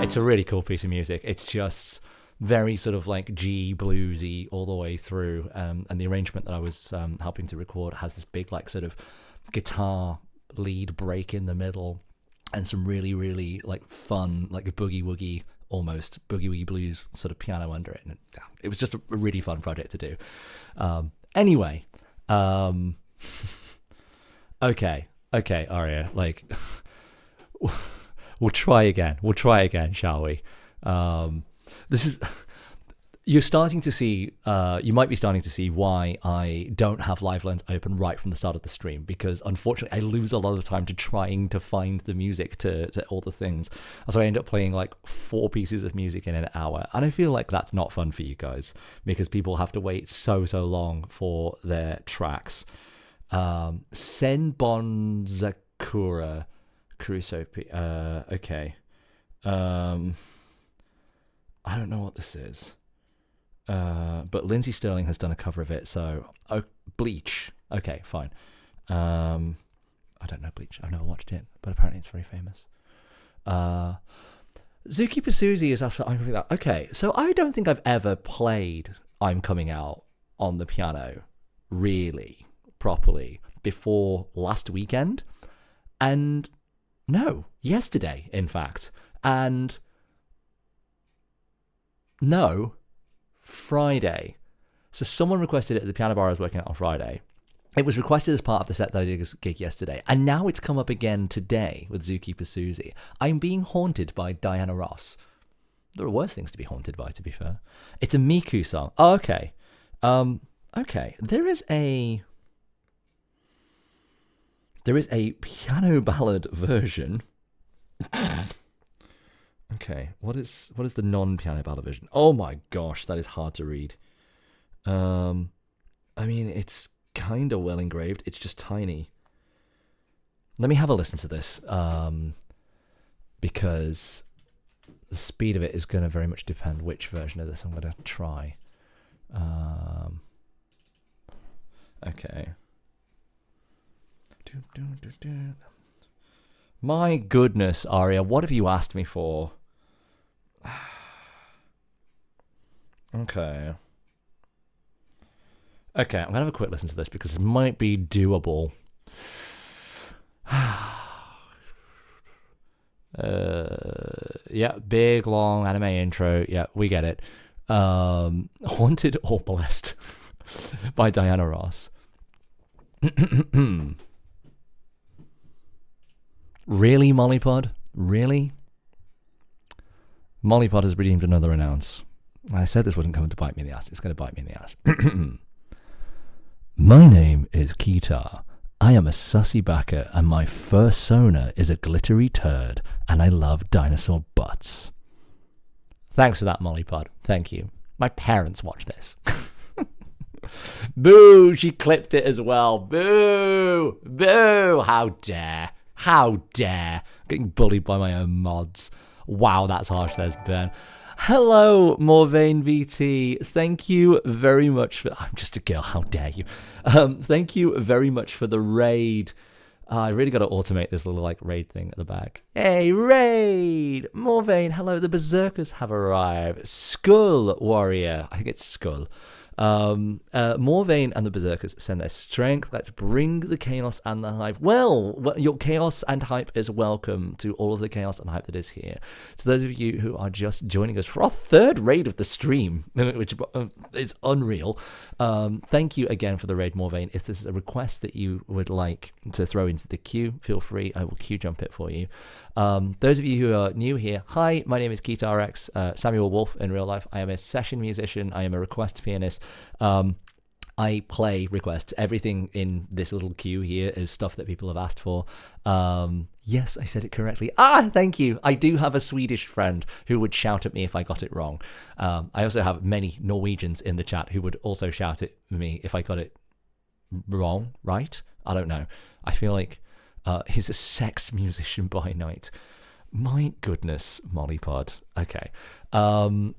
it's a really cool piece of music. It's just very sort of like G bluesy all the way through, and the arrangement that I was helping to record has this big like sort of guitar lead break in the middle, and some really, really like fun, like a boogie woogie, almost boogie woogie blues sort of piano under it. And it was just a really fun project to do. Anyway, okay, Aria, like we'll try again, shall we? This is you're starting to see, you might be starting to see why I don't have Live Lens open right from the start of the stream, because unfortunately I lose a lot of time to trying to find the music to all the things. So I end up playing like 4 pieces of music in an hour, and I feel like that's not fun for you guys, because people have to wait so long for their tracks. Senbon Zakura Kurusopi, okay. I don't know what this is. But Lindsay Sterling has done a cover of it, so Bleach. Okay, fine. I don't know Bleach. I've never watched it, but apparently it's very famous. Zookeeper Susie is after I'm Coming Out. Okay, so I don't think I've ever played I'm Coming Out on the piano really properly before last weekend, and no, yesterday, in fact, and no, Friday. So someone requested it at the piano bar I was working at on Friday. It was requested as part of the set that I did a gig yesterday, and now it's come up again today with Zookeeper Susie. I'm being haunted by Diana Ross. There are worse things to be haunted by, to be fair. It's a Miku song. Oh, okay. Okay. There is a piano ballad version. Okay, what is the non-piano ballad version? Oh my gosh, that is hard to read. I mean, it's kind of well engraved. It's just tiny. Let me have a listen to this, because the speed of it is going to very much depend which version of this I'm going to try. Okay. My goodness, Aria, what have you asked me for? Okay, I'm gonna have a quick listen to this because it might be doable. Yeah, big long anime intro. Yeah, we get it. Haunted or Blessed by Diana Ross. Really, Mollypod? Really? Mollypod has redeemed another announce. I said this wouldn't come to bite me in the ass. It's going to bite me in the ass. My name is Kitar. I am a sussy backer, and my fursona is a glittery turd, and I love dinosaur butts. Thanks for that, Mollypod. Thank you. My parents watch this. Boo! She clipped it as well. Boo! Boo! How dare! How dare! Getting bullied by my own mods. Wow, that's harsh, there's Ben. Hello, Morvain VT. Thank you very much for. I'm just a girl. How dare you? Thank you very much for the raid. I really got to automate this little like raid thing at the back. Hey, raid! Morvain, hello. The Berserkers have arrived. Skull Warrior. I think it's Skull. Morvain and the Berserkers send their strength. Let's bring the chaos and the hype. Well, your chaos and hype is welcome to all of the chaos and hype that is here. So those of you who are just joining us for our third raid of the stream, which is unreal, thank you again for the raid, Morvain. If this is a request that you would like to throw into the queue, feel free. I will queue jump it for you. Those of you who are new here, hi, my name is KeithRx, Samuel Wolf in real life. I am a session musician. I am a request pianist. I play requests. Everything in this little queue here is stuff that people have asked for. Yes, I said it correctly. Thank you. I do have a Swedish friend who would shout at me if I got it wrong. I also have many Norwegians in the chat who would also shout at me if I got it wrong, right? I don't know. I feel like he's a sex musician by night. My goodness, Mollypod. Okay.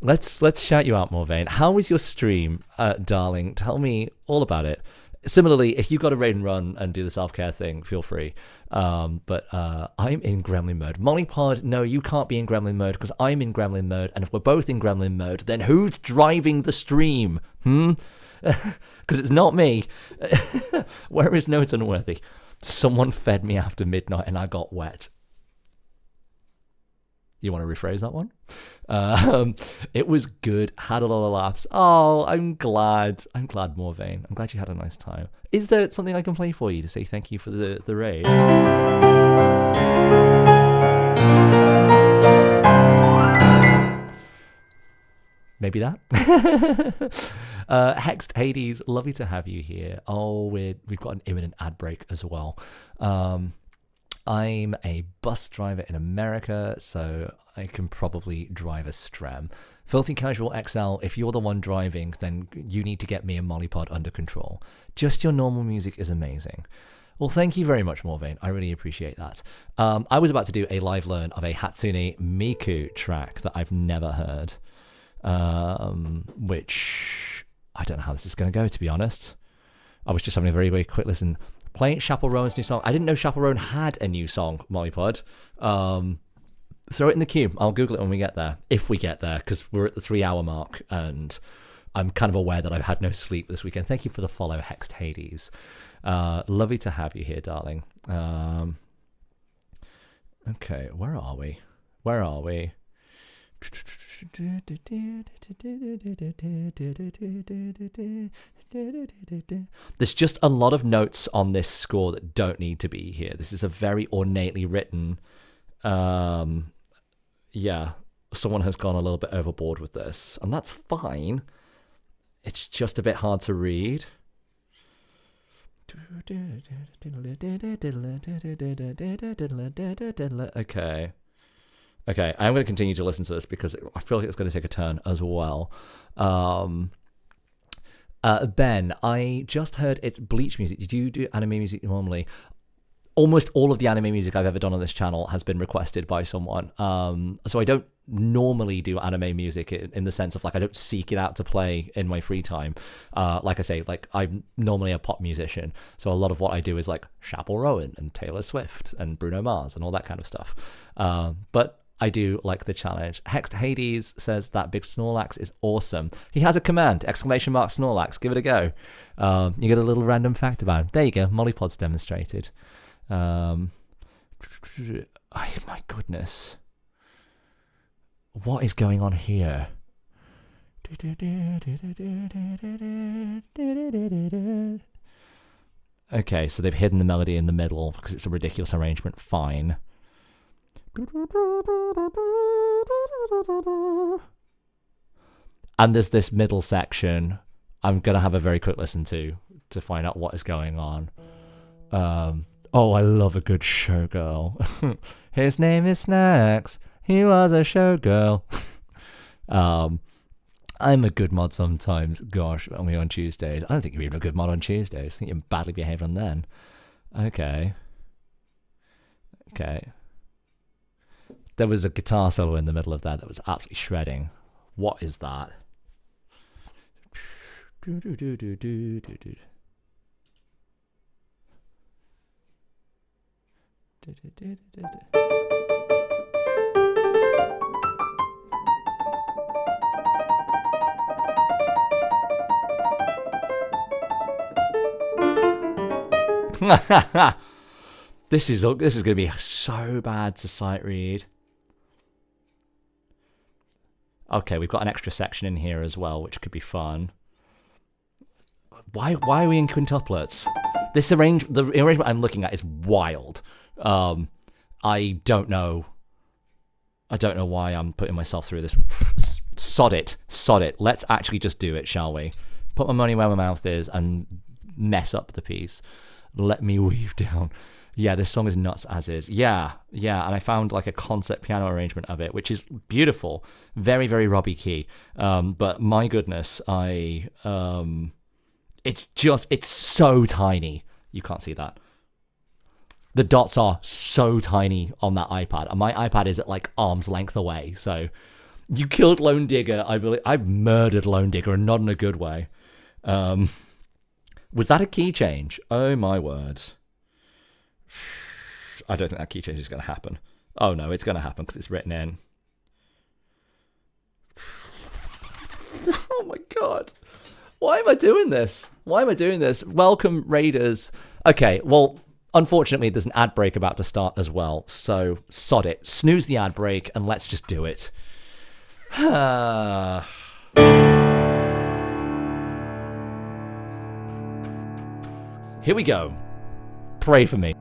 Let's shout you out, Morvain. How was your stream, darling? Tell me all about it. Similarly, if you got to raid and run and do the self-care thing, feel free. But I'm in Gremlin mode. Mollypod, no, you can't be in Gremlin mode because I'm in Gremlin mode. And if we're both in Gremlin mode, then who's driving the stream? Because it's not me. Where is Notes Unworthy? Someone fed me after midnight and I got wet. You want to rephrase that one? It was good. Had a lot of laughs. Oh, I'm glad. I'm glad, Morvain. I'm glad you had a nice time. Is there something I can play for you to say thank you for the raid? Maybe that? Hexed Hades, lovely to have you here. Oh, we've got an imminent ad break as well. I'm a bus driver in America, so I can probably drive a Strem. Filthy Casual XL, if you're the one driving, then you need to get me and Mollypod under control. Just your normal music is amazing. Well, thank you very much, Morvain. I really appreciate that. I was about to do a live learn of a Hatsune Miku track that I've never heard, which I don't know how this is going to go, to be honest. I was just having a very, very quick listen. Playing Chappell Rowan's new song. I didn't know Chappell Rowan had a new song, Mollypod. Throw it in the queue. I'll Google it when we get there. If we get there, because we're at the 3-hour mark, and I'm kind of aware that I've had no sleep this weekend. Thank you for the follow, Hexed Hades. Lovely to have you here, darling. Okay, where are we? Where are we? There's just a lot of notes on this score that don't need to be here. This is a very ornately written, yeah, someone has gone a little bit overboard with this, and that's fine. It's just a bit hard to read. Okay, I'm going to continue to listen to this because I feel like it's going to take a turn as well. Ben, I just heard it's Bleach music. Did you do anime music normally? Almost all of the anime music I've ever done on this channel has been requested by someone. So I don't normally do anime music in the sense of like I don't seek it out to play in my free time. Like I say, like I'm normally a pop musician, so a lot of what I do is like Chappell Rowan and Taylor Swift and Bruno Mars and all that kind of stuff. But I do like the challenge. Hexed Hades says that Big Snorlax is awesome. He has a command, ! Snorlax. Give it a go. You get a little random fact about him. There you go. Mollypod's demonstrated. My goodness. What is going on here? Okay, so they've hidden the melody in the middle because it's a ridiculous arrangement. Fine. And there's this middle section I'm going to have a very quick listen to find out what is going on. Oh, I love a good showgirl. His name is Snacks. He was a showgirl. I'm a good mod sometimes. Gosh, only on Tuesdays. I don't think you're even a good mod on Tuesdays. I think you're badly behaved on then. Okay. There was a guitar solo in the middle of that was absolutely shredding. What is that? This is going to be so bad to sight read. Okay, we've got an extra section in here as well, which could be fun. Why are we in quintuplets? The arrangement I'm looking at is wild. I don't know why I'm putting myself through this. Sod it. Let's actually just do it, shall we? Put my money where my mouth is and mess up the piece. Let me weave down. Yeah, this song is nuts as is. Yeah, and I found like a concept piano arrangement of it, which is beautiful. Very, very Robbie Key. But my goodness, it's so tiny. You can't see that. The dots are so tiny on that iPad, and my iPad is at like arm's length away. So you killed Lone Digger. I believe I murdered Lone Digger, and not in a good way. Was that a key change? Oh my word. I don't think that key change is going to happen. Oh no, it's going to happen because it's written in. Oh my god. Why am I doing this? Welcome, Raiders. Okay, well, unfortunately, there's an ad break about to start as well. So, sod it. Snooze the ad break and let's just do it. Here we go. Pray for me.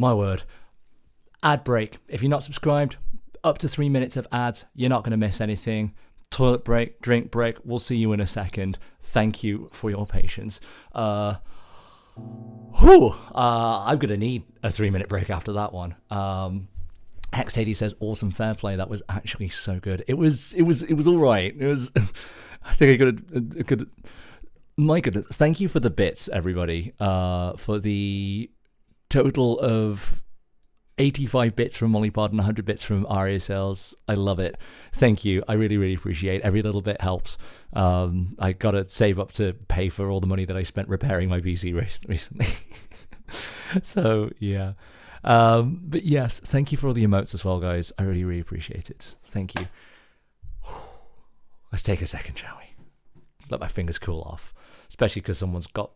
My word. Ad break. If you're not subscribed, up to 3 minutes of ads. You're not going to miss anything. Toilet break, drink break. We'll see you in a second. Thank you for your patience. I'm going to need a 3-minute break after that one. Hextady says, awesome, fair play. That was actually so good. It was all right. It was, I think I could, my goodness. Thank you for the bits, everybody, for the total of 85 bits from Mollypod and 100 bits from Aria Sales. I love it. Thank you. I really, really appreciate it. Every little bit helps. I got to save up to pay for all the money that I spent repairing my PC recently. So, yeah. But yes, thank you for all the emotes as well, guys. I really, really appreciate it. Thank you. Let's take a second, shall we? Let my fingers cool off. Especially because someone's got...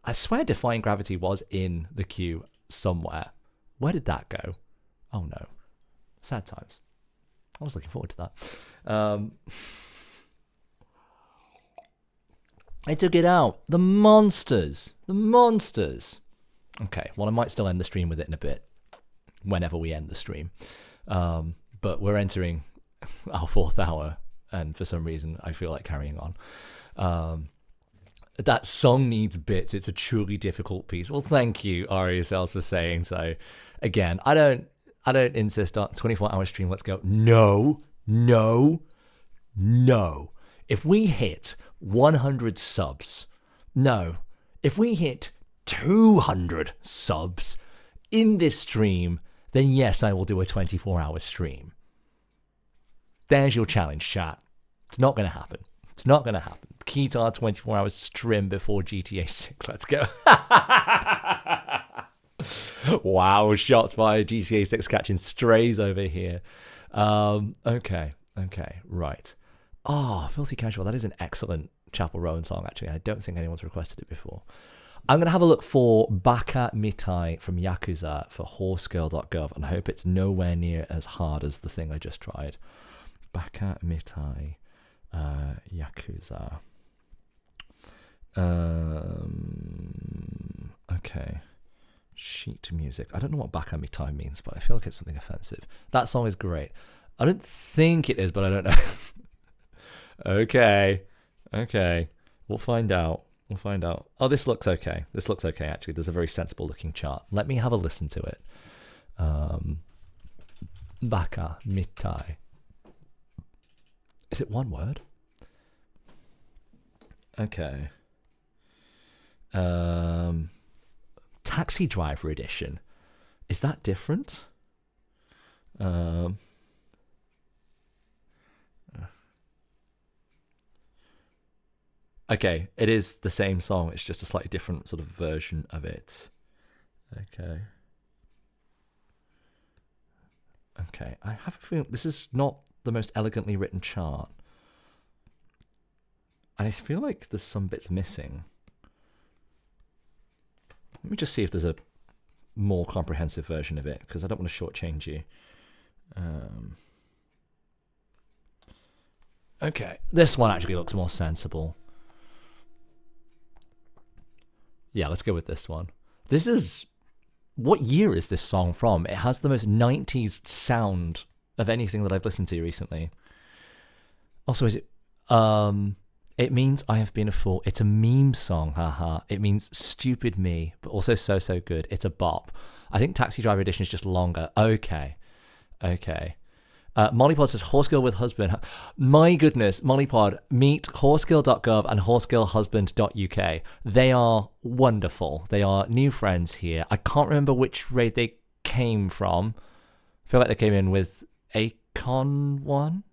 I swear Defying Gravity was in the queue somewhere. Where did that go? Oh no. Sad times. I was looking forward to that. I took it out. The monsters. The monsters. Okay, well, I might still end the stream with it in a bit. Whenever we end the stream. But we're entering our 4th hour. And for some reason, I feel like carrying on. That song needs bits. It's a truly difficult piece. Well, thank you, RSLs, for saying so. Again, I don't insist on 24-hour stream. Let's go. No. If we hit 100 subs, no. If we hit 200 subs in this stream, then yes, I will do a 24-hour stream. There's your challenge, chat. It's not going to happen. It's not going to happen. Keytar 24 hours stream before GTA 6. Let's go. Wow, shots fired. GTA 6 catching strays over here. Okay, right. Oh, Filthy Casual. That is an excellent Chapel Rowan song, actually. I don't think anyone's requested it before. I'm going to have a look for Baka Mitai from Yakuza for horsegirl.gov and hope it's nowhere near as hard as the thing I just tried. Baka Mitai, Yakuza. Okay. Sheet music. I don't know what Baka Mitai means, but I feel like it's something offensive. That song is great. I don't think it is, but I don't know. Okay. We'll find out. Oh, this looks okay. Actually. There's a very sensible looking chart. Let me have a listen to it. Baka Mitai. Is it one word? Okay. Taxi Driver Edition. Is that different? Okay, it is the same song. It's just a slightly different sort of version of it. Okay. I have a feeling this is not the most elegantly written chart. And I feel like there's some bits missing. Let me just see if there's a more comprehensive version of it, because I don't want to shortchange you. Okay, this one actually looks more sensible. Yeah, let's go with this one. This is... What year is this song from? It has the most 90s sound of anything that I've listened to recently. Also, is it... It means I have been a fool. It's a meme song, haha. It means stupid me, but also so good. It's a bop. I think Taxi Driver Edition is just longer. Okay. Mollypod says, Horsegirl with husband. My goodness, Mollypod, meet horsegirl.gov and horsegirlhusband.uk. They are wonderful. They are new friends here. I can't remember which raid they came from. I feel like they came in with Acon 1.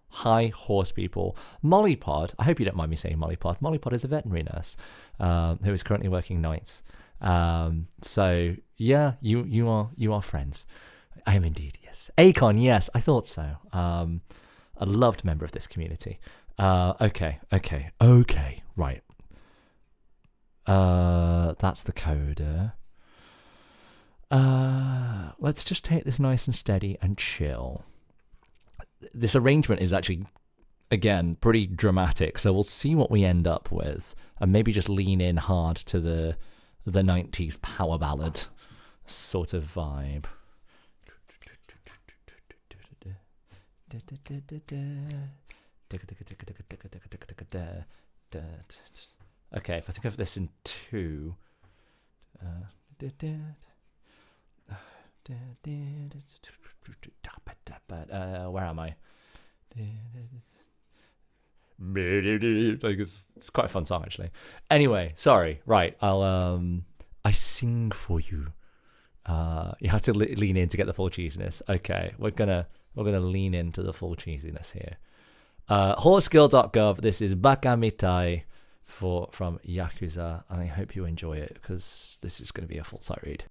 Hi, horse people. Mollypod, I hope you don't mind me saying Mollypod. Mollypod is a veterinary nurse who is currently working nights. So, yeah, you are friends. I am indeed, yes. Acon, yes, I thought so. A loved member of this community. Okay, right. That's the coder. Let's just take this nice and steady and chill. This arrangement is actually, again, pretty dramatic, so we'll see what we end up with, and maybe just lean in hard to the 90s power ballad. sort of vibe. Okay, if I think of this in two. Where am I? Like it's quite a fun song actually. Anyway, sorry. Right, I sing for you. You have to lean in to get the full cheesiness. Okay, we're gonna lean into the full cheesiness here. Horseguild.gov. This is Bakamitai from Yakuza, and I hope you enjoy it because this is going to be a full sight read.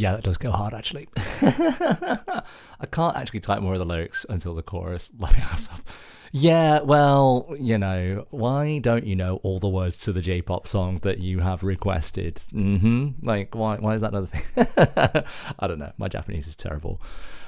Yeah, that does go hard, actually. I can't actually type more of the lyrics until the chorus. Let me ask up. Yeah, well, why don't you know all the words to the J-pop song that you have requested? Like, why is that another thing? I don't know. My Japanese is terrible.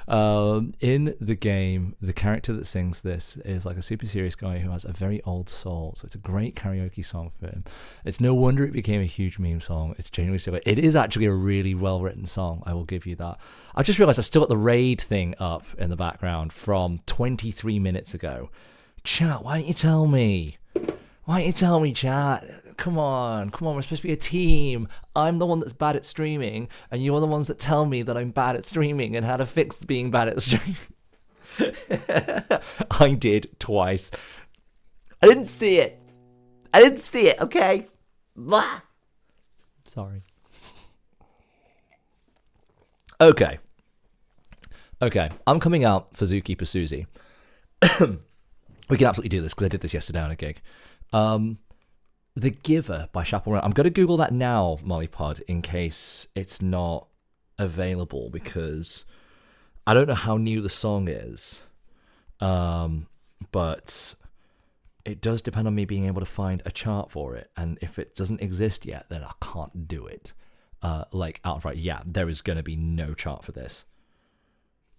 In the game, the character that sings this is like a super serious guy who has a very old soul, so it's a great karaoke song for him. It's no wonder it became a huge meme song. It's genuinely so. It is actually a really well-written song, I will give you that. I just realized I've still got the raid thing up in the background from 23 minutes ago. Chat, why don't you tell me? Why don't you tell me, chat? Come on, we're supposed to be a team. I'm the one that's bad at streaming, and you're the ones that tell me that I'm bad at streaming and how to fix being bad at streaming. I did twice. I didn't see it, okay? Blah. Sorry. Okay, I'm coming out for Zookeeper Susie. We can absolutely do this because I did this yesterday on a gig. The Giver by Chappell Rowan. I'm going to Google that now, Molly Pod, in case it's not available, because I don't know how new the song is. But it does depend on me being able to find a chart for it. And if it doesn't exist yet, then I can't do it. Like outright, yeah, there is going to be no chart for this.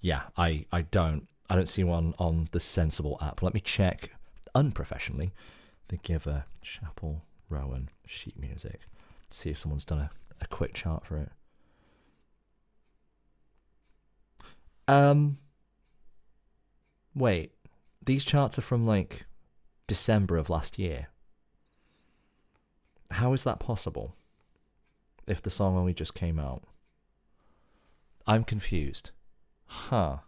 Yeah, I don't see one on the Sensible app. Let me check unprofessionally. The Giver, Chappell Rowan, sheet music. See if someone's done a quick chart for it. Wait, these charts are from like December of last year. How is that possible? If the song only just came out. I'm confused. Huh.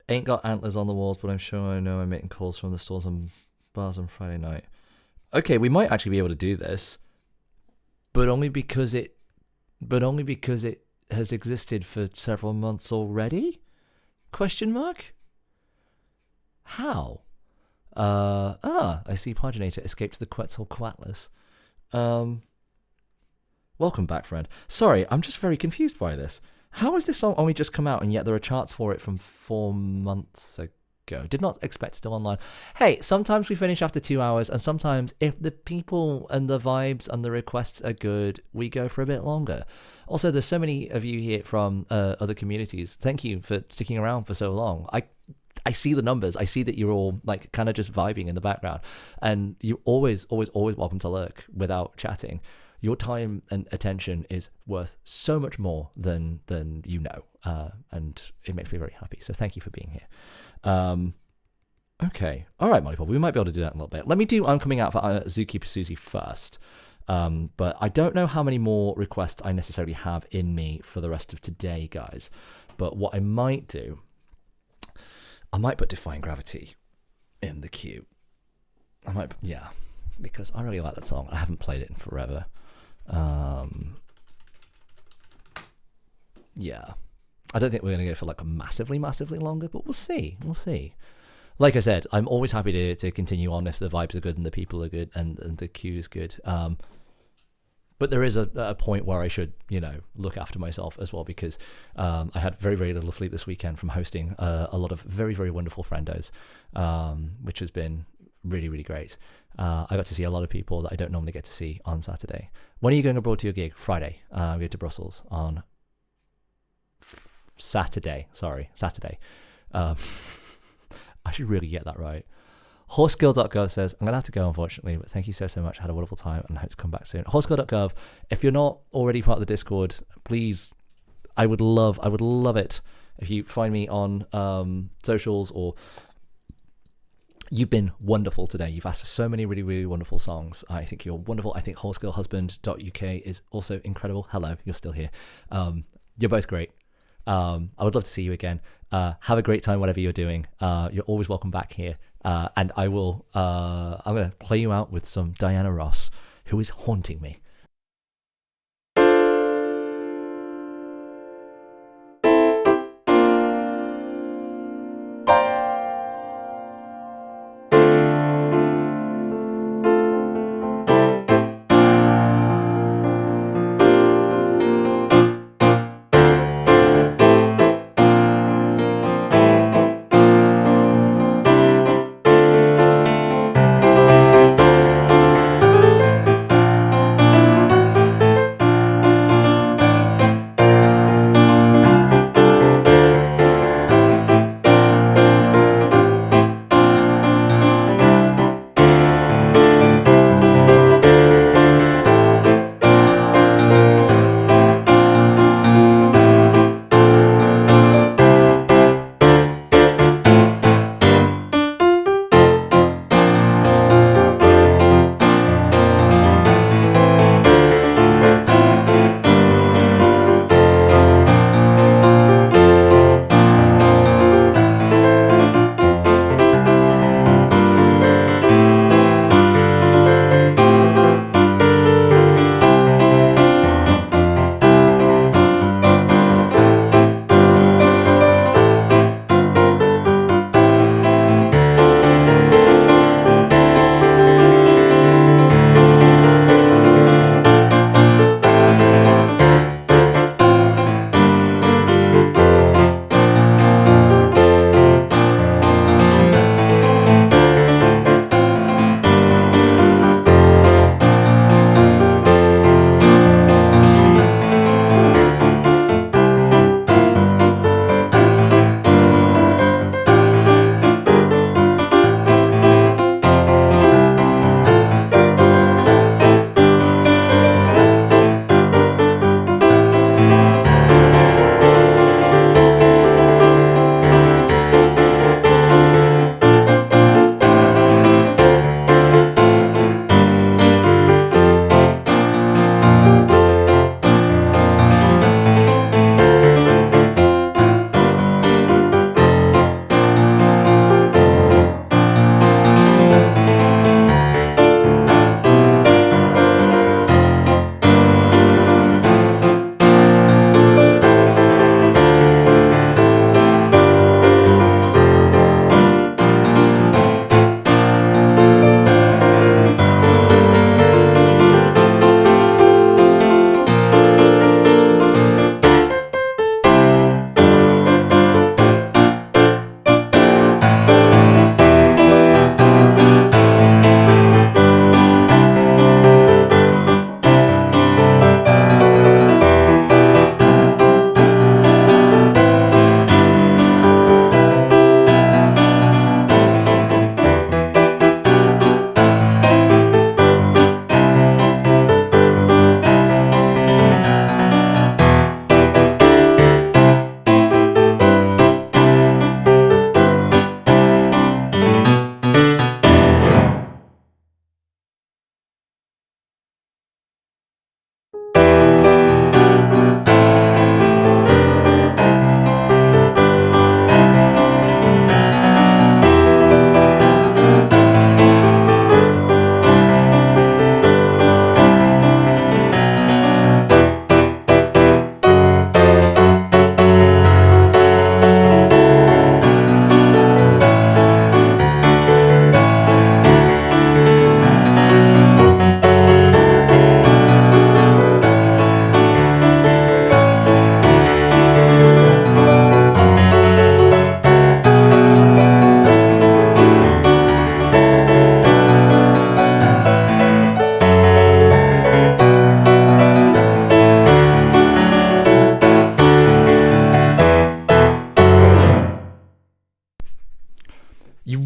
Ain't got antlers on the walls, but I'm sure I know I'm making calls from the stores and bars on Friday night. Okay, we might actually be able to do this, but only because it has existed for several months already? Question mark? How? I see Paginator escaped the Quetzalcoatlus. Welcome back, friend. Sorry, I'm just very confused by this. How has this song only just come out and yet there are charts for it from 4 months ago? Did not expect still online. Hey, sometimes we finish after 2 hours, and sometimes if the people and the vibes and the requests are good, we go for a bit longer. Also, there's so many of you here from other communities. Thank you for sticking around for so long. I see the numbers. I see that you're all like kind of just vibing in the background, and you're always welcome to lurk without chatting. Your time and attention is worth so much more than you know, and it makes me very happy. So thank you for being here. Okay, all right, Molly Pop, we might be able to do that in a little bit. Let me do I'm Coming Out for Zookeeper Susie first, but I don't know how many more requests I necessarily have in me for the rest of today, guys. But what I might do, I might put Defying Gravity in the queue. Yeah, because I really like that song. I haven't played it in forever. Yeah, I don't think we're gonna go for like a massively longer, but we'll see. Like I said, I'm always happy to continue on if the vibes are good and the people are good and the queue is good. But there is a point where I should, look after myself as well, because I had very, very little sleep this weekend from hosting a lot of very, very wonderful friendos, which has been really, really great. I got to see a lot of people that I don't normally get to see on Saturday. When are you going abroad to your gig? Friday. We go to Brussels on Saturday. I should really get that right. Horseskill.gov says, I'm going to have to go, unfortunately, but thank you so much. I had a wonderful time and I hope to come back soon. Horseskill.gov, if you're not already part of the Discord, please, I would love it if you find me on socials. Or you've been wonderful today. You've asked for so many really, really wonderful songs. I think you're wonderful. I think Horsegirlhusband.uk is also incredible. Hello, you're still here. You're both great. I would love to see you again. Have a great time, whatever you're doing. You're always welcome back here. And I will, I'm going to play you out with some Diana Ross, who is haunting me.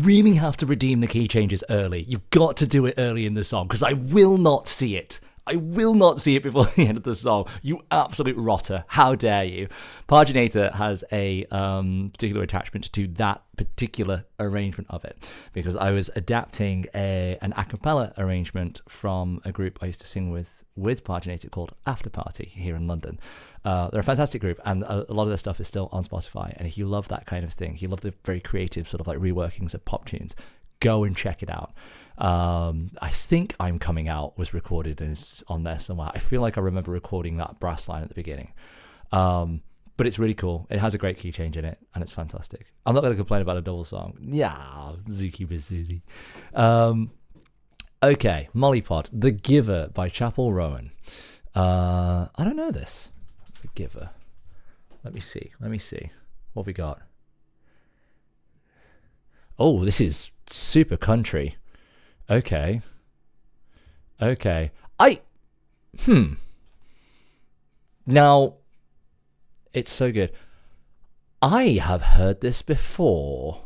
really have to redeem the key changes early. You've got to do it early in the song, because I will not see it. I will not see it before the end of the song. You absolute rotter. How dare you? Paginator has a particular attachment to that particular arrangement of it, because I was adapting an a cappella arrangement from a group I used to sing with Paginator called After Party here in London. They're a fantastic group, and a lot of their stuff is still on Spotify. And if you love that kind of thing, if you love the very creative sort of like reworkings of pop tunes, go and check it out. I think I'm Coming Out was recorded and it's on there somewhere. I feel like I remember recording that brass line at the beginning. But it's really cool. It has a great key change in it, and it's fantastic. I'm not going to complain about a double song. Yeah, Zookeeper Susie. Okay, Mollypod, The Giver by Chapel Roan. I don't know this. The Giver. Let me see. What have we got? Oh, this is super country. Okay. Now, it's so good. I have heard this before,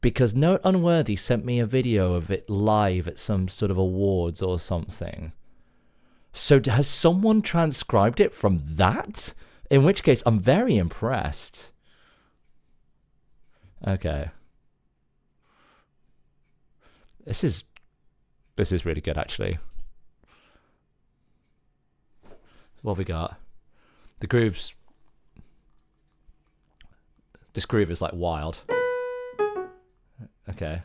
because Note Unworthy sent me a video of it live at some sort of awards or something. So has someone transcribed it from that? In which case, I'm very impressed. Okay. This is really good, actually. What have we got? The grooves. This groove is like wild. Okay.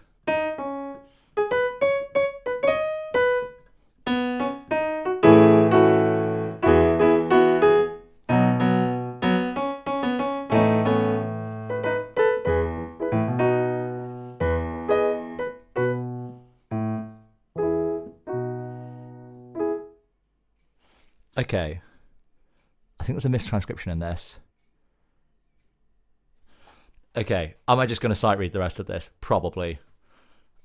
Okay. I think there's a mistranscription in this. Okay. Am I just going to sight read the rest of this? Probably.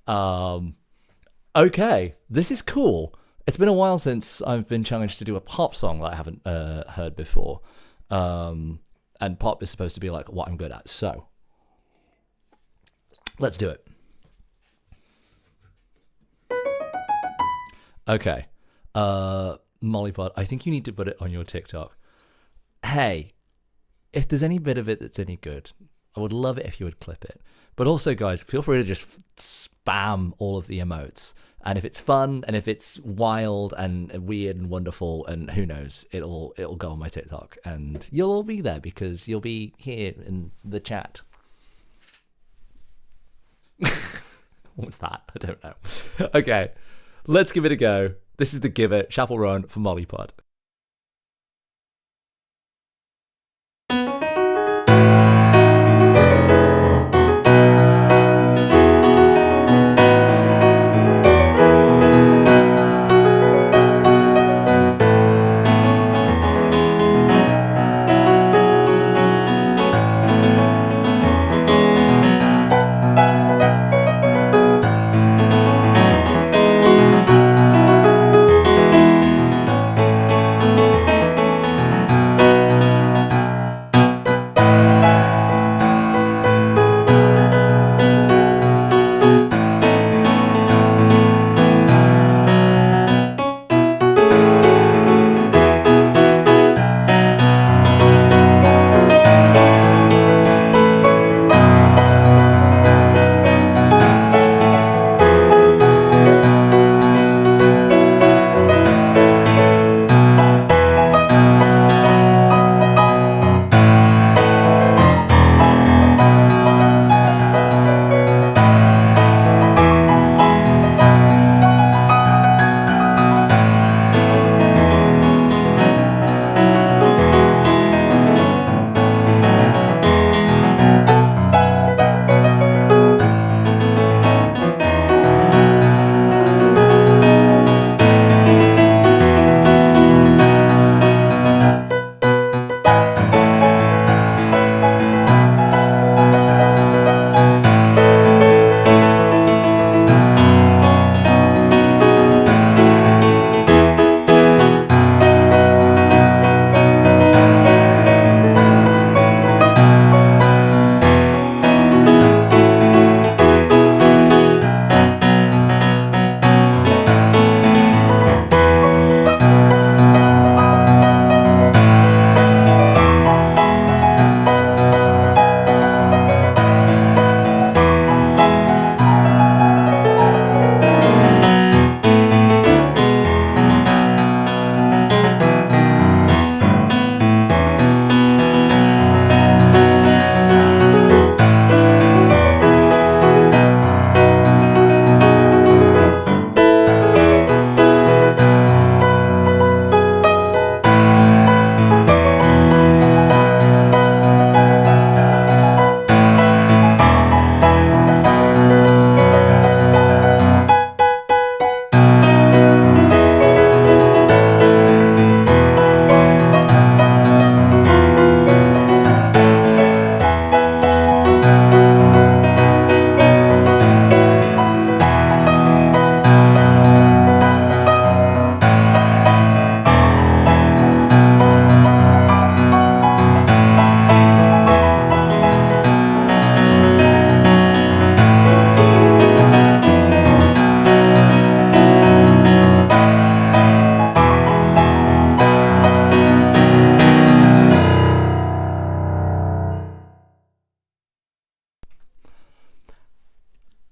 Okay. This is cool. It's been a while since I've been challenged to do a pop song that I haven't heard before. And pop is supposed to be like what I'm good at. So, let's do it. Okay. Mollypod, I think you need to put it on your TikTok. Hey, if there's any bit of it that's any good, I would love it if you would clip it. But also, guys, feel free to just spam all of the emotes. And if it's fun, and if it's wild and weird and wonderful, and who knows, it'll go on my TikTok, and you'll all be there because you'll be here in the chat. What's that? I don't know. Okay, let's give it a go. This is The Giver, Chapel Roan for Mollypod.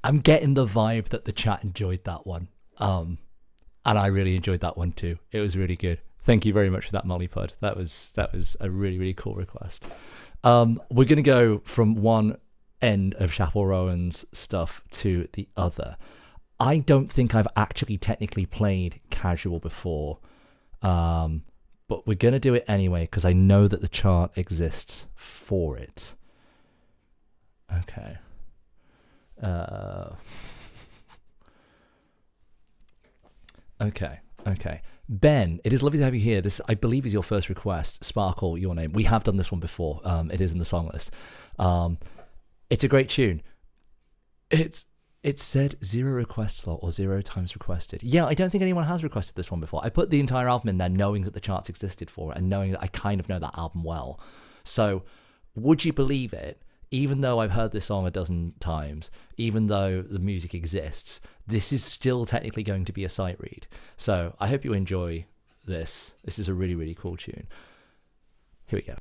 I'm getting the vibe that the chat enjoyed that one. And I really enjoyed that one too. It was really good. Thank you very much for that, Mollypod. That was a really, really cool request. We're gonna go from one end of Chappell Rowan's stuff to the other. I don't think I've actually technically played Casual before, but we're gonna do it anyway because I know that the chart exists for it. Okay. Okay. Ben, it is lovely to have you here. This, I believe, is your first request. Sparkle, your name. We have done this one before. It is in the song list. It's a great tune. It said 0 request slot or 0 times requested. Yeah, I don't think anyone has requested this one before. I put the entire album in there knowing that the charts existed for it and knowing that I kind of know that album well. So, would you believe it? Even though I've heard this song a dozen times, even though the music exists, this is still technically going to be a sight read. So I hope you enjoy this. This is a really, really cool tune. Here we go.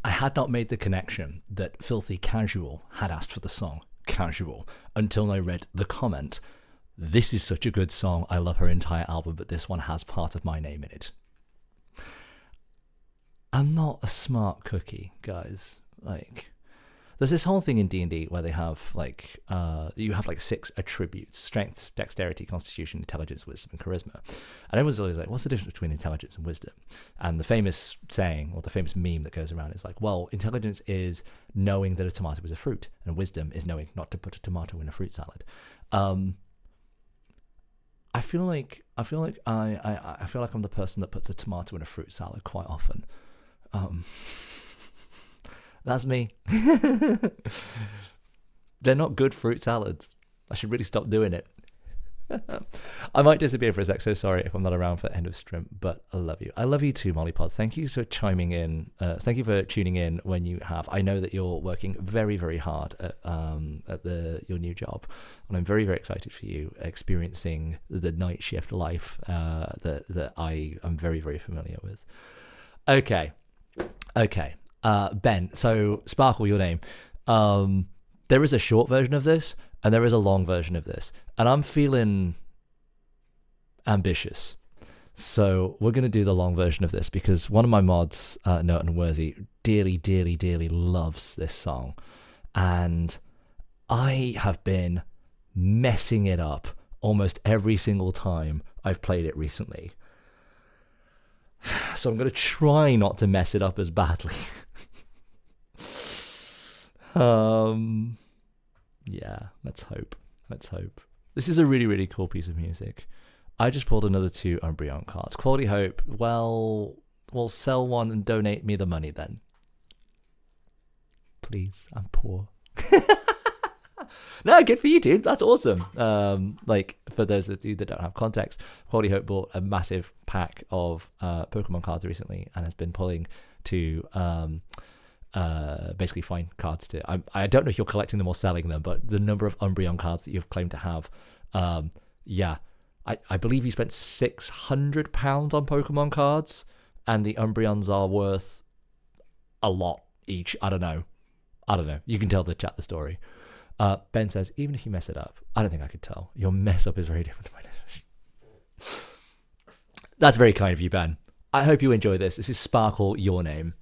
I had not made the connection that Filthy Casual had asked for the song Casual until I read the comment, "This is such a good song, I love her entire album, but this one has part of my name in it." I'm not a smart cookie, guys. Like, there's this whole thing in D&D where they have like you have like 6 attributes: strength, dexterity, constitution, intelligence, wisdom, and charisma. And everyone's always like, what's the difference between intelligence and wisdom? And the famous saying, or the famous meme that goes around is like, well, intelligence is knowing that a tomato is a fruit, and wisdom is knowing not to put a tomato in a fruit salad. I feel like I'm the person that puts a tomato in a fruit salad quite often. That's me. They're not good fruit salads. I should really stop doing it. I might disappear for a sec, so sorry if I'm not around for the end of stream, but I love you. I love you too, Mollypod. Thank you for chiming in. Thank you for tuning in when you have. I know that you're working very, very hard at your new job, and I'm very, very excited for you experiencing the night shift life that I am very, very familiar with. Okay. Ben, so Sparkle, your name. There is a short version of this, and there is a long version of this, and I'm feeling ambitious. So we're going to do the long version of this because one of my mods, Norton Worthy, dearly, dearly, dearly loves this song, and I have been messing it up almost every single time I've played it recently. So I'm going to try not to mess it up as badly. Yeah, let's hope. This is a really, really cool piece of music. I just pulled another 2 Umbreon cards. Quality Hope, well, we'll sell one and donate me the money then. Please, I'm poor. No, good for you, dude. That's awesome. Like, for those of you that don't have context, Quality Hope bought a massive pack of Pokemon cards recently and has been pulling to basically find cards to. I don't know if you're collecting them or selling them, but the number of Umbreon cards that you've claimed to have, yeah. I believe you spent £600 on Pokemon cards, and the Umbreons are worth a lot each. I don't know. You can tell the chat the story. Ben says, even if you mess it up, I don't think I could tell. Your mess up is very different to my definition. That's very kind of you, Ben. I hope you enjoy this. This is Sparkle, your name.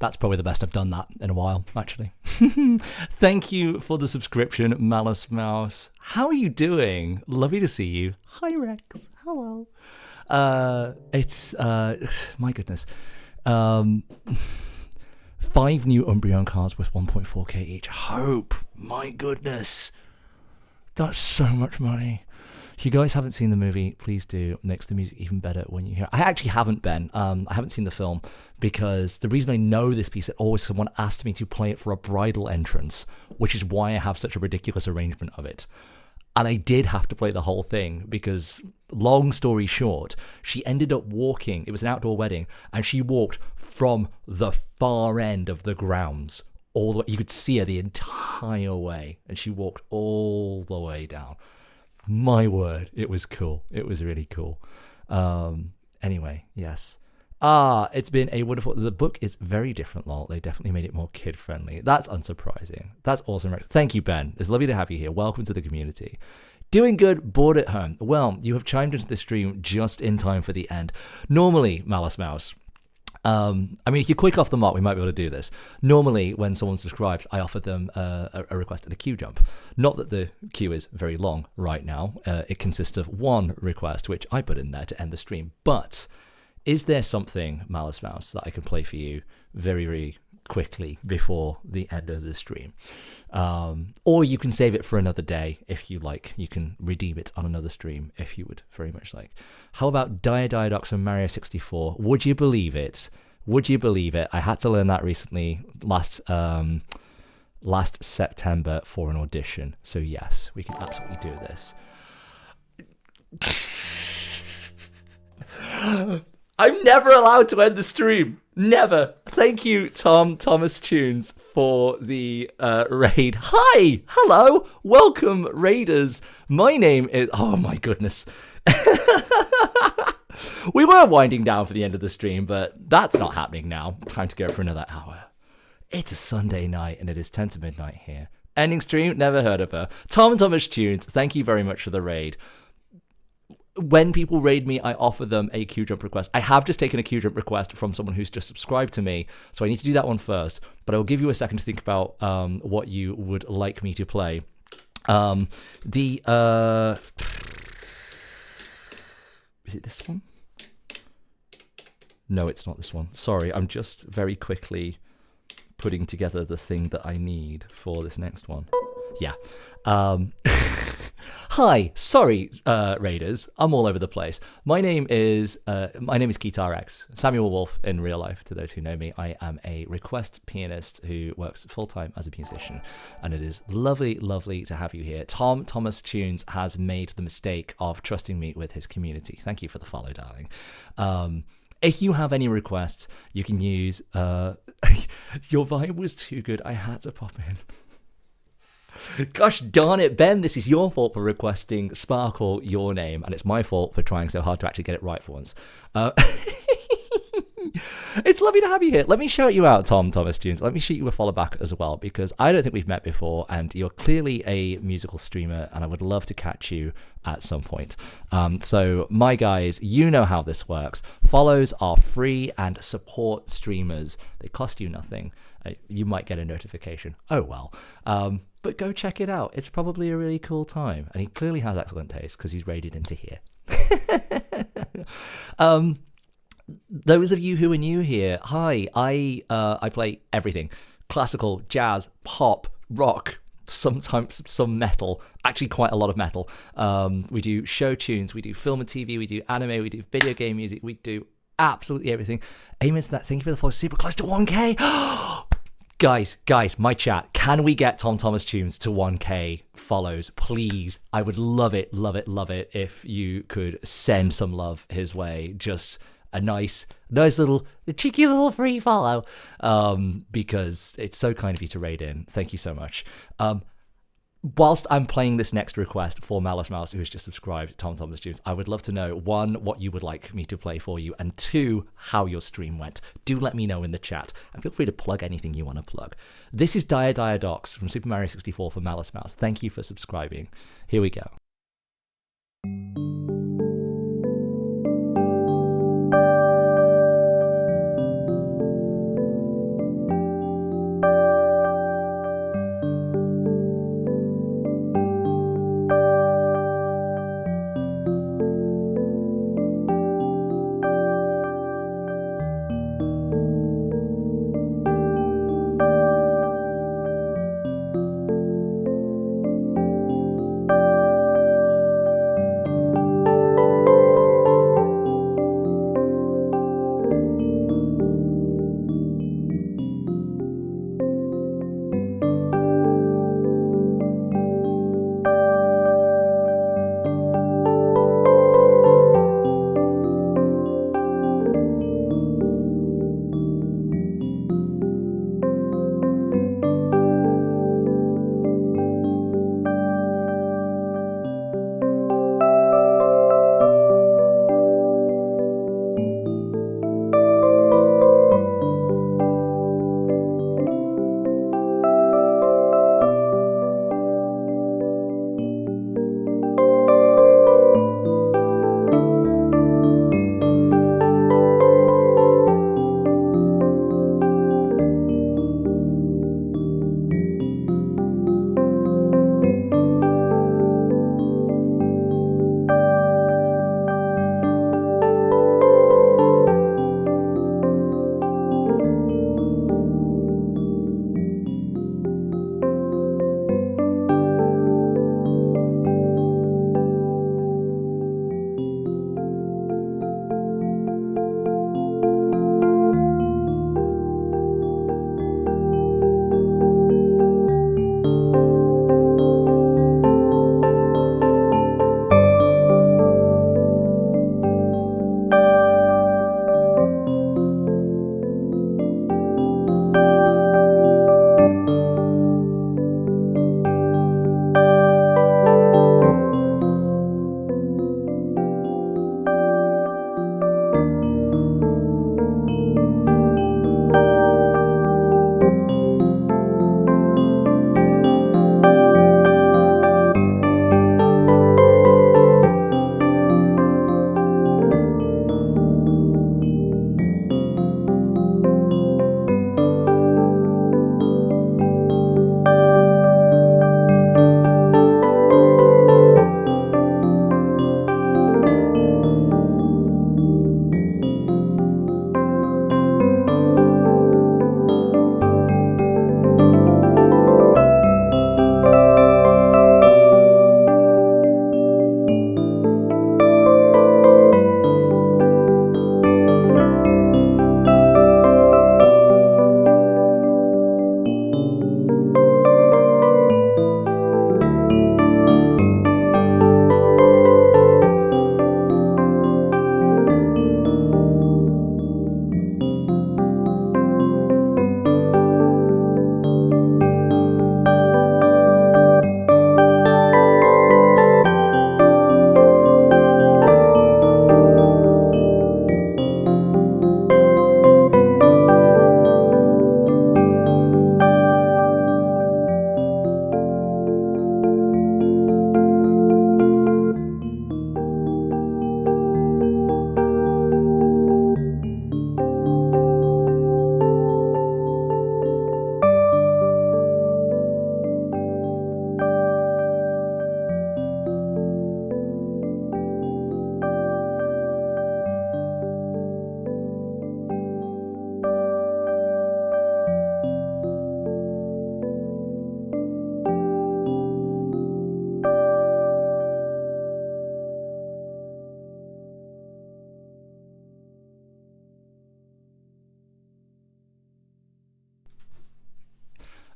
That's probably the best I've done that in a while, actually. Thank you for the subscription, Malice Mouse. How are you doing? Lovely to see you. Hi, Rex. Hello. It's my goodness. 5 new Umbreon cards with 1.4k each. Hope. My goodness. That's so much money. If you guys haven't seen the movie, please do. It makes the music even better when you hear it. I actually haven't, Ben. I haven't seen the film because the reason I know this piece is always someone asked me to play it for a bridal entrance, which is why I have such a ridiculous arrangement of it. And I did have to play the whole thing because, long story short, she ended up walking. It was an outdoor wedding, and she walked from the far end of the grounds all the way. You could see her the entire way, and she walked all the way down. My word, it was cool. It was really cool. Anyway, yes. It's been a wonderful... The book is very different, lol. They definitely made it more kid-friendly. That's unsurprising. That's awesome, Rex. Thank you, Ben. It's lovely to have you here. Welcome to the community. Doing good, bored at home. Well, you have chimed into the stream just in time for the end. Normally, Malice Mouse... if you're quick off the mark, we might be able to do this. Normally, when someone subscribes, I offer them a request and a queue jump. Not that the queue is very long right now. It consists of one request, which I put in there to end the stream. But is there something, Malice Mouse, that I can play for you very, very quickly before the end of the stream? Or you can save it for another day if you like. You can redeem it on another stream if you would very much like. How about Diadox from Mario 64? Would you believe it? Would you believe it? I had to learn that recently, last September for an audition. So yes, we can absolutely do this. I'm never allowed to end the stream. Never. Thank you, Thomas Tunes, for the raid. Hi! Hello! Welcome, raiders. My name is... Oh, my goodness. We were winding down for the end of the stream, but that's not happening now. Time to go for another hour. It's a Sunday night, and it is 10 to midnight here. Ending stream? Never heard of her. Thomas Tunes, thank you very much for the raid. When people raid me, I offer them a queue jump request. I have just taken a queue jump request from someone who's just subscribed to me, so I need to do that one first. But I will give you a second to think about what you would like me to play. Is it this one? No, it's not this one. Sorry, I'm just very quickly putting together the thing that I need for this next one. Yeah. Hi, sorry, raiders. I'm all over the place. My name is Guitar X, Samuel Wolf in real life. To those who know me, I am a request pianist who works full time as a musician, and it is lovely, lovely to have you here. Thomas Tunes has made the mistake of trusting me with his community. Thank you for the follow, darling. If you have any requests, you can use. Your vibe was too good. I had to pop in. Gosh darn it, Ben, this is your fault for requesting Sparkle your name, and it's my fault for trying so hard to actually get it right for once. It's lovely to have you here. Let me shout you out, Thomas Tunes. Let me shoot you a follow back as well, because I don't think we've met before, and you're clearly a musical streamer, and I would love to catch you at some point. So, my guys, you know how this works. Follows are free and support streamers. They cost you nothing. You might get a notification. Oh, well. But go check it out. It's probably a really cool time. And he clearly has excellent taste because he's raided into here. Those of you who are new here, hi. I play everything. Classical, jazz, pop, rock, sometimes some metal. Actually, quite a lot of metal. We do show tunes. We do film and TV. We do anime. We do video game music. We do absolutely everything. Amen to that. Thank you for the follow. Super close to 1K. Guys, my chat, can we get Thomas Tunes to 1K follows, please? I would love it if you could send some love his way. Just a nice little, cheeky little free follow, because it's so kind of you to raid in. Thank you so much. Whilst I'm playing this next request for Malice Mouse, who has just subscribed, Thomas Tunes, I would love to know, 1, what you would like me to play for you, and 2, how your stream went. Do let me know in the chat, and feel free to plug anything you want to plug. This is Diadox from Super Mario 64 for Malice Mouse. Thank you for subscribing. Here we go.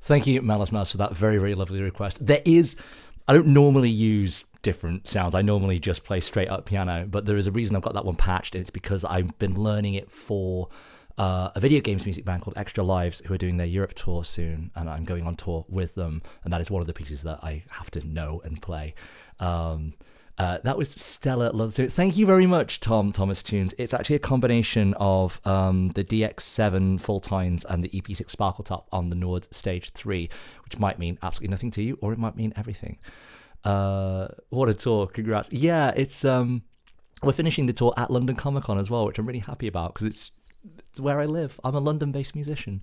Thank you, Malice Mouse, for that very, very lovely request. I don't normally use different sounds. I normally just play straight up piano, but there is a reason I've got that one patched, and it's because I've been learning it for a video games music band called Extra Lives, who are doing their Europe tour soon, and I'm going on tour with them, and that is one of the pieces that I have to know and play. That was stellar. Love to. Thank you very much, Thomas Tunes. It's actually a combination of the DX7 full tines and the EP6 Sparkle Top on the Nord Stage 3, which might mean absolutely nothing to you, or it might mean everything. What a tour. Congrats. Yeah, it's we're finishing the tour at London Comic Con as well, which I'm really happy about because it's where I live. I'm a London-based musician.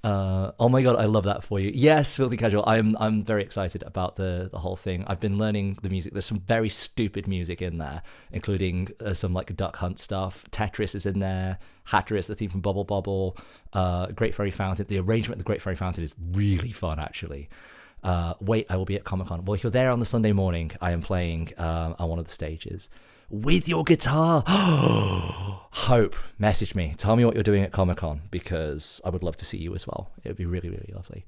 Oh my god, I love that for you. Yes, Filthy Casual. I'm very excited about the whole thing. I've been learning the music. There's some very stupid music in there, including some like Duck Hunt stuff. Tetris is in there. Hatteris, the theme from Bubble Bobble. Great Fairy Fountain. The arrangement of the Great Fairy Fountain is really fun, actually. Wait, I will be at Comic Con. Well, if you're there on the Sunday morning, I am playing on one of the stages with your guitar. Hope, message me. Tell me what you're doing at Comic Con, because I would love to see you as well. It would be really, really lovely.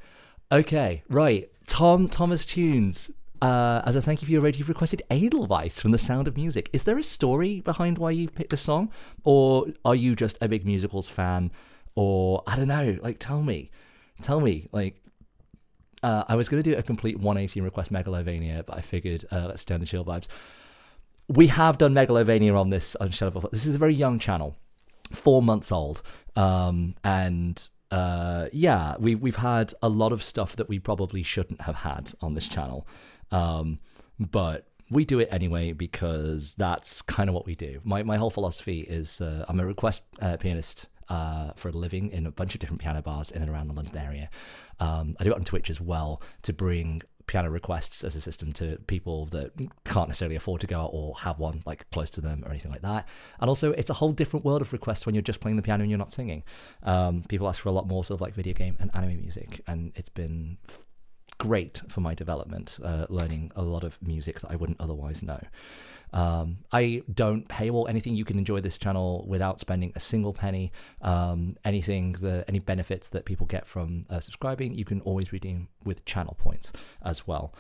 Okay, right. Thomas Tunes, as a thank you for your raid, you've requested Edelweiss from The Sound of Music. Is there a story behind why you picked this song? Or are you just a big musicals fan? Or, I don't know, like, tell me. Like, I was going to do a complete 180 and request Megalovania, but I figured let's stay on the chill vibes. We have done Megalovania on this channel before. This is a very young channel, 4 months old, and yeah, we've had a lot of stuff that we probably shouldn't have had on this channel, but we do it anyway because that's kind of what we do. My whole philosophy is I'm a request pianist for a living in a bunch of different piano bars in and around the London area. I do it on Twitch as well to bring piano requests as a system to people that can't necessarily afford to go out or have one like close to them or anything like that. And also it's a whole different world of requests when you're just playing the piano and you're not singing. People ask for a lot more sort of like video game and anime music, and it's been great for my development, learning a lot of music that I wouldn't otherwise know. I don't paywall anything. You can enjoy this channel without spending a single penny. Any benefits that people get from subscribing, you can always redeem with channel points as well.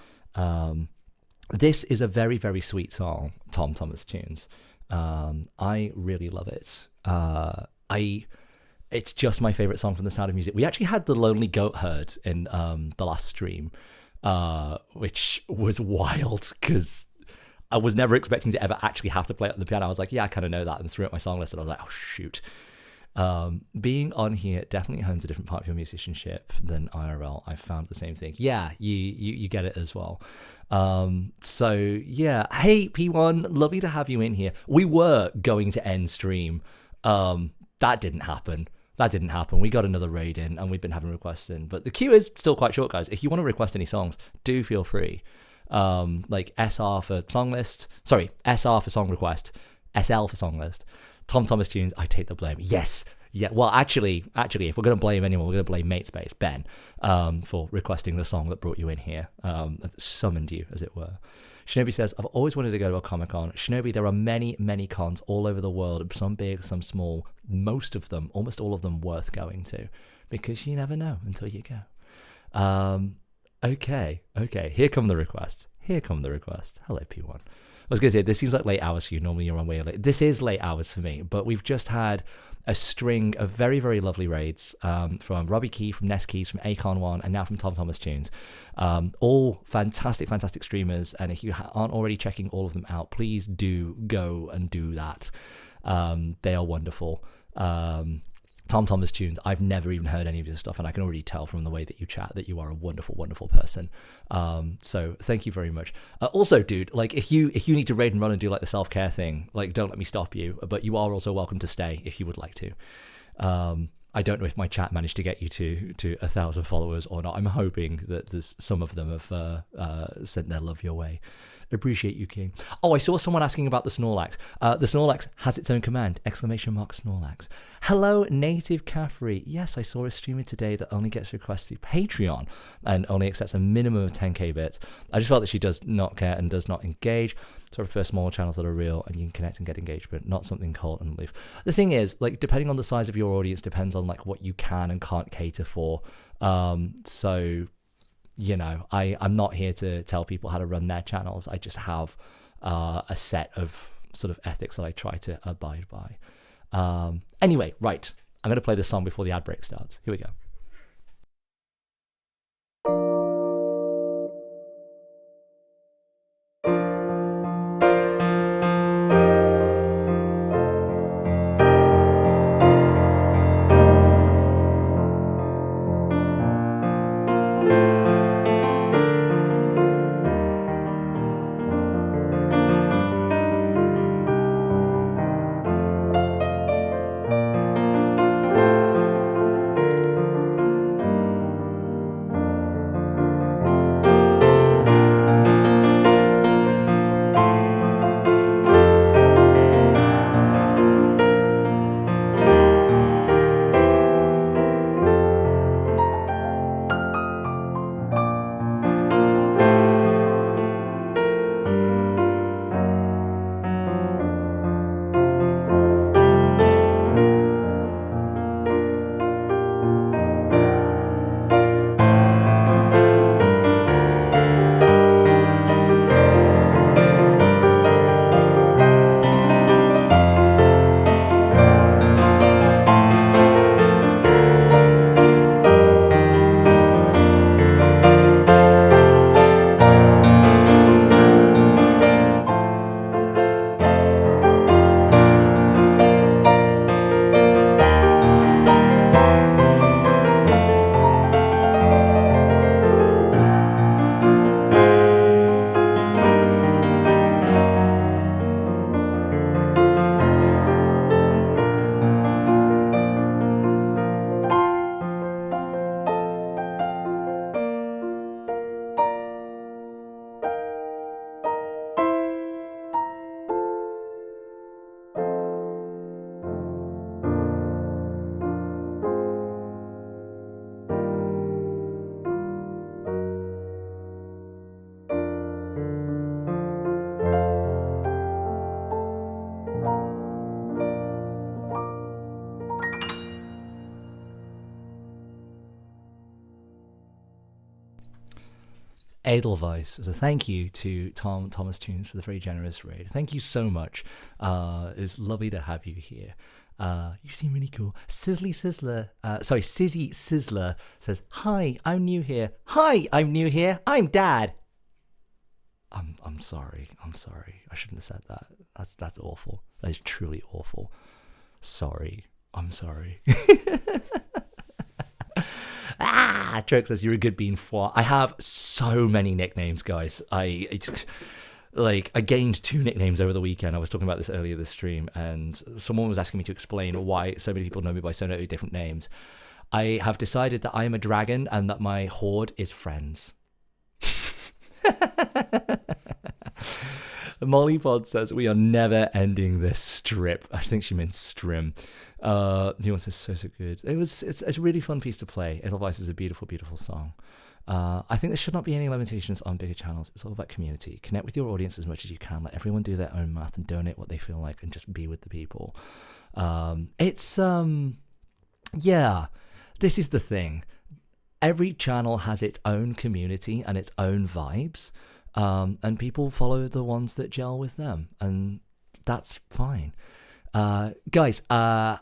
This is a very, very sweet song, Thomas Tunes. I really love it. It's just my favorite song from The Sound of Music. We actually had The Lonely Goat Herd in the last stream, which was wild because I was never expecting to ever actually have to play it on the piano. I was like, yeah, I kind of know that, and threw it my song list, and I was like, oh, shoot. Being on here definitely hones a different part of your musicianship than IRL. I found the same thing. Yeah, you get it as well. So, yeah. Hey, P1, lovely to have you in here. We were going to end stream. That didn't happen. We got another raid in, and we've been having requests in. But the queue is still quite short, guys. If you want to request any songs, do feel free. Like SR for song list, SR for song request, SL for song list. Thomas Tunes, I take the blame. Yes, yeah. Well, actually, if we're gonna blame anyone, we're gonna blame MateSpace Ben, for requesting the song that brought you in here, that summoned you, as it were. Shinobi says, I've always wanted to go to a Comic Con. Shinobi, there are many, many cons all over the world, some big, some small, most of them, almost all of them, worth going to, because you never know until you go. Okay, here come the requests. Hello, P1. I was going to say, this seems like late hours for you. Normally you're on way late. This is late hours for me, but we've just had a string of very, very lovely raids from Robbie Key, from Ness Keys, from Akon One, and now from Thomas Tunes. All fantastic, fantastic streamers, and if you aren't already checking all of them out, please do go and do that. They are wonderful. Thomas Tunes, I've never even heard any of your stuff, and I can already tell from the way that you chat that you are a wonderful, wonderful person. So thank you very much. Also, dude, like if you need to raid and run and do like the self-care thing, like don't let me stop you, but you are also welcome to stay if you would like to. I don't know if my chat managed to get you to 1,000 followers or not. I'm hoping that there's some of them have sent their love your way. Appreciate you, King. Oh, I saw someone asking about the Snorlax. The Snorlax has its own command, ! Snorlax. Hello, Native Caffrey. Yes, I saw a streamer today that only gets requests through Patreon and only accepts a minimum of 10k bits. I just felt that she does not care and does not engage. So I prefer smaller channels that are real and you can connect and get engagement, not something cold and aloof. The thing is, like, depending on the size of your audience, depends on like what you can and can't cater for. So, you know, I'm not here to tell people how to run their channels. I just have a set of sort of ethics that I try to abide by. Anyway, right. I'm going to play this song before the ad break starts. Here we go. Edelweiss, as a thank you to Thomas Tunes for the very generous raid. Thank you so much. It's lovely to have you here. You seem really cool. Sizzy Sizzler says, "Hi, I'm new here. Hi, I'm new here. I'm Dad." I'm sorry. I shouldn't have said that. That's awful. That is truly awful. Sorry. I'm sorry. Trek says, "You're a good bean for." I have so many nicknames, guys. I gained 2 nicknames over the weekend. I was talking about this earlier this stream, and someone was asking me to explain why so many people know me by so many different names. I have decided that I am a dragon and that my horde is friends. Mollypod says, "We are never ending this strip." I think she meant strim. Nuance says, so good. It's a really fun piece to play. Edelweiss is a beautiful, beautiful song. I think there should not be any limitations on bigger channels. It's all about community. Connect with your audience as much as you can. Let everyone do their own math and donate what they feel like and just be with the people. This is the thing. Every channel has its own community and its own vibes. And people follow the ones that gel with them. And that's fine. Guys, an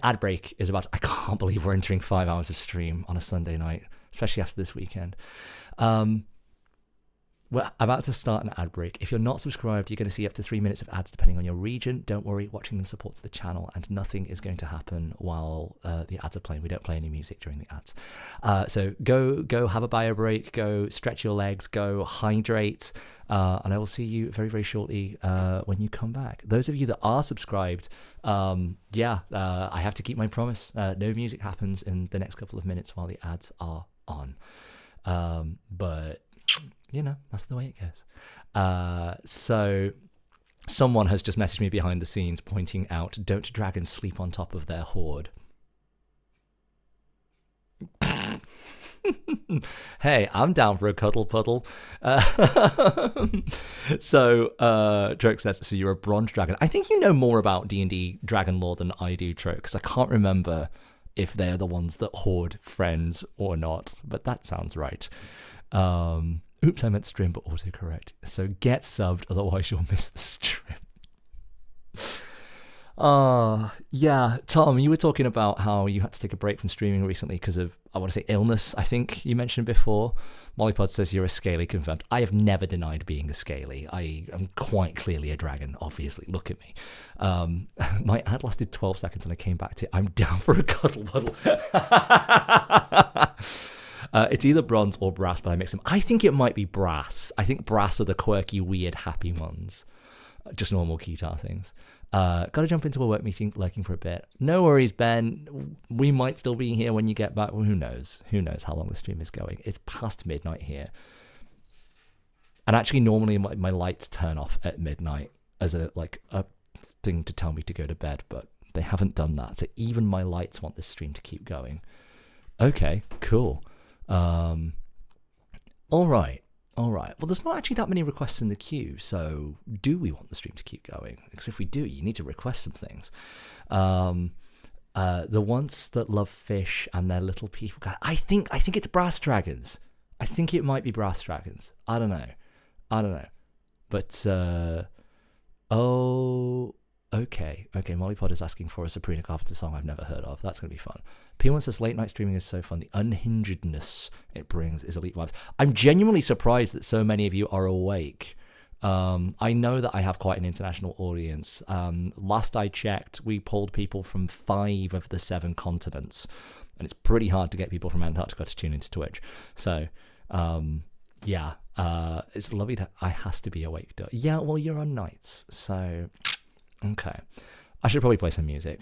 ad break is about. I can't believe we're entering 5 hours of stream on a Sunday night, especially after this weekend. We're about to start an ad break. If you're not subscribed, you're going to see up to 3 minutes of ads depending on your region. Don't worry, watching them supports the channel, and nothing is going to happen while the ads are playing. We don't play any music during the ads. So go have a bio break, go stretch your legs, go hydrate, and I will see you very, very shortly when you come back. Those of you that are subscribed, I have to keep my promise. No music happens in the next couple of minutes while the ads are on. But that's the way it goes. So someone has just messaged me behind the scenes pointing out, don't dragons sleep on top of their hoard? Hey, I'm down for a cuddle puddle. Troke says, so you're a bronze dragon. I think you know more about D&D dragon lore than I do, Troke, because I can't remember if they're the ones that hoard friends or not, but that sounds right. Oops, I meant stream, but autocorrect. So get subbed, otherwise you'll miss the stream. Yeah, Tom, you were talking about how you had to take a break from streaming recently because of, I want to say, illness, I think you mentioned before. Mollypod says you're a scaly confirmed. I have never denied being a scaly. I am quite clearly a dragon, obviously. Look at me. My ad lasted 12 seconds and I came back to, I'm down for a cuddle puddle. It's either bronze or brass, but I mix them. I think it might be brass. I think brass are the quirky, weird, happy ones. Just normal guitar things. Gotta jump into a work meeting, lurking for a bit. No worries, Ben. We might still be here when you get back. Well, who knows? Who knows how long the stream is going? It's past midnight here. And actually, normally my lights turn off at midnight as a thing to tell me to go to bed, but they haven't done that. So even my lights want this stream to keep going. Okay, cool. All right. Well, there's not actually that many requests in the queue, so do we want the stream to keep going? Because if we do, you need to request some things. The ones that love fish and their little people. I think it's brass dragons. I think it might be brass dragons. I don't know. But okay. Mollypod is asking for a Sabrina Carpenter song I've never heard of. That's gonna be fun. P1 says late night streaming is so fun. The unhingedness it brings is elite vibes. I'm genuinely surprised that so many of you are awake. I know that I have quite an international audience. Last I checked, we polled people from 5 of the 7 continents, and it's pretty hard to get people from Antarctica to tune into Twitch. So, it's lovely that I has to be awake. Yeah, well, you're on nights, so okay. I should probably play some music.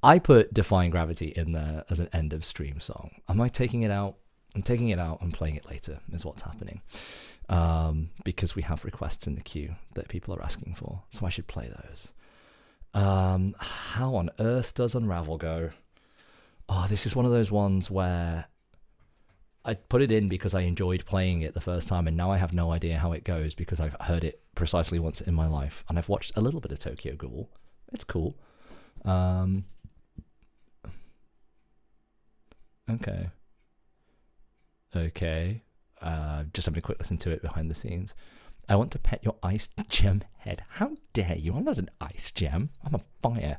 I put Defying Gravity in there as an end of stream song. Am I taking it out? I'm taking it out and playing it later is what's happening. Because we have requests in the queue that people are asking for. So I should play those. How on earth does Unravel go? Oh, this is one of those ones where I put it in because I enjoyed playing it the first time, and now I have no idea how it goes because I've heard it precisely once in my life. And I've watched a little bit of Tokyo Ghoul. It's cool. Okay. Just having a quick listen to it behind the scenes. I want to pet your ice gem head. How dare you? I'm not an ice gem. I'm a fire.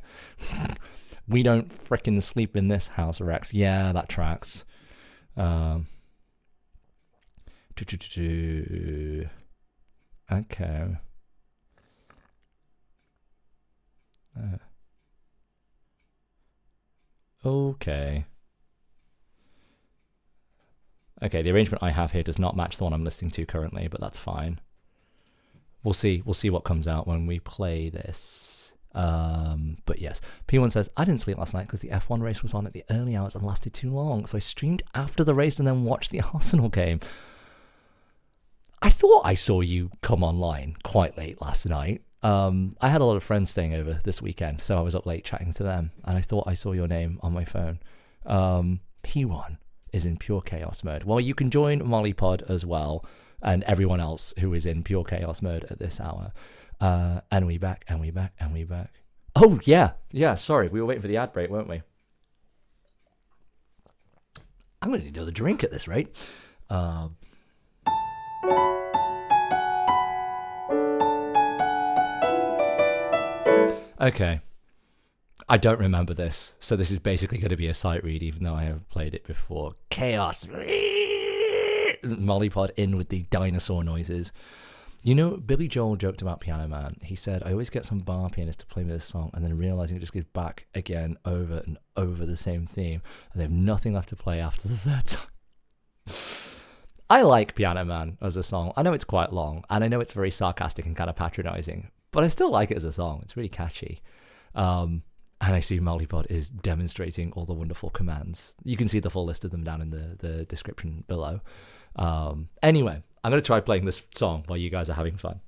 We don't frickin' sleep in this house, Rex. Yeah, that tracks. Okay. Okay, the arrangement I have here does not match the one I'm listening to currently, but that's fine. We'll see what comes out when we play this. But yes, P1 says, I didn't sleep last night because the F1 race was on at the early hours and lasted too long, so I streamed after the race and then watched the Arsenal game. I thought I saw you come online quite late last night. I had a lot of friends staying over this weekend, so I was up late chatting to them, and I thought I saw your name on my phone. P1 is in pure chaos mode. Well, you can join Mollypod as well, and everyone else who is in pure chaos mode at this hour. And we back. Oh, yeah, sorry, we were waiting for the ad break, weren't we? I'm going to need another drink at this rate. Okay. I don't remember this, so this is basically going to be a sight read, even though I have played it before. Chaos. Mollypod in with the dinosaur noises. You know, Billy Joel joked about Piano Man. He said, I always get some bar pianists to play me this song, and then realizing it just goes back again over and over the same theme, and they have nothing left to play after the third time. I like Piano Man as a song. I know it's quite long, and I know it's very sarcastic and kind of patronizing, but I still like it as a song. It's really catchy. And I see Mollypod is demonstrating all the wonderful commands. You can see the full list of them down in the description below. Anyway, I'm going to try playing this song while you guys are having fun.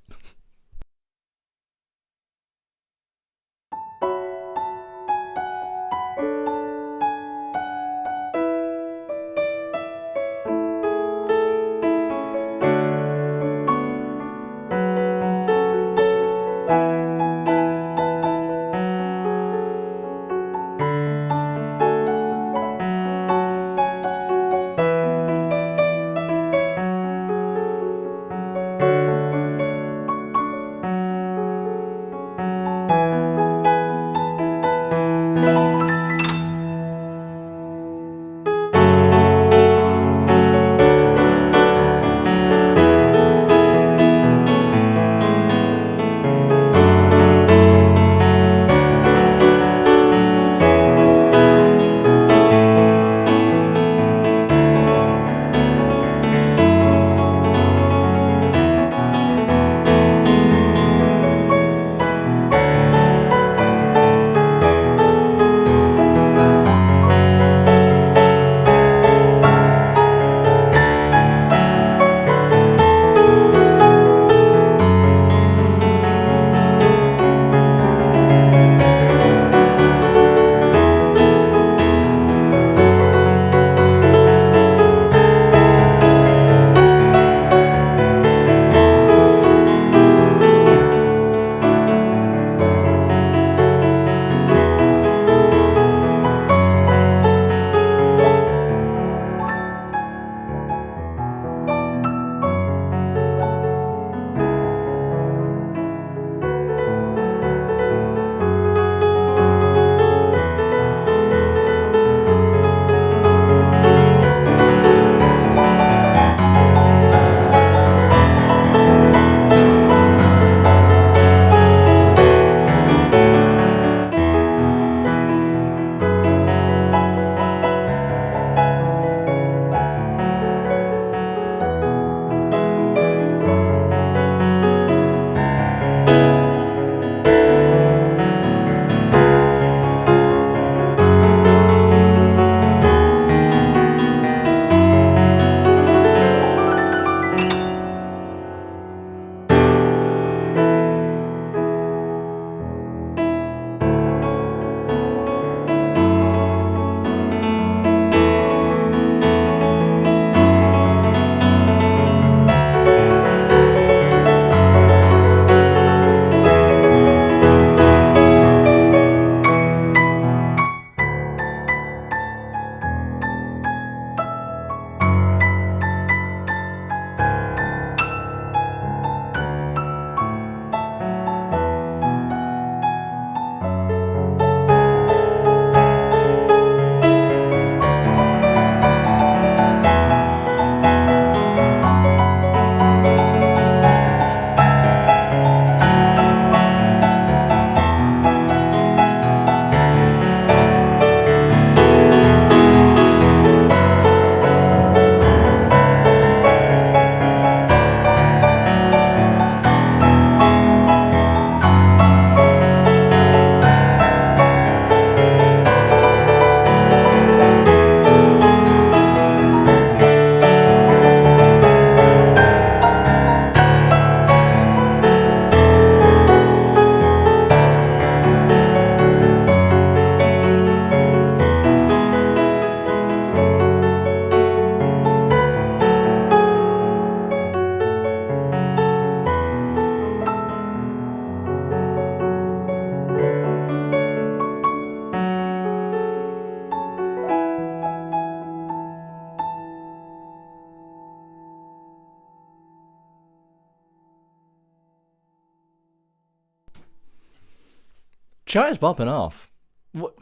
Chat is bopping off. What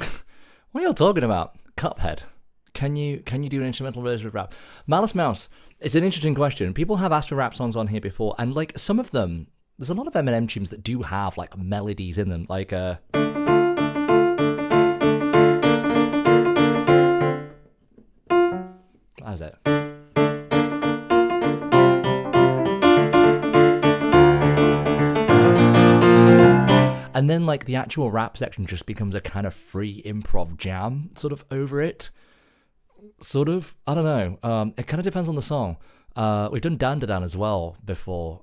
are you all talking about? Cuphead. Can you do an instrumental version of rap? Malice Mouse. It's an interesting question. People have asked for rap songs on here before, and like some of them, there's a lot of Eminem tunes that do have like melodies in them, like how's it? And then like the actual rap section just becomes a kind of free improv jam sort of over it. Sort of. I don't know. It kind of depends on the song. We've done Dandadan as well before,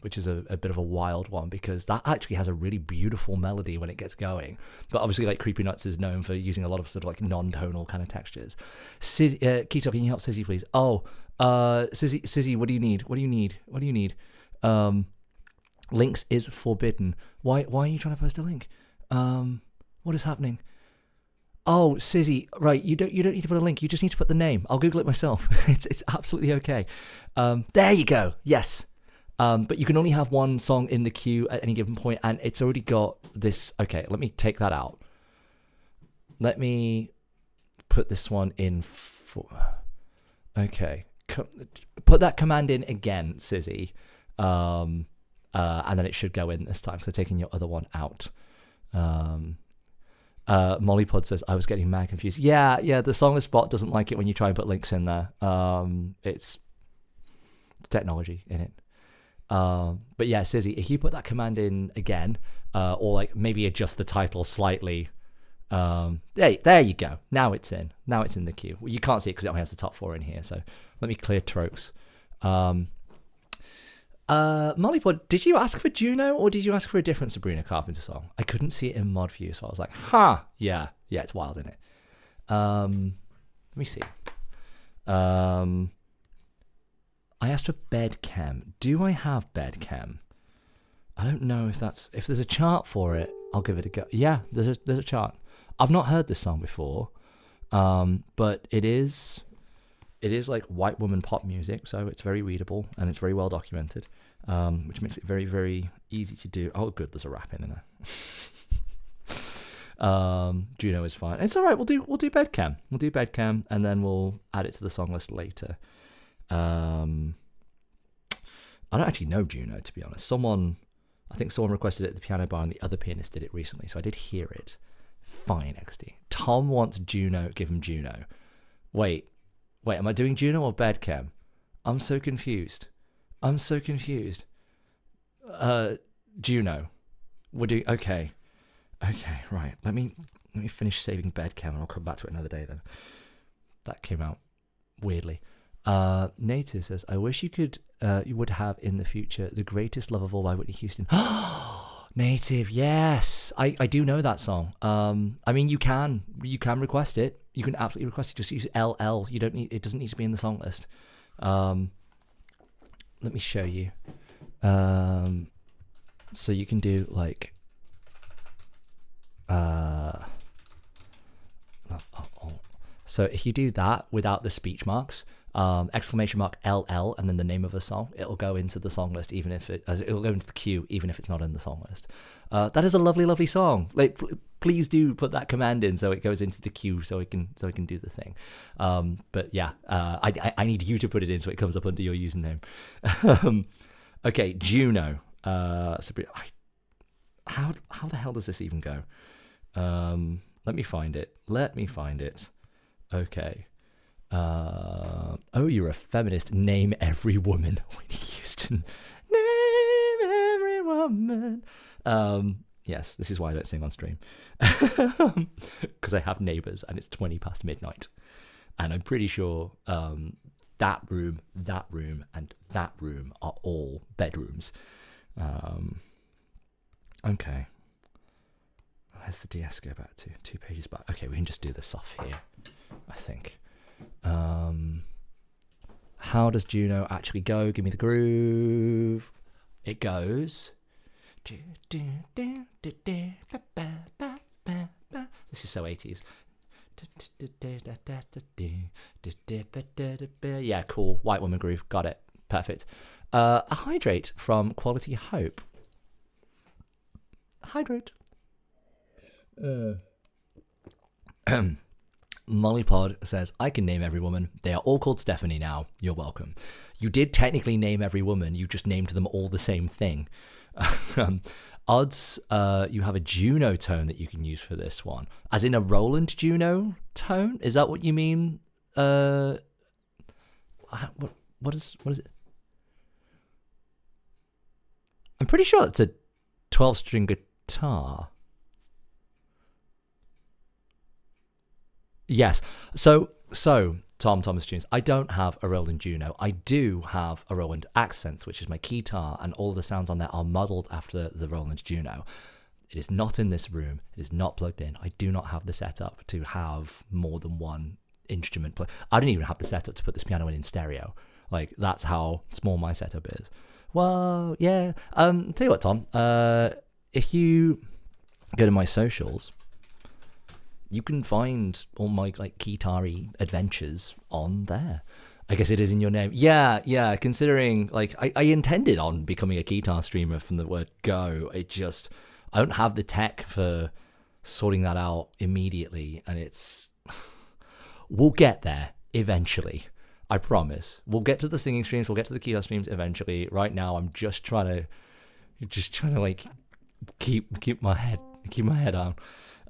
which is a bit of a wild one because that actually has a really beautiful melody when it gets going. But obviously, like Creepy Nuts is known for using a lot of sort of like non-tonal kind of textures. Keto, can you help Sizzy, please? Oh, Sizzy, what do you need? What do you need? What do you need? Links is forbidden. Why are you trying to post a link? What is happening? Oh, Sizzy, right, you don't need to put a link, you just need to put the name. I'll Google it myself. It's absolutely okay. There you go. Yes. But you can only have one song in the queue at any given point, and it's already got this. Okay, let me take that out. Let me put this one in for. Okay. Put that command in again, Sizzy. And then it should go in this time, so taking your other one out. Mollypod says, I was getting mad confused. Yeah, the Songlist bot doesn't like it when you try and put links in there. It's technology in it. But yeah, Sizzy, if you put that command in again, or like maybe adjust the title slightly, there you go. Now it's in the queue. Well, you can't see it because it only has the top 4 in here, so let me clear Trokes. Mollypod, did you ask for Juno or did you ask for a different Sabrina Carpenter song? I couldn't see it in mod view, so I was like, yeah, it's wild, isn't it? Let me see. I asked for Bedchem. Do I have Bedchem? I don't know if there's a chart for it, I'll give it a go. Yeah, there's a chart. I've not heard this song before, but it is like white woman pop music, so it's very readable and it's very well documented, which makes it very, very easy to do. Oh, good, there's a rap in there. Juno is fine. It's all right. We'll do Bedchem. We'll do Bedchem, and then we'll add it to the song list later. I don't actually know Juno, to be honest. I think someone requested it at the piano bar, and the other pianist did it recently, so I did hear it. Fine, XD. Tom wants Juno. Give him Juno. Wait, am I doing Juno or Bedchem? I'm so confused. Juno. We're doing... Okay, right. Let me finish saving Bedchem and I'll come back to it another day then. That came out weirdly. Native says, I wish you would have in the future The Greatest Love of All by Whitney Houston. Native, yes. I do know that song. I mean, you can request it. You can absolutely request it. Just use LL. It doesn't need to be in the song list. Let me show you. So you can do like so if you do that without the speech marks, exclamation mark LL and then the name of a song, it'll go into the song list even if it'll go into the queue even if it's not in the song list. That is a lovely song. Like please do put that command in so it goes into the queue so it can do the thing. But yeah, I need you to put it in so it comes up under your username. Okay, Juno. Sabrina, how the hell does this even go? Let me find it. Okay. Oh, you're a feminist. Name every woman. Whitney Houston. Name every woman. Yes, this is why I don't sing on stream. Because I have neighbours and it's 20 past midnight. And I'm pretty sure that room, and that room are all bedrooms. Okay. Where's the DS go back to? 2 pages back. Okay, we can just do this off here, I think. How does Juno actually go? Give me the groove. It goes. This is so 80s. Yeah, cool. White woman groove. Got it. Perfect. A hydrate from Quality Hope. Hydrate. Mollypod says, I can name every woman. They are all called Stephanie now. You're welcome. You did technically name every woman. You just named them all the same thing. Odds, you have a Juno tone that you can use for this one. As in a Roland Juno tone? Is that what you mean? What is it? I'm pretty sure it's a 12-string guitar. Yes. So Tom Thomas tunes. I don't have a Roland Juno. I do have a Roland Accents, which is my keytar, and all the sounds on there are modeled after the Roland Juno. It is not in this room. It is not plugged in. I do not have the setup to have more than one instrument play. I don't even have the setup to put this piano in stereo. Like, that's how small my setup is. Well, yeah. Tell you what, Tom. If you go to my socials, you can find all my like keytar-y adventures on there. I guess it is in your name. Yeah. Considering like I intended on becoming a keytar streamer from the word go. I don't have the tech for sorting that out immediately, and we'll get there eventually. I promise. We'll get to the singing streams. We'll get to the keytar streams eventually. Right now, I'm just trying to like keep my head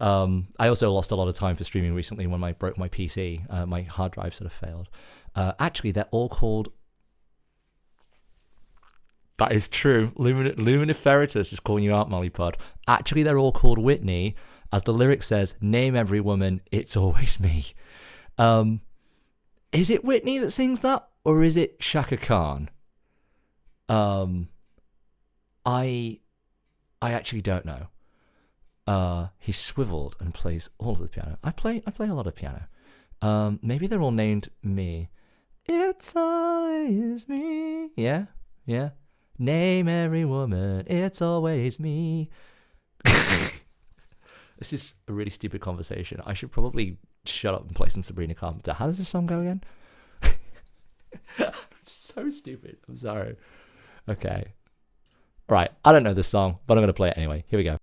on. I also lost a lot of time for streaming recently when I broke my PC. My hard drive sort of failed. Actually, they're all called... That is true. Luminiferitus is calling you out, Mollypod. Actually, they're all called Whitney. As the lyric says, name every woman, it's always me. Is it Whitney that sings that? Or is it Shaka Khan? I actually don't know. He swiveled and plays all of the piano. I play a lot of piano. Maybe they're all named me. It's always me. Yeah. Name every woman, it's always me. This is a really stupid conversation. I should probably shut up and play some Sabrina Carpenter. How does this song go again? It's so stupid. I'm sorry. Okay. Right. I don't know this song, but I'm going to play it anyway. Here we go.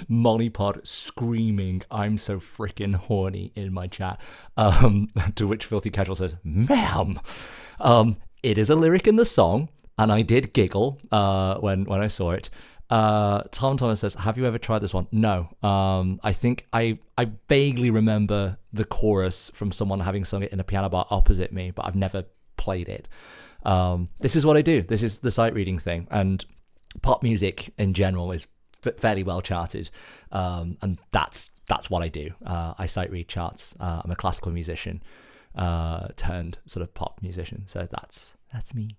Molly Pod screaming, "I'm so freaking horny" in my chat. To which Filthy Casual says, "Ma'am." It is a lyric in the song, and I did giggle when I saw it. Tom Thomas says, "Have you ever tried this one?" No. I think I vaguely remember the chorus from someone having sung it in a piano bar opposite me, but I've never played it. This is what I do. This is the sight reading thing, and pop music in general is fairly well charted, and that's what I do. I sight read charts. I'm a classical musician turned sort of pop musician, so that's me.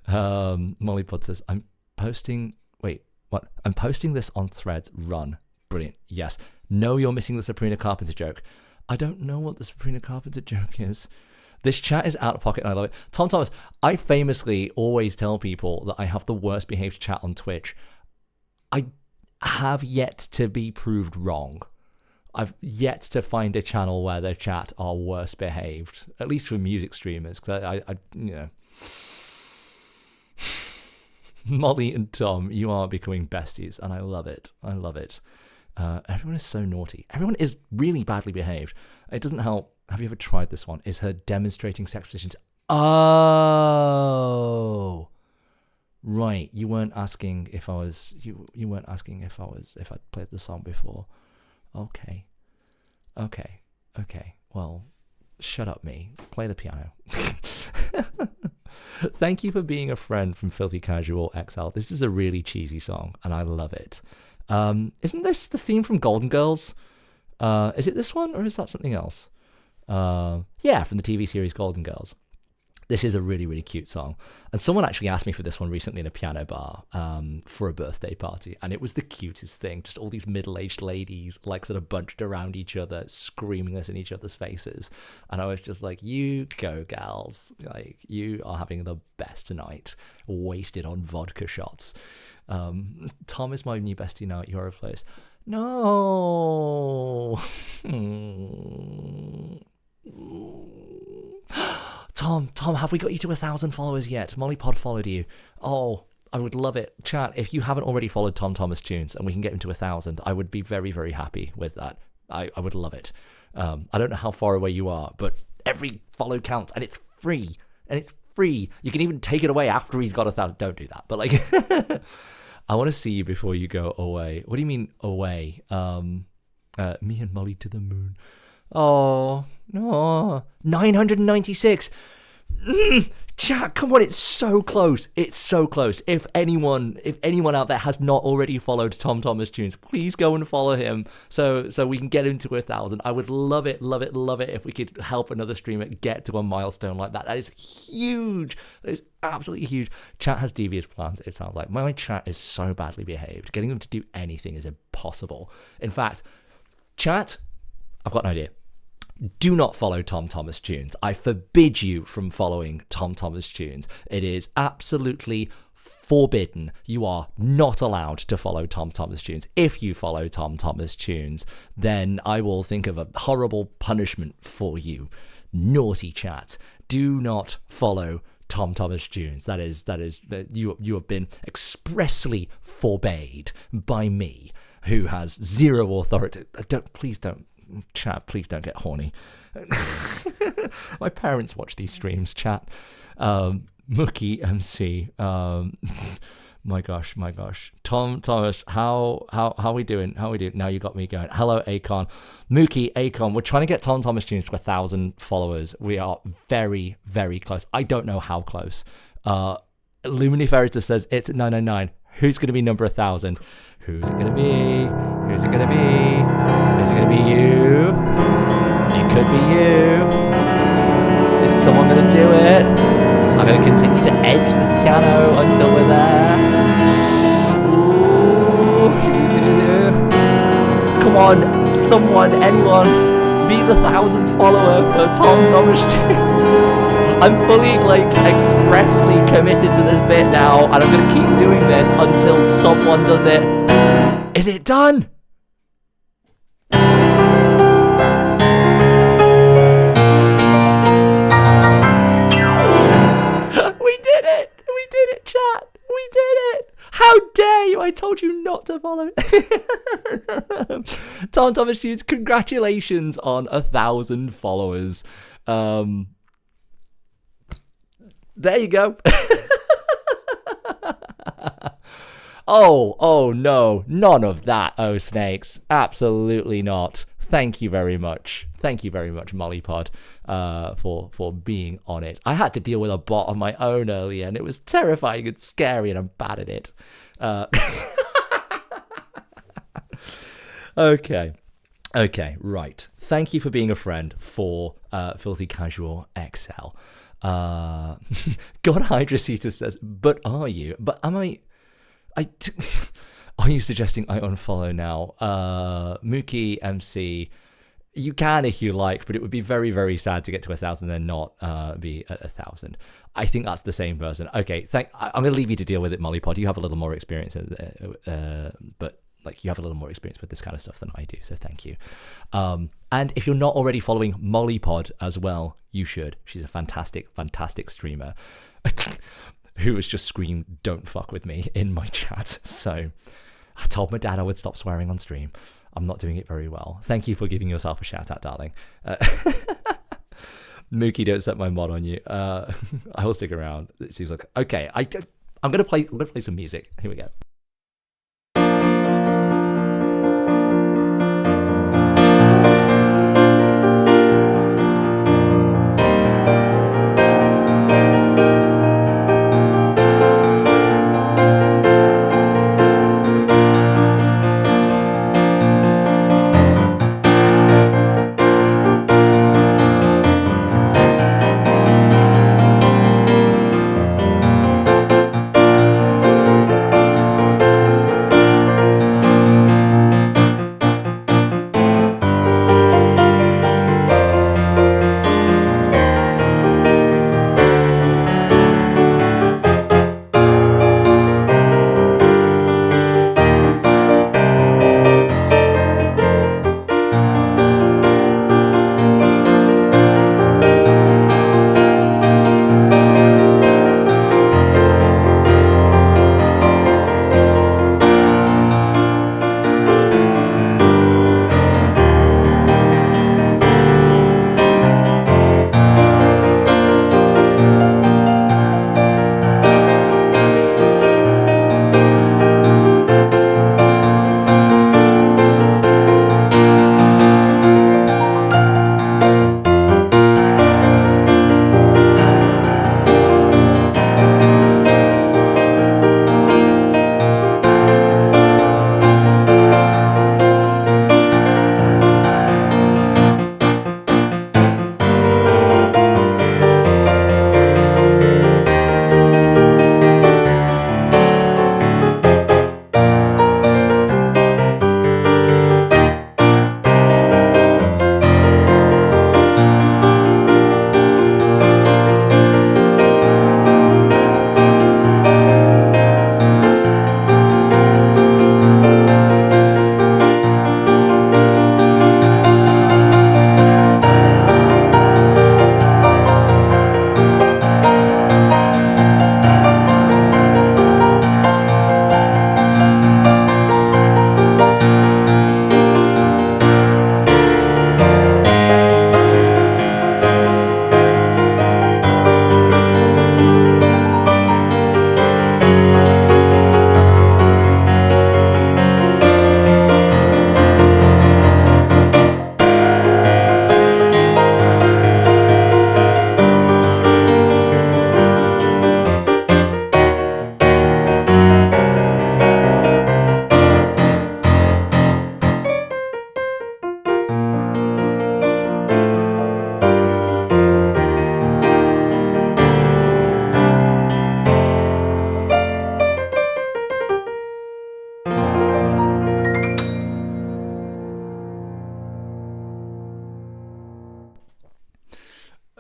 Molly Pod says, I'm posting this on Threads. Run. Brilliant. Yes. No, you're missing the Sabrina Carpenter joke. I don't know what the Sabrina Carpenter joke is. This chat is out of pocket and I love it. Tom Thomas, I famously always tell people that I have the worst behaved chat on Twitch. I have yet to be proved wrong. I've yet to find a channel where their chat are worse behaved, at least for music streamers. Cause I Molly and Tom, you are becoming besties, and I love it. I love it. Everyone is so naughty. Everyone is really badly behaved. It doesn't help. Have you ever tried this one? Is her demonstrating sex positions? Oh, right. You weren't asking if I was. You weren't asking if I'd played the song before. Okay. Well, shut up, me. Play the piano. Thank you for being a friend from Filthy Casual XL. This is a really cheesy song, and I love it. Isn't this the theme from Golden Girls? Is it this one, or is that something else? Yeah, from the TV series Golden Girls. This is a really, really cute song. And someone actually asked me for this one recently in a piano bar for a birthday party. And it was the cutest thing. Just all these middle-aged ladies like sort of bunched around each other, screaming this in each other's faces. And I was just like, you go, gals. Like, you are having the best tonight. Wasted on vodka shots. Tom is my new bestie now at your place. No. Tom, have we got you to 1,000 followers yet? Molly Pod followed you. Oh, I would love it. Chat, if you haven't already followed Tom Thomas Tunes and we can get him to 1,000, I would be very, very happy with that. I would love it. I don't know how far away you are, but every follow counts, and it's free. You can even take it away after he's got 1,000. Don't do that. But like, I want to see you before you go away. What do you mean away? Me and Molly to the moon. Oh, no. 996. Chat, come on, it's so close. It's so close. If anyone out there has not already followed Tom Thomas Tunes, please go and follow him so we can get him to 1,000. I would love it if we could help another streamer get to a milestone like that. That is huge. That is absolutely huge. Chat has devious plans, it sounds like. My chat is so badly behaved. Getting them to do anything is impossible. In fact, chat, I've got an idea. Do not follow Tom Thomas Tunes. I forbid you from following Tom Thomas Tunes. It is absolutely forbidden. You are not allowed to follow Tom Thomas Tunes. If you follow Tom Thomas Tunes, then I will think of a horrible punishment for you. Naughty chat. Do not follow Tom Thomas Tunes. That is you have been expressly forbade by me, who has zero authority. Please don't. Chat, please don't get horny. My parents watch these streams, chat. Mookie MC. My gosh. Tom Thomas, how are we doing? Now you got me going. Hello, Akon. Mookie, Akon. We're trying to get Tom Thomas Tunes to 1,000 followers. We are very, very close. I don't know how close. Luminiferita says it's at 999. Who's going to be number 1,000? Who's it going to be? Is it going to be you? It could be you. Is someone going to do it? I'm going to continue to edge this piano until we're there. Ooh. Come on, someone, anyone, be the 1,000th follower for Tom Thomas Tunes. I'm fully, expressly committed to this bit now, and I'm going to keep doing this until someone does it. Is it done? We did it, chat. We did it. How dare you? I told you not to follow. Tom Thomas Hughes, congratulations on 1,000 followers. There you go. Oh no, none of that, oh snakes. Absolutely not. Thank you very much. Thank you very much, Mollypod, for being on it. I had to deal with a bot on my own earlier, and it was terrifying and scary, and I'm bad at it. Okay, right. Thank you for being a friend for Filthy Casual XL. God Hydroceta says, but are you? But am I... Are you suggesting I unfollow now? Mookie MC, you can if you like, but it would be very, very sad to get to 1,000 and then not be at 1,000. I think that's the same person. Okay, I'm going to leave you to deal with it, Mollypod. You have a little more experience, but like you have a little more experience with this kind of stuff than I do, so thank you. And if you're not already following Mollypod as well, you should. She's a fantastic, fantastic streamer. Who has just screamed, "Don't fuck with me" in my chat. So I told my dad I would stop swearing on stream. I'm not doing it very well. Thank you for giving yourself a shout out, darling. Mookie, don't set my mod on you. I will stick around. It seems like okay. I'm gonna play some music. Here we go.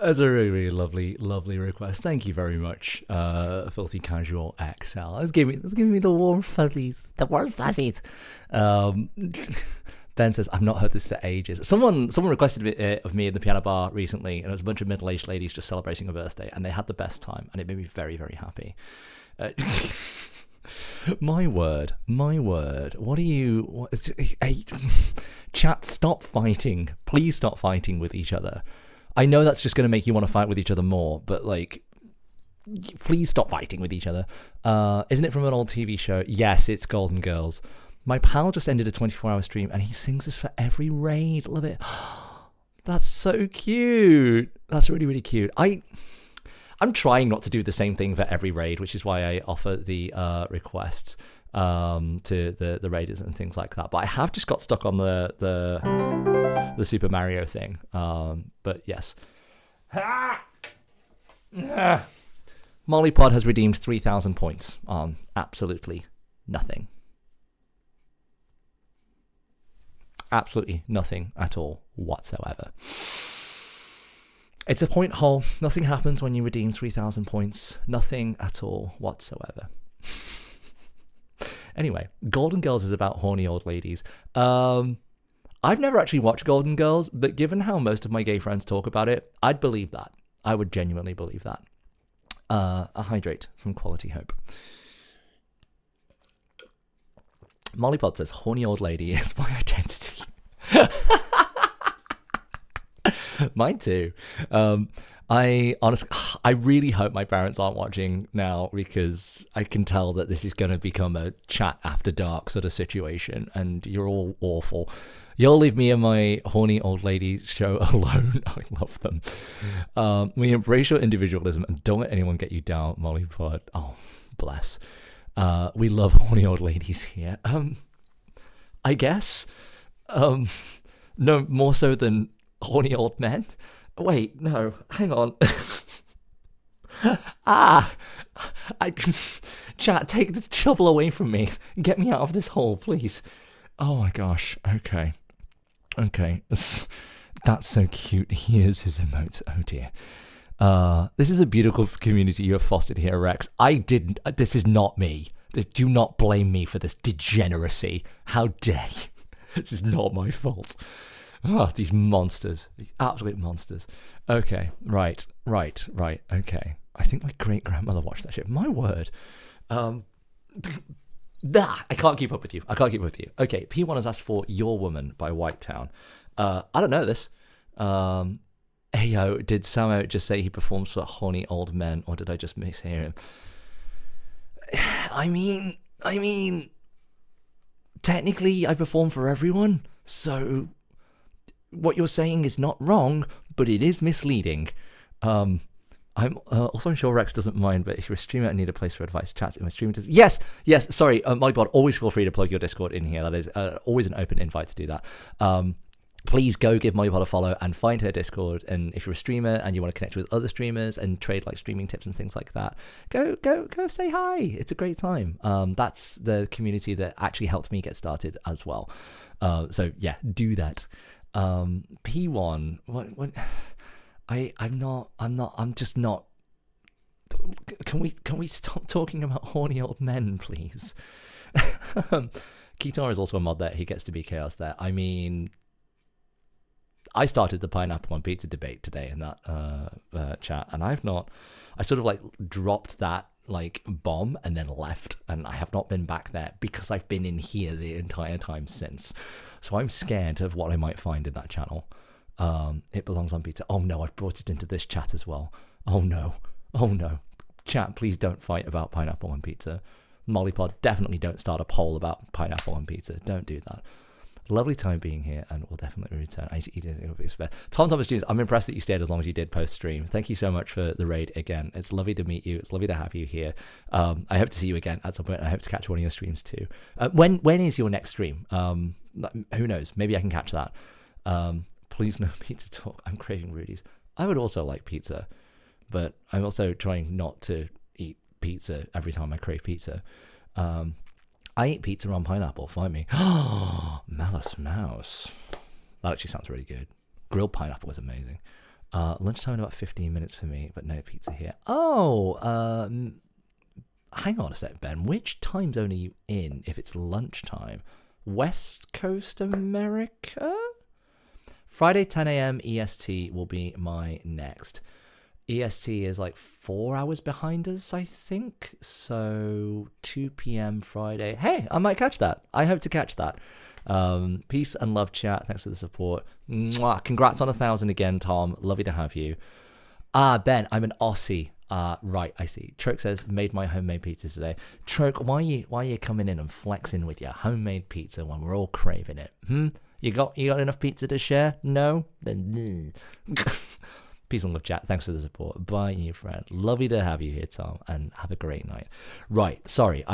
That's a really, really lovely request. Thank you very much, Filthy Casual XL. That's giving me the warm fuzzies. The warm fuzzies. Ben says, I've not heard this for ages. Someone requested it of me in the piano bar recently, and it was a bunch of middle-aged ladies just celebrating a birthday, and they had the best time, and it made me very, very happy. My word, my word. What are you? Chat, stop fighting. Please stop fighting with each other. I know that's just going to make you want to fight with each other more, but like, please stop fighting with each other. Isn't it from an old TV show? Yes, it's Golden Girls. My pal just ended a 24-hour stream and he sings this for every raid. Love it. That's so cute. That's really, really cute. I'm trying not to do the same thing for every raid, which is why I offer the requests to the raiders and things like that. But I have just got stuck on the Super Mario thing. But yes. Mollypod has redeemed 3,000 points on absolutely nothing. Absolutely nothing at all whatsoever. It's a point hole. Nothing happens when you redeem 3,000 points. Nothing at all whatsoever. Anyway, Golden Girls is about horny old ladies. I've never actually watched Golden Girls, but given how most of my gay friends talk about it, I'd believe that. I would genuinely believe that. A hydrate from Quality Hope. Mollypod says, horny old lady is my identity. Mine too. I really hope my parents aren't watching now, because I can tell that this is going to become a chat after dark sort of situation, and you're all awful. You'll leave me and my horny old lady show alone. I love them. We embrace your individualism and don't let anyone get you down, Mollypod. Oh, bless. We love horny old ladies here. I guess. No, more so than horny old men. Wait, no, hang on. Chat, take the shovel away from me. Get me out of this hole, please. Oh my gosh. Okay. That's so cute. Here's his emotes. Oh dear. This is a beautiful community you have fostered here, Rex. This is not me. Do not blame me for this degeneracy. How dare you? This is not my fault. Oh, these monsters. These absolute monsters. Okay, right. Okay. I think my great-grandmother watched that shit. My word. I can't keep up with you. Okay, P1 has asked for Your Woman by Whitetown. I don't know this. Ayo, did Samo just say he performs for horny old men, or did I just mishear him? I mean, technically I perform for everyone, so what you're saying is not wrong, but it is misleading. I'm also sure Rex doesn't mind, but if you're a streamer and need a place for advice, chats in my streamer does. Yes, sorry, my God, always feel free to plug your Discord in here. That is always an open invite to do that. Please go give Mollypod a follow and find her Discord. And if you're a streamer and you want to connect with other streamers and trade like streaming tips and things like that, go say hi. It's a great time. That's the community that actually helped me get started as well. So yeah, do that. P1, what? I'm just not. Can we stop talking about horny old men, please? Ketar is also a mod there. He gets to be chaos there. I mean, I started the pineapple on pizza debate today in that chat, and I sort of like dropped that like bomb and then left, and I have not been back there because I've been in here the entire time since. So I'm scared of what I might find in that channel. It belongs on pizza. Oh no, I've brought it into this chat as well. Oh no. Chat, please don't fight about pineapple on pizza. Mollypod, definitely don't start a poll about pineapple on pizza. Don't do that. Lovely time being here, and we'll definitely return. I eat it. It'll be fair. Tom Thomas Jr., I'm impressed that you stayed as long as you did post-stream. Thank you so much for the raid again. It's lovely to meet you. It's lovely to have you here. I hope to see you again at some point. I hope to catch one of your streams too. When is your next stream? Who knows? Maybe I can catch that. Please no pizza talk. I'm craving Rudy's. I would also like pizza, but I'm also trying not to eat pizza every time I crave pizza. I eat pizza on pineapple. Find me. Malice Mouse. That actually sounds really good. Grilled pineapple is amazing. Lunchtime in about 15 minutes for me, but no pizza here. Hang on a sec, Ben. Which time zone are you in if it's lunchtime? West Coast America? Friday 10 a.m. EST will be my next. EST is like 4 hours behind us, I think. So 2 p.m. Friday. Hey, I might catch that. I hope to catch that. Peace and love, chat. Thanks for the support. Mwah. Congrats on 1,000 again, Tom. Lovely to have you. Ben, I'm an Aussie. Right, I see. Troke says, made my homemade pizza today. Troke, why are you coming in and flexing with your homemade pizza when we're all craving it? You got enough pizza to share? No? Then peace and love, chat. Thanks for the support. Bye, new friend. Lovely to have you here, Tom, and have a great night. Right, sorry,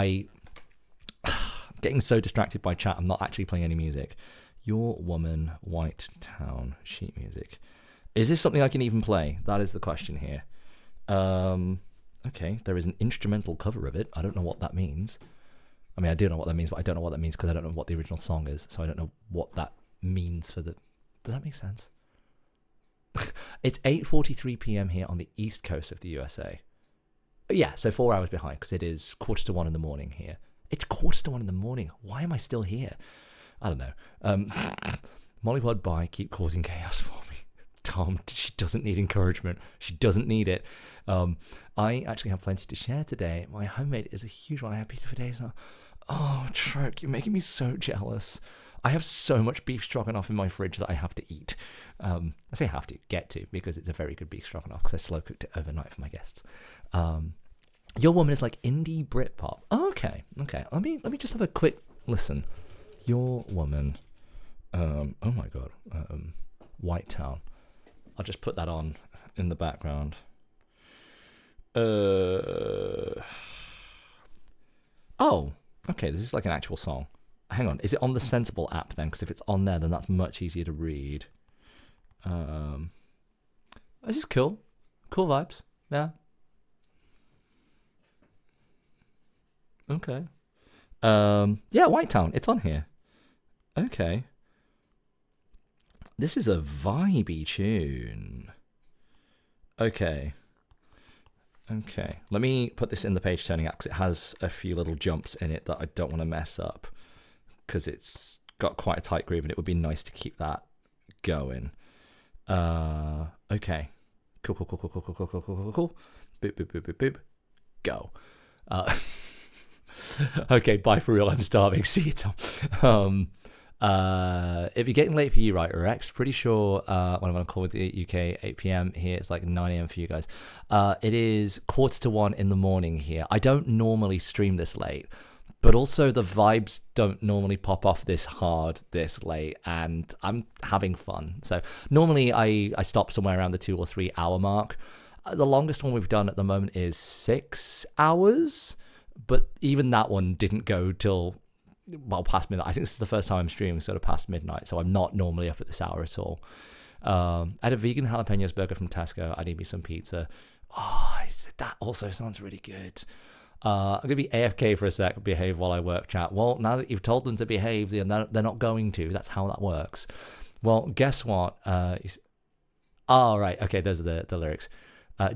getting so distracted by chat, I'm not actually playing any music. Your Woman, White Town, sheet music. Is this something I can even play? That is the question here. Okay, there is an instrumental cover of it. I don't know what that means. I mean, I do know what that means, but I don't know what that means because I don't know what the original song is, so I don't know what that means for the... Does that make sense? It's 8:43 p.m. here on the east coast of the USA. Yeah, so 4 hours behind because it is 1:45 in the morning here. It's 1:45 in the morning. Why am I still here? I don't know. Mollypod, bye. Keep causing chaos for me. Tom, she doesn't need encouragement. She doesn't need it. I actually have plenty to share today. My homemade is a huge one. I have pizza for days now. Oh, Troke, you're making me so jealous. I have so much beef stroganoff in my fridge that I have to eat. I say have to, get to, because it's a very good beef stroganoff because I slow cooked it overnight for my guests. Your Woman is like indie Britpop. Oh, okay. Let me just have a quick listen. Your Woman. Oh my god. White Town. I'll just put that on in the background. Oh, okay. This is like an actual song. Hang on. Is it on the Sensible app then? Because if it's on there, then that's much easier to read. This is cool. Cool vibes. Yeah. Okay. Yeah, White Town. It's on here. Okay. This is a vibey tune. Okay. Let me put this in the page turning app because it has a few little jumps in it that I don't want to mess up because it's got quite a tight groove and it would be nice to keep that going. Okay. Cool. Boop, boop, boop, boop, boop, boop. Go. Okay, bye for real. I'm starving. See you, Tom. If you're getting late for you, right, Rex, pretty sure when I'm on a call with the UK 8 p.m. here, it's like 9 a.m. for you guys. It is 1:45 in the morning here. I don't normally stream this late, but also the vibes don't normally pop off this hard this late, and I'm having fun. So normally I stop somewhere around the 2 or 3 hour mark. The longest one we've done at the moment is 6 hours, but even that one didn't go till past midnight. I think this is the first time I'm streaming sort of past midnight, so I'm not normally up at this hour at all. I had a vegan jalapenos burger from Tesco. I need me some pizza. Oh, that also sounds really good. I'm gonna be AFK for a sec. Behave while I work, chat. Well, now that you've told them to behave, they're not going to. That's how that works. Well, guess what? Right. Okay, those are the lyrics.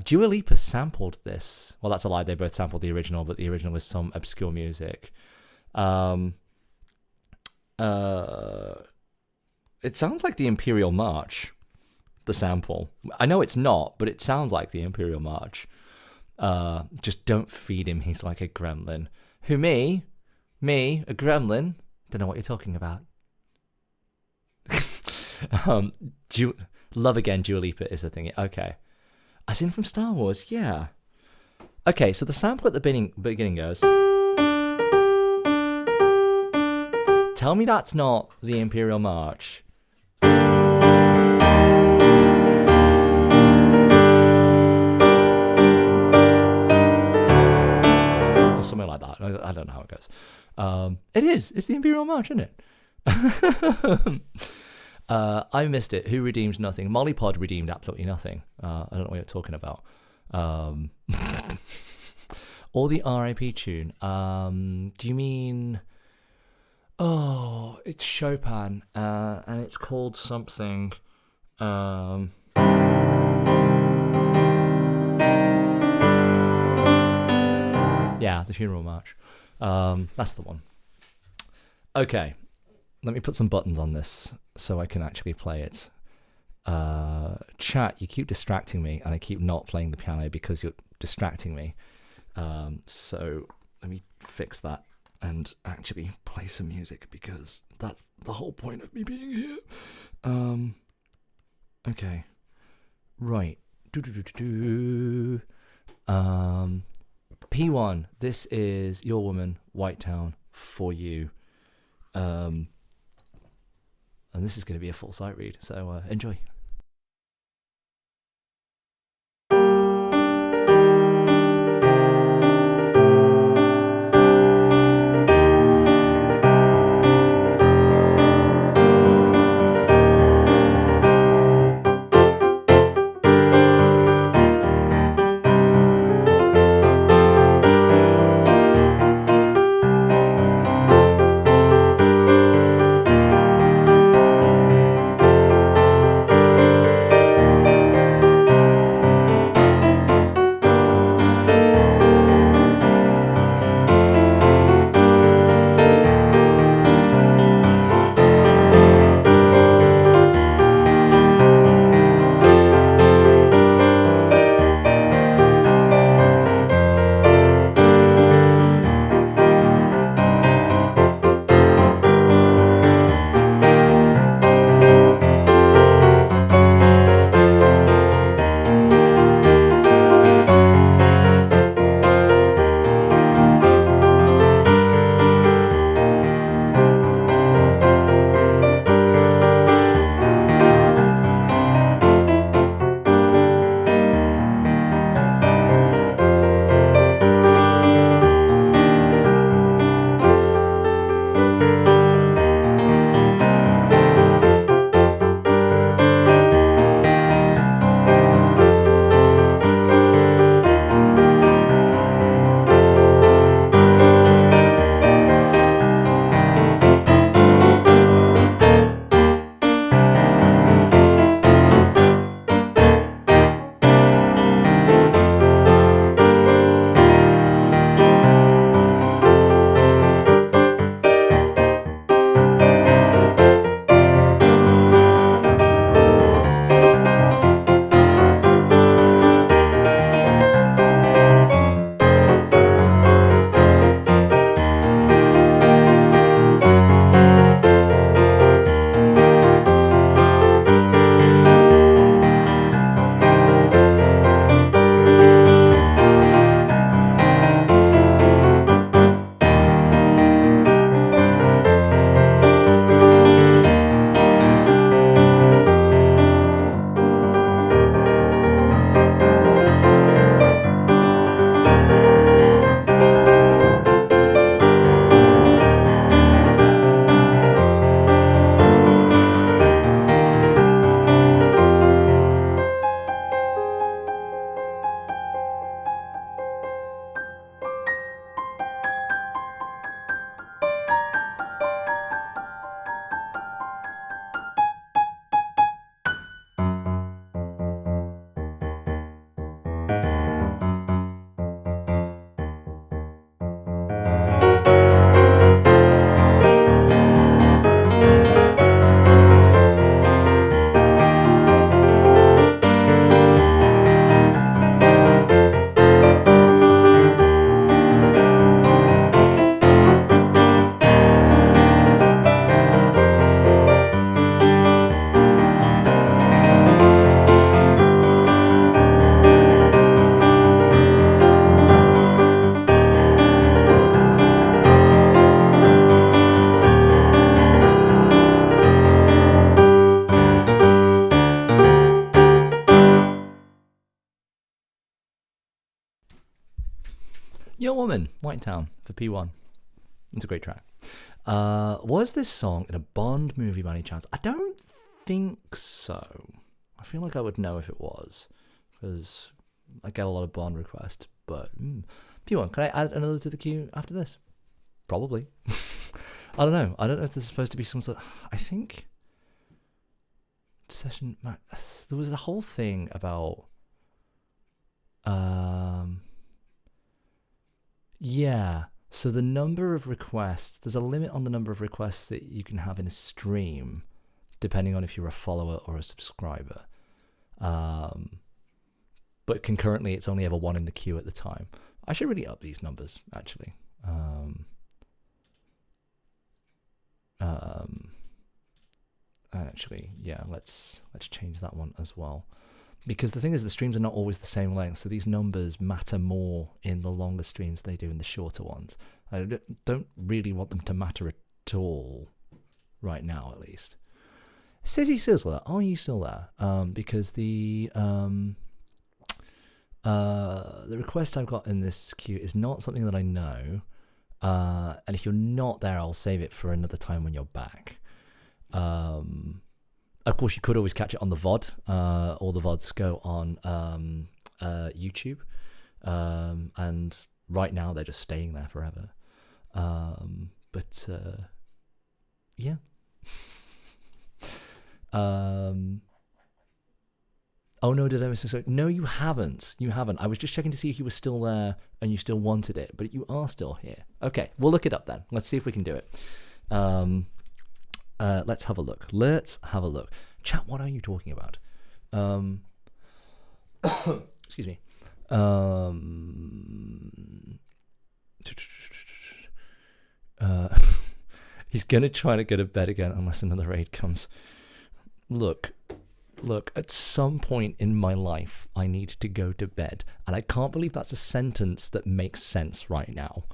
Dua Lipa sampled this. Well, that's a lie. They both sampled the original, but the original is some obscure music. It sounds like the Imperial March, the sample. I know it's not, but it sounds like the Imperial March. Just don't feed him, he's like a gremlin. Who, me? Me, a gremlin? Don't know what you're talking about. Love Again, Dua Lipa is the thing. Okay. As in from Star Wars, yeah. Okay, so the sample at the beginning goes... Tell me that's not the Imperial March. Or something like that. I don't know how it goes. It is. It's the Imperial March, isn't it? I missed it. Who redeemed nothing? Mollypod redeemed absolutely nothing. I don't know what you're talking about. Or the RIP tune. Do you mean... Oh, it's Chopin, and it's called something. Yeah, the Funeral March. That's the one. Okay, let me put some buttons on this so I can actually play it. Chat, you keep distracting me, and I keep not playing the piano because you're distracting me. So let me fix that and actually play some music, because that's the whole point of me being here. Okay. Right. P1, this is Your Woman, White Town, for you. And this is going to be a full sight read, so enjoy. Your Woman, White Town, for P1. It's a great track. Was this song in a Bond movie by any chance? I don't think so. I feel like I would know if it was, because I get a lot of Bond requests. But P1, can I add another to the queue after this? Probably. I don't know. I don't know if this is supposed to be some sort. I think session. There was a whole thing about. Yeah. So the number of requests, there's a limit on the number of requests that you can have in a stream, depending on if you're a follower or a subscriber. But concurrently, it's only ever one in the queue at the time. I should really up these numbers, actually. Actually, yeah, let's change that one as well. Because the thing is, the streams are not always the same length, so these numbers matter more in the longer streams than they do in the shorter ones. I don't really want them to matter at all right now, at least. Sizzy Sizzler, are you still there? Because the request I've got in this queue is not something that I know. And if you're not there, I'll save it for another time when you're back. Of course, you could always catch it on the VOD. All the VODs go on YouTube. And right now, they're just staying there forever. Yeah. Oh no, did I miss it? No, you haven't. You haven't. I was just checking to see if you were still there and you still wanted it, but you are still here. Okay, we'll look it up then. Let's see if we can do it. Let's have a look. Chat, what are you talking about? Excuse me. He's gonna try to go to bed again unless another raid comes. Look, at some point in my life, I need to go to bed. And I can't believe that's a sentence that makes sense right now.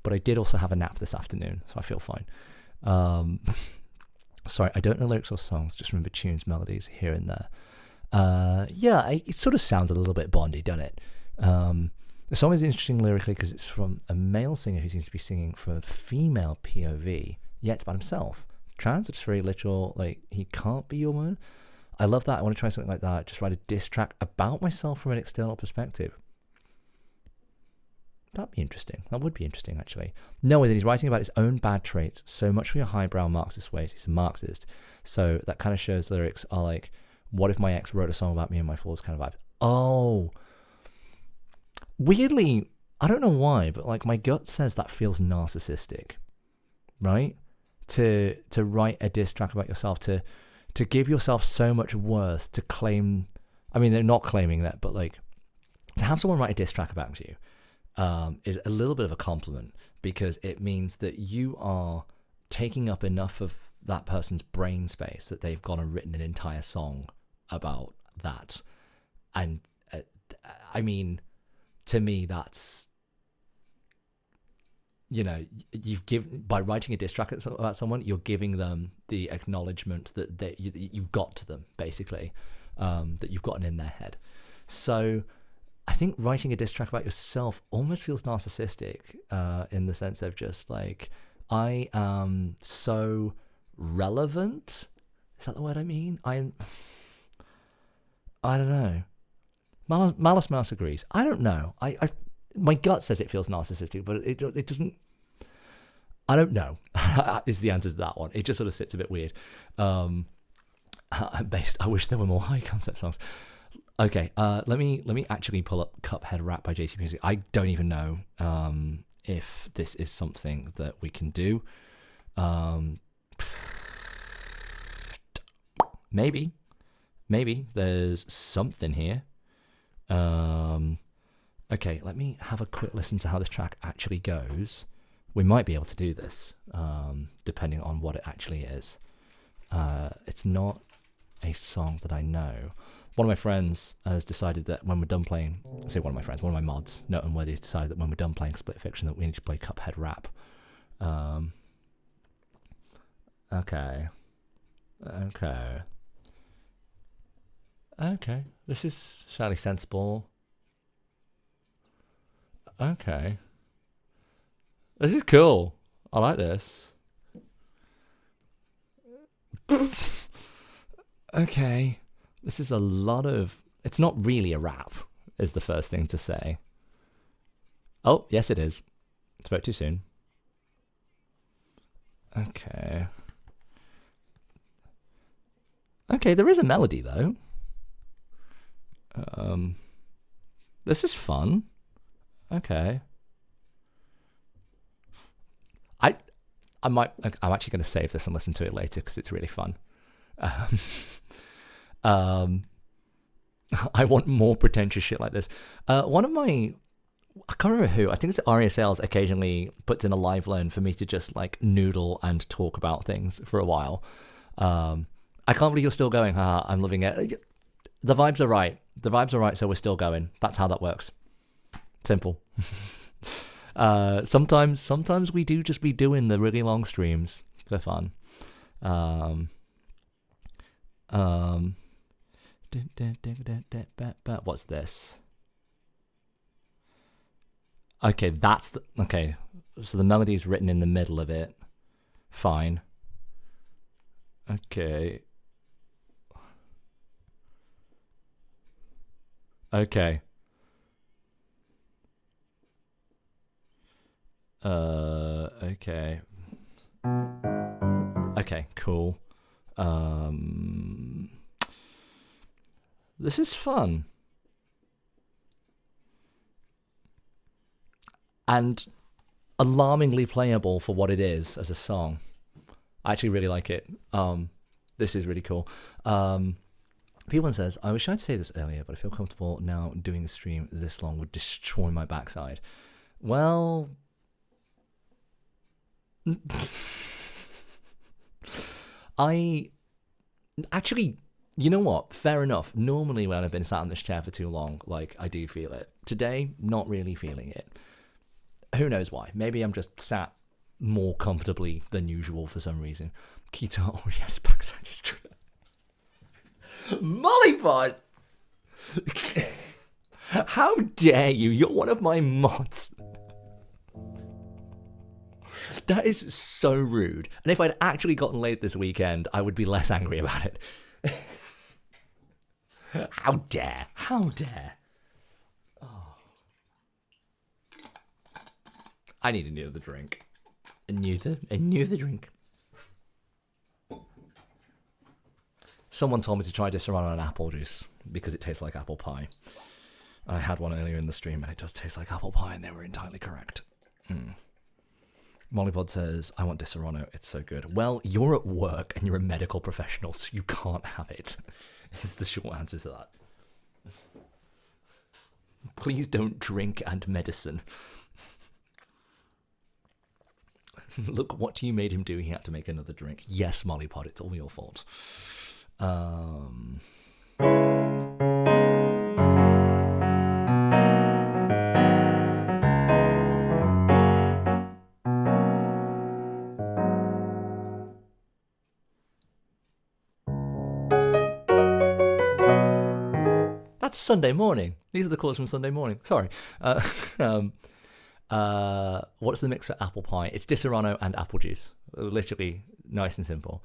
But I did also have a nap this afternoon, so I feel fine. Sorry, I don't know lyrics or songs, just remember tunes, melodies here and there. Yeah, it sort of sounds a little bit Bondy, doesn't it? The song is interesting lyrically because it's from a male singer who seems to be singing for a female POV, yet it's about himself. Trans, it's very literal, like, he can't be your man. I love that. I want to try something like that. Just write a diss track about myself from an external perspective. That'd be interesting. That would be interesting, actually. No, he's writing about his own bad traits. So much for your highbrow Marxist ways. He's a Marxist. So that kind of shows the lyrics are like, what if my ex wrote a song about me and my flaws kind of vibe. Oh. Weirdly, I don't know why, but like my gut says that feels narcissistic. Right? To write a diss track about yourself, to give yourself so much worth, to claim, I mean, they're not claiming that, but like, to have someone write a diss track about you is a little bit of a compliment, because it means that you are taking up enough of that person's brain space that they've gone and written an entire song about that. And I mean, to me, that's, you know, by writing a diss track about someone, you're giving them the acknowledgement that you've got to them, basically, that you've gotten in their head. So I think writing a diss track about yourself almost feels narcissistic, in the sense of just like, I am so relevant. Is that the word I mean? I don't know. Malice Mouse agrees. I don't know. My gut says it feels narcissistic, but it doesn't. I don't know. Is the answer to that one. It just sort of sits a bit weird. I wish there were more high concept songs. Okay, let me actually pull up Cuphead Rap by JC Music. I don't even know if this is something that we can do. Maybe there's something here. Okay, let me have a quick listen to how this track actually goes. We might be able to do this, depending on what it actually is. It's not a song that I know. One of my friends has decided that when we're done playing, one of my mods, Note and Worthy, has decided that when we're done playing Split Fiction that we need to play Cuphead Rap. Okay, this is fairly sensible. Okay. This is cool. I like this. Okay. This is a lot of... It's not really a rap, is the first thing to say. Oh, yes it is. It's about too soon. Okay. Okay, there is a melody, though. This is fun. Okay. I'm actually going to save this and listen to it later because it's really fun. Um, um, I want more pretentious shit like this. One of my, I can't remember who, I think it's Aria Sales occasionally puts in a live learn for me to just like noodle and talk about things for a while. I can't believe you're still going. Haha, I'm loving it. The vibes are right. The vibes are right, so we're still going. That's how that works. Simple. Sometimes we do just be doing the really long streams for fun. What's this? Okay, okay. So the melody is written in the middle of it. Fine. Okay. Okay. Okay. Okay, cool. This is fun. And alarmingly playable for what it is as a song. I actually really like it. This is really cool. P1 says, I was trying to say this earlier, but I feel comfortable now doing the stream this long would destroy my backside. Well, I actually, you know what? Fair enough. Normally when I've been sat in this chair for too long, like I do feel it. Today, not really feeling it. Who knows why? Maybe I'm just sat more comfortably than usual for some reason. Keto already had his backside destroyed. Mollypod! How dare you? You're one of my mods. That is so rude. And if I'd actually gotten laid this weekend, I would be less angry about it. How dare? How dare? Oh. I need another drink. Another drink. Someone told me to try Disaronno on apple juice because it tastes like apple pie. I had one earlier in the stream and it does taste like apple pie, and they were entirely correct. Mollypod says, I want Disaronno, it's so good. Well, you're at work and you're a medical professional, so you can't have it, is the short answer to that. Please don't drink and medicine. Look, what you made him do, he had to make another drink. Yes, Mollypod, it's all your fault. That's Sunday morning. These are the calls from Sunday morning. Sorry. What's the mix for apple pie? It's Disaronno and apple juice. Literally nice and simple.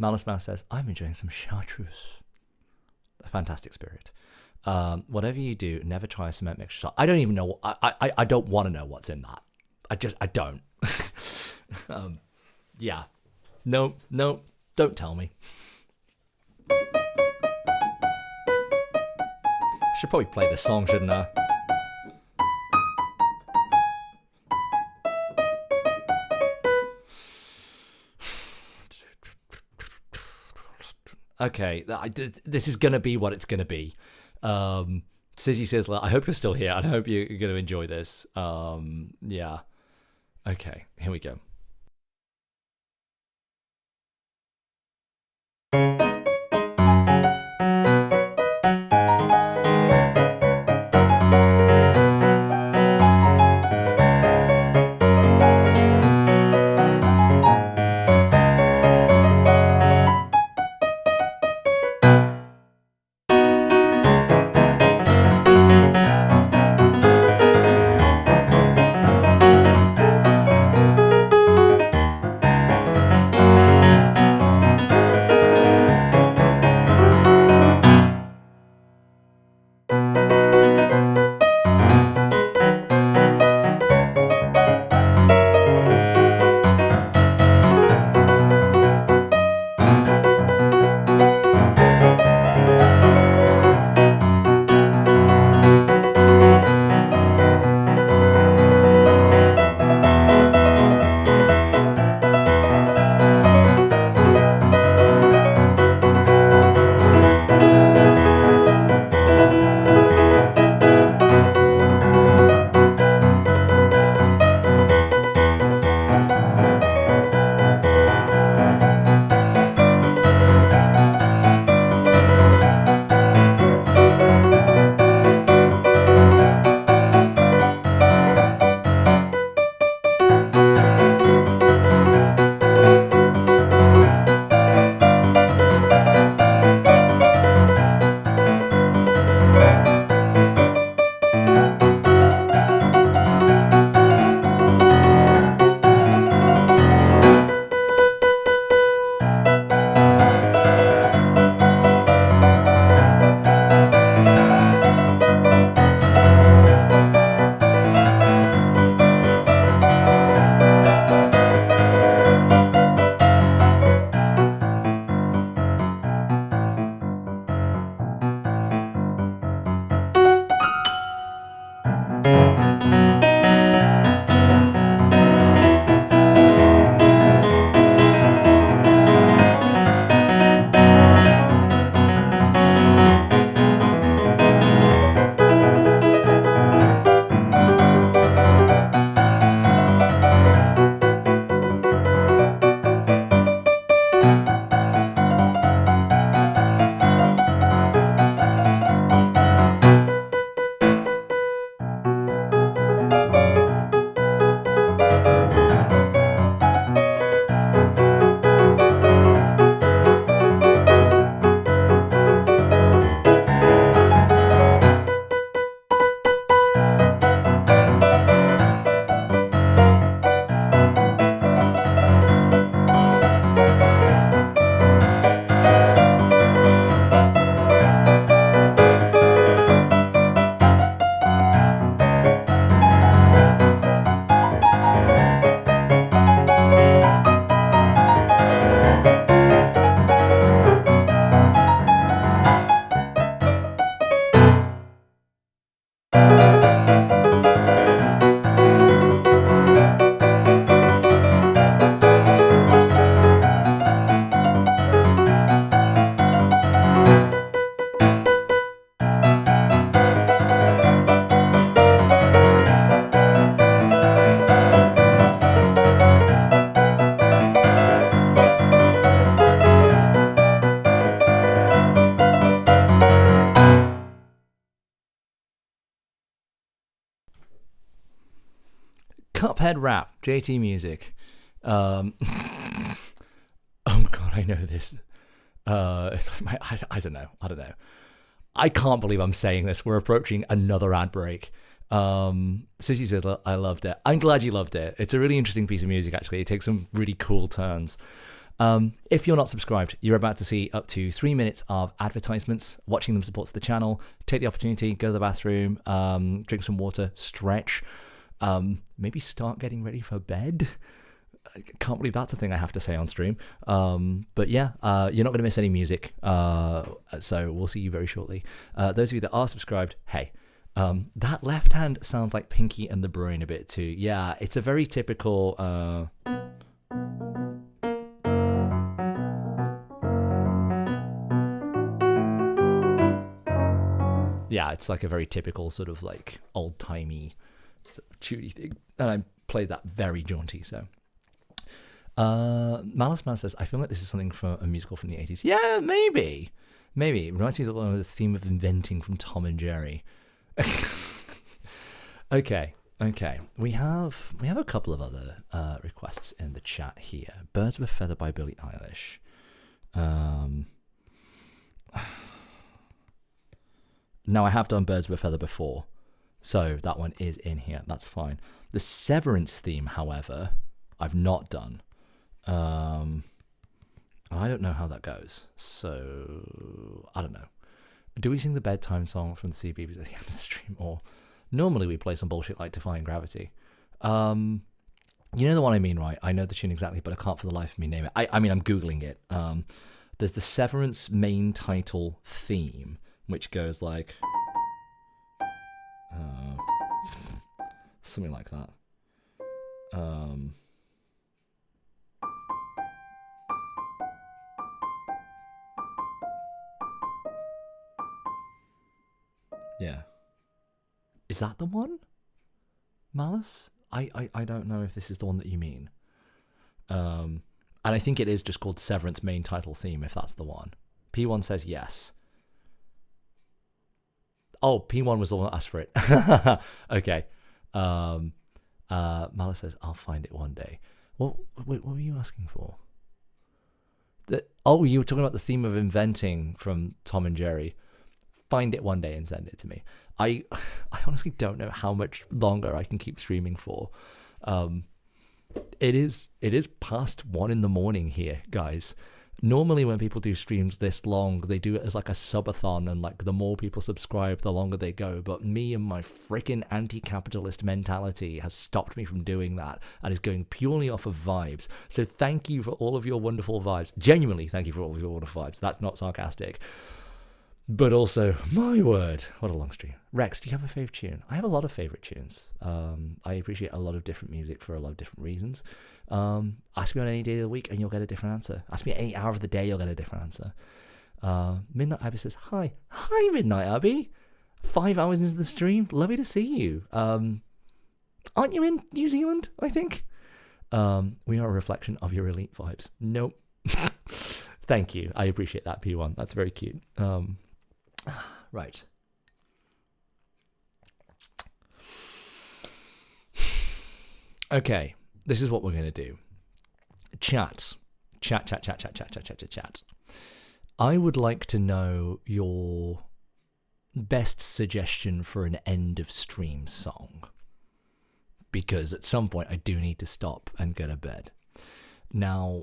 Malice Mouse says, I'm enjoying some chartreuse. A fantastic spirit. Whatever you do, never try a cement mixture. I don't even know. I don't want to know what's in that. I don't. Yeah. No, don't tell me. I should probably play this song, shouldn't I? Okay, this is going to be what it's going to be. Sizzy says, I hope you're still here, and I hope you're going to enjoy this. Yeah. Okay, here we go. Cuphead rap, JT Music. Oh god, I know this. It's like I don't know. I can't believe I'm saying this. We're approaching another ad break. Sissy said, I loved it. I'm glad you loved it. It's a really interesting piece of music, actually. It takes some really cool turns. If you're not subscribed, you're about to see up to 3 minutes of advertisements. Watching them supports the channel. Take the opportunity, go to the bathroom, drink some water, stretch, maybe start getting ready for bed. I can't believe that's a thing I have to say on stream. But yeah, you're not going to miss any music. So we'll see you very shortly. Those of you that are subscribed, hey, that left hand sounds like Pinky and the Brain a bit too. Yeah, it's a very typical... yeah, it's like a very typical sort of like old-timey tune thing. And I played that very jaunty, so... Malice Man says, I feel like this is something from a musical from the 80s. Yeah, maybe. It reminds me of the theme of inventing from Tom and Jerry. Okay. We have a couple of other requests in the chat here. Birds of a Feather by Billie Eilish. Now, I have done Birds of a Feather before, so that one is in here. That's fine. The Severance theme, however, I've not done. I don't know how that goes, so I don't know. Do we sing the bedtime song from the CBeebies at the end of the stream, or normally we play some bullshit like Defying Gravity? You know the one I mean, right? I know the tune exactly, but I can't for the life of me name it. I mean, I'm Googling it. There's the Severance main title theme, which goes like... something like that. Yeah. Is that the one? Malice? I don't know if this is the one that you mean. And I think it is just called Severance main title theme, if that's the one. P1 says yes. Oh, P1 was the one that asked for it. Okay. Malice says, I'll find it one day. What were you asking for? You were talking about the theme of inventing from Tom and Jerry. Find it one day and send it to me. I honestly don't know how much longer I can keep streaming for. It is past 1 a.m. here, guys. Normally when people do streams this long, they do it as like a subathon, and like the more people subscribe, the longer they go. But me and my freaking anti-capitalist mentality has stopped me from doing that and is going purely off of vibes. So thank you for all of your wonderful vibes. Genuinely, thank you for all of your wonderful vibes. That's not sarcastic. But also, my word, what a long stream. Rex, do you have a favourite tune? I have a lot of favourite tunes. I appreciate a lot of different music for a lot of different reasons. Ask me on any day of the week and you'll get a different answer. Ask me any hour of the day, you'll get a different answer. Midnight Abby says, hi. Hi, Midnight Abby. 5 hours into the stream. Lovely to see you. Aren't you in New Zealand, I think? We are a reflection of your elite vibes. Nope. Thank you. I appreciate that, P1. That's very cute. Right. Okay, this is what we're going to do. Chat. I would like to know your best suggestion for an end of stream song. Because at some point I do need to stop and go to bed. Now,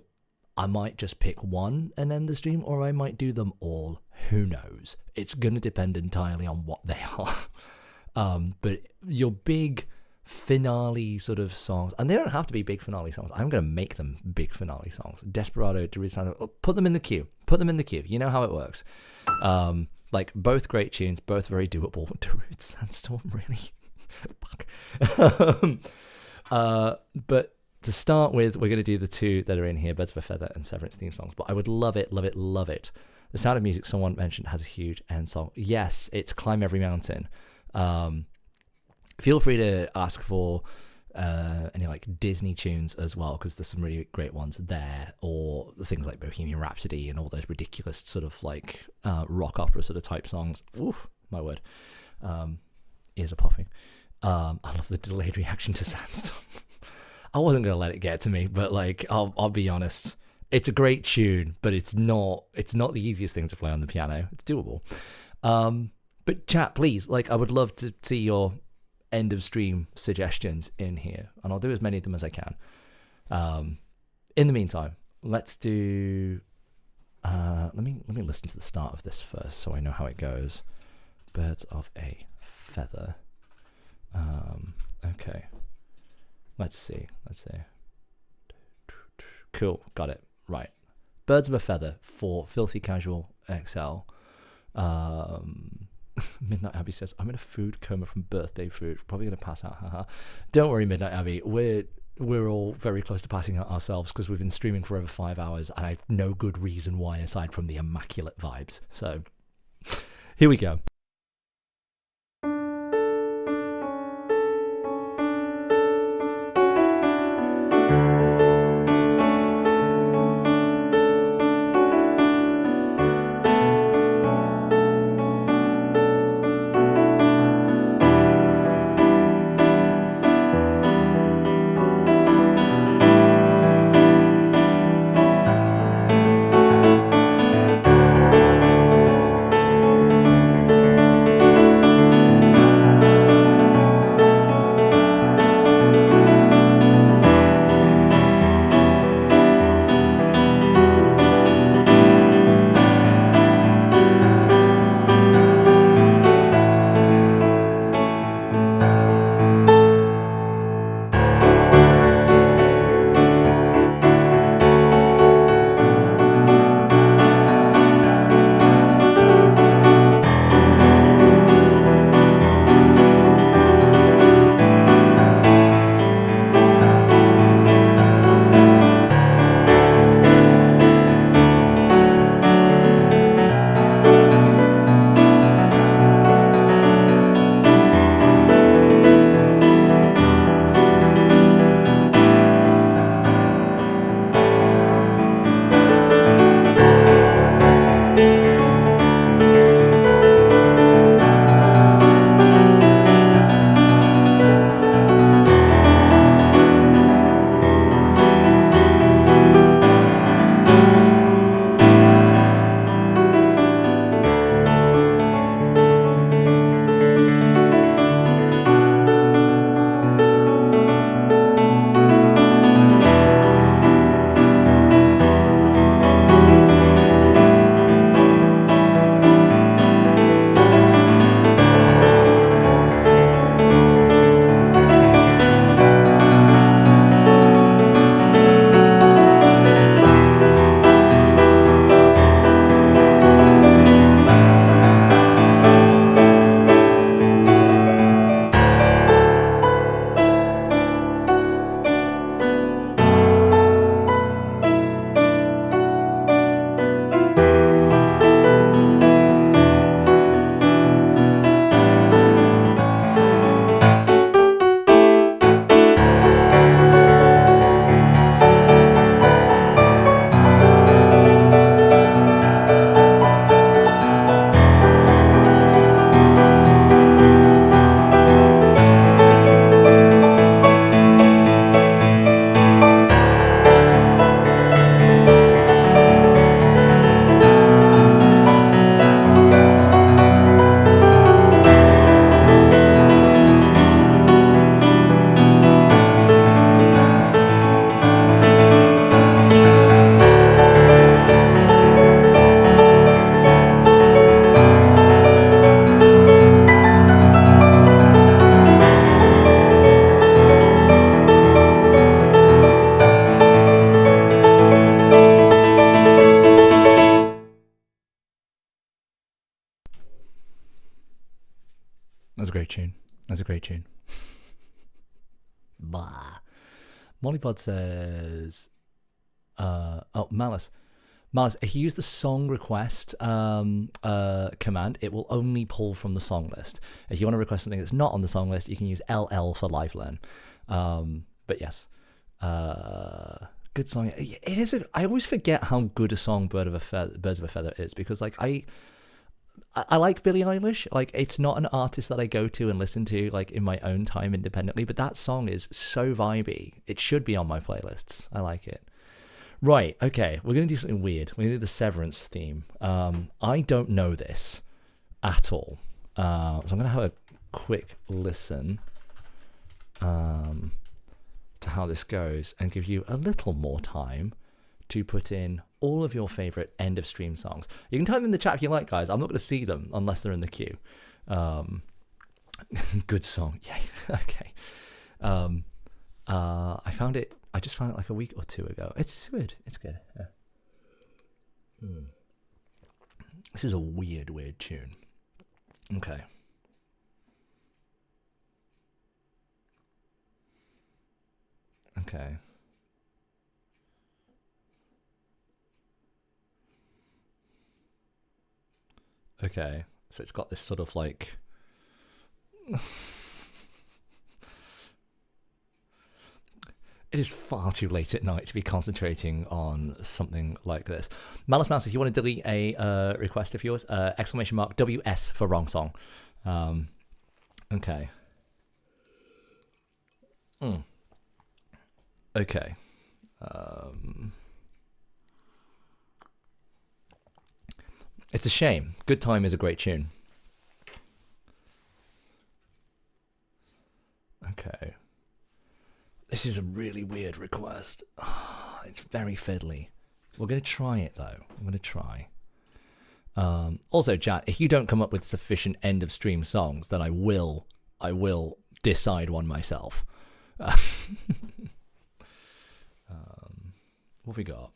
I might just pick one and end the stream, or I might do them all. Who knows? It's going to depend entirely on what they are. But your big finale sort of songs, and they don't have to be big finale songs. I'm going to make them big finale songs. Desperado, Darude Sandstorm, put them in the queue. You know how it works. Like, both great tunes, both very doable. Darude Sandstorm, really? Fuck. But to start with, we're going to do the two that are in here, Birds of a Feather and Severance theme songs. But I would love it. The Sound of Music, someone mentioned, has a huge end song. Yes, it's Climb Every Mountain. Feel free to ask for any like Disney tunes as well, because there's some really great ones there, or things like Bohemian Rhapsody and all those ridiculous sort of like rock opera sort of type songs. Oof, my word. Ears are popping. I love the delayed reaction to Sandstorm. I wasn't gonna let it get to me, but like I'll be honest. It's a great tune, but it's not the easiest thing to play on the piano. It's doable. But chat, please. Like, I would love to see your end of stream suggestions in here, and I'll do as many of them as I can. In the meantime, let's do. Let me listen to the start of this first, so I know how it goes. Birds of a Feather. Okay. Let's see. Cool, got it. Right. Birds of a Feather for Filthy Casual XL. Midnight Abbey says, I'm in a food coma from birthday food. Probably going to pass out. Haha. Don't worry, Midnight Abbey. We're all very close to passing out ourselves because we've been streaming for over 5 hours and I have no good reason why aside from the immaculate vibes. So, here we go. That's a great tune. That's a great tune. Blah. Mollypod says, Malice. Malice, if you use the song request command, it will only pull from the song list. If you want to request something that's not on the song list, you can use LL for live learn. But yes, good song. It is. I always forget how good a song Birds of a Feather is, because like I like Billie Eilish. Like, it's not an artist that I go to and listen to like in my own time independently, but that song is so vibey. It should be on my playlists. I like it. Right, okay, we're going to do something weird. We're going to do the Severance theme. I don't know this at all. So I'm going to have a quick listen to how this goes and give you a little more time to put in all of your favorite end of stream songs. You can type them in the chat if you like, guys. I'm not going to see them unless they're in the queue. Good song. Yeah. Okay. I just found it like a week or two ago. It's good. It's good. Yeah. This is a weird tune. Okay. Okay. Okay, so it's got this sort of like it is far too late at night to be concentrating on something like this. Malice Mouse, if you want to delete a request of yours, exclamation mark WS for wrong song. Okay. Okay. It's a shame. Good Time is a great tune. Okay. This is a really weird request. It's very fiddly. We're going to try it, though. I'm going to try. Also, chat, if you don't come up with sufficient end of stream songs, then I will decide one myself. What have we got?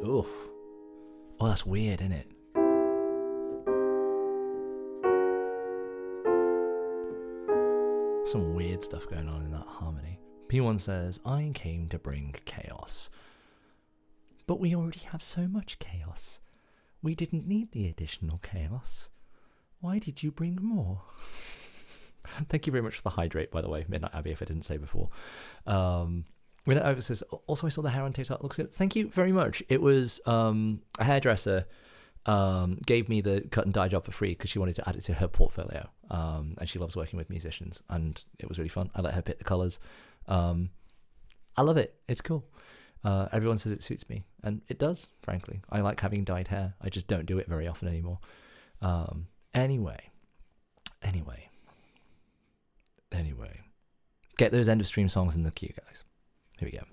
Ooh. Oh, that's weird, isn't it? Some weird stuff going on in that harmony. P1 says, I came to bring chaos. But we already have so much chaos. We didn't need the additional chaos. Why did you bring more? Thank you very much for the hydrate, by the way, Midnight Abbey, if I didn't say before. Midnight Abbey says, also I saw the hair on TikTok, looks good. Thank you very much. It was a hairdresser gave me the cut and dye job for free because she wanted to add it to her portfolio. And she loves working with musicians, and it was really fun. I let her pick the colours. I love it. It's cool. Everyone says it suits me, and it does, frankly. I like having dyed hair. I just don't do it very often anymore. Anyway. Get those end of stream songs in the queue, guys. Here we go.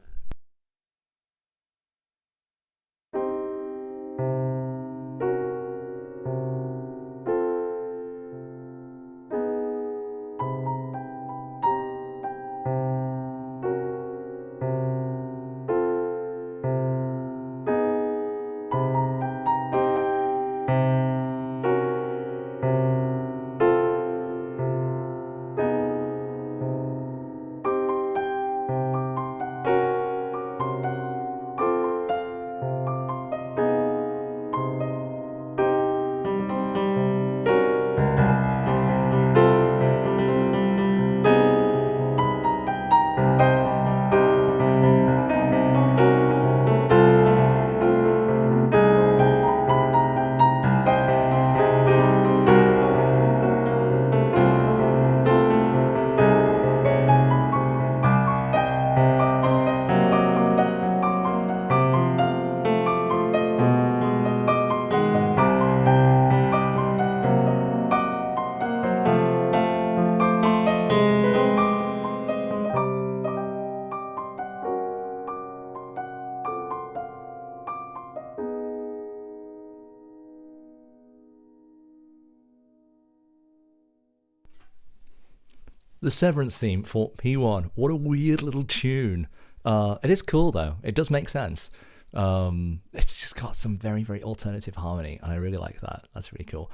The Severance theme for P1. What a weird little tune. It is cool, though. It does make sense. It's just got some very, very alternative harmony, and I really like that. That's really cool.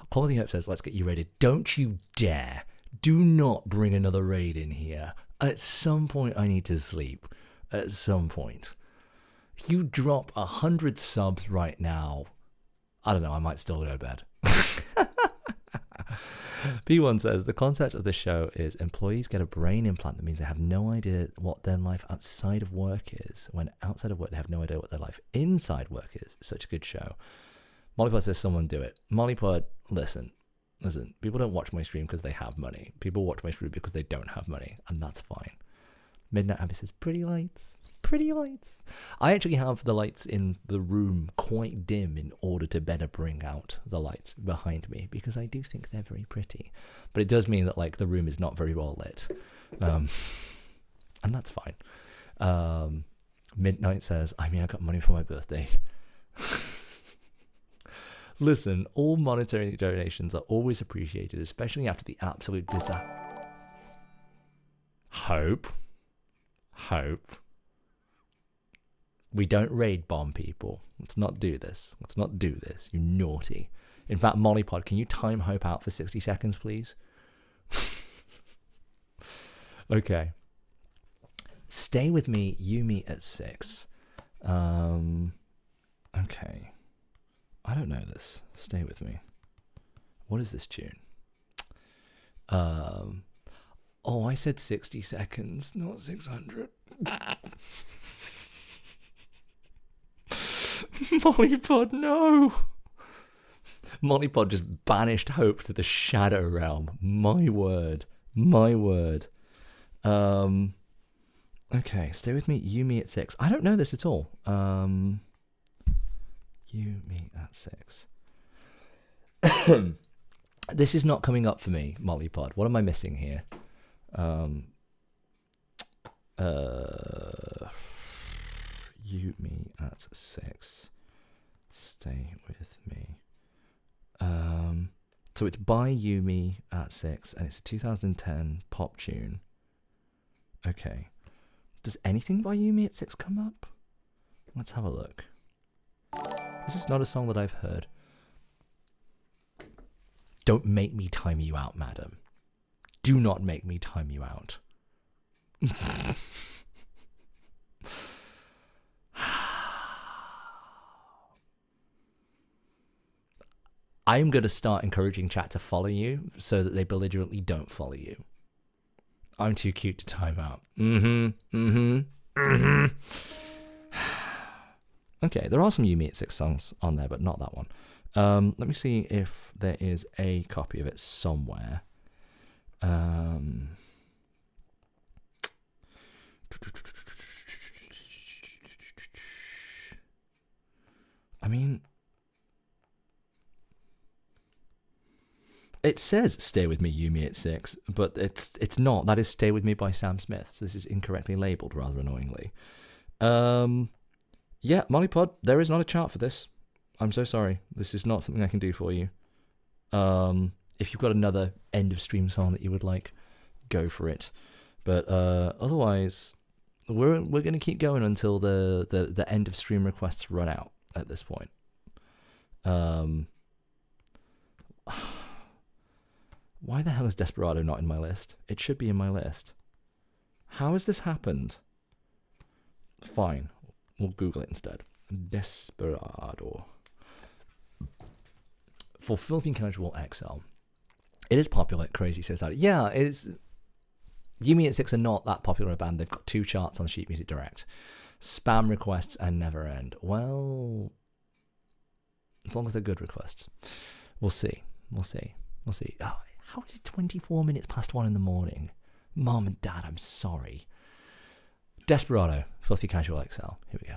Quality Hope says, let's get you raided. Don't you dare. Do not bring another raid in here. At some point, I need to sleep. At some point. If you drop 100 subs right now, I don't know, I might still go to bed. P1 says the concept of the show is employees get a brain implant that means they have no idea what their life outside of work is. When outside of work, they have no idea what their life inside work is. Such a good show. Mollypod says someone do it. Mollypod, listen. People don't watch my stream because they have money. People watch my stream because they don't have money, and that's fine. Midnight Abbey says pretty lights. Pretty lights. I actually have the lights in the room quite dim in order to better bring out the lights behind me because I do think they're very pretty. But it does mean that like the room is not very well lit, and that's fine. Midnight says, I mean, I got money for my birthday. Listen, all monetary donations are always appreciated, especially after the absolute disaster. Hope. We don't raid bomb people. Let's not do this. You naughty. In fact, Mollypod, can you time Hope out for 60 seconds, please? Okay. Stay with me, Yumi at 6. Okay. I don't know this. Stay with me. What is this tune? Oh, I said 60 seconds, not 600. Mollypod, no! Mollypod just banished Hope to the shadow realm. My word. Okay, stay with me. Yumi at 6. I don't know this at all. Yumi at 6. This is not coming up for me, Mollypod. What am I missing here? Yumi at 6. Stay with me. So it's by Yumi at 6, and it's a 2010 pop tune. Okay. Does anything by Yumi at 6 come up? Let's have a look. This is not a song that I've heard. Don't make me time you out, madam. Do not make me time you out. I'm going to start encouraging chat to follow you so that they belligerently don't follow you. I'm too cute to time out. Okay, there are some Yumi at 6 songs on there, but not that one. Let me see if there is a copy of it somewhere. I mean, it says "Stay With Me, Yumi" at 6, but it's not. That is "Stay With Me" by Sam Smith. So this is incorrectly labelled, rather annoyingly. Yeah, Mollypod, there is not a chart for this. I'm so sorry. This is not something I can do for you. If you've got another end of stream song that you would like, go for it. But otherwise, we're going to keep going until the end of stream requests run out at this point. Why the hell is Desperado not in my list? It should be in my list. How has this happened? Fine. We'll Google it instead. Desperado. For Filthy Casual XL. It is popular, Crazy says that. Yeah, it's... Yumi at 6 are not that popular a band. They've got 2 charts on Sheet Music Direct. Spam requests and Never End. Well... as long as they're good requests. We'll see. Oh, how is it 24 minutes past 1 in the morning? Mom and Dad, I'm sorry. Desperado, Filthy Casual XL. Here we go.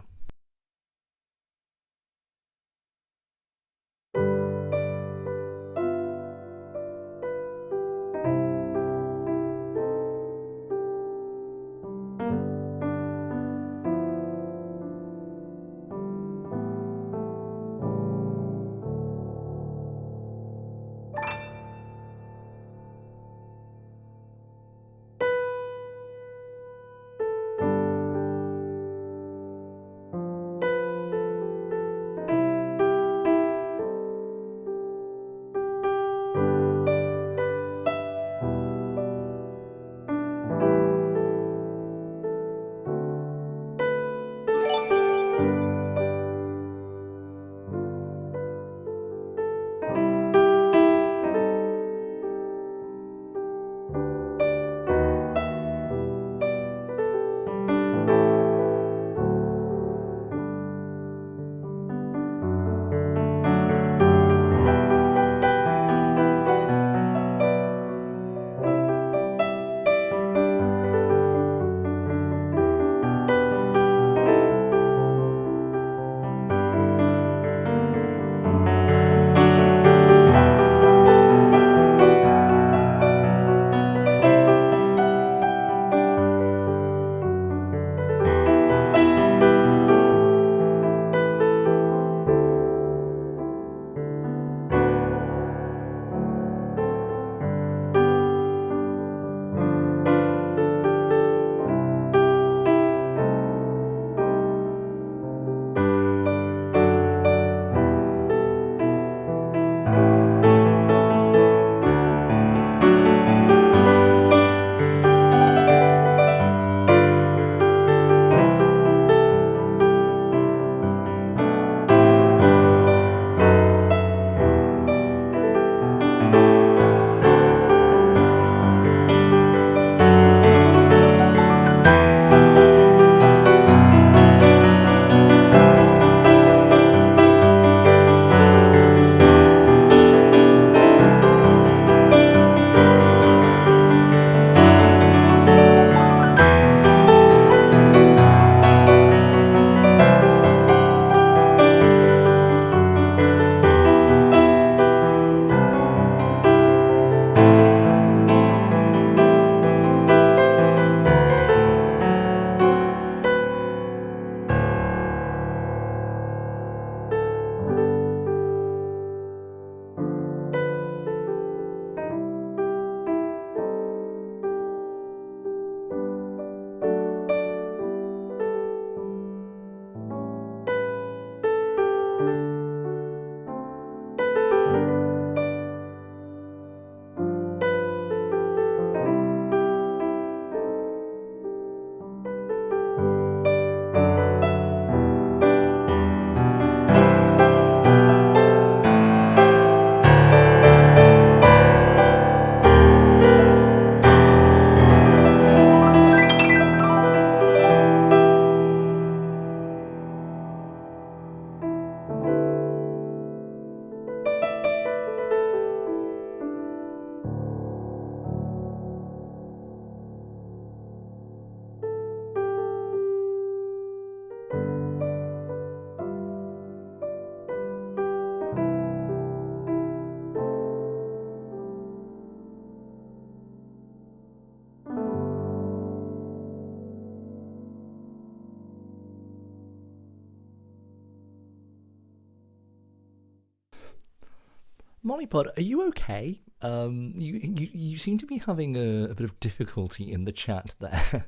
Mollypod, are you okay? You seem to be having a bit of difficulty in the chat there.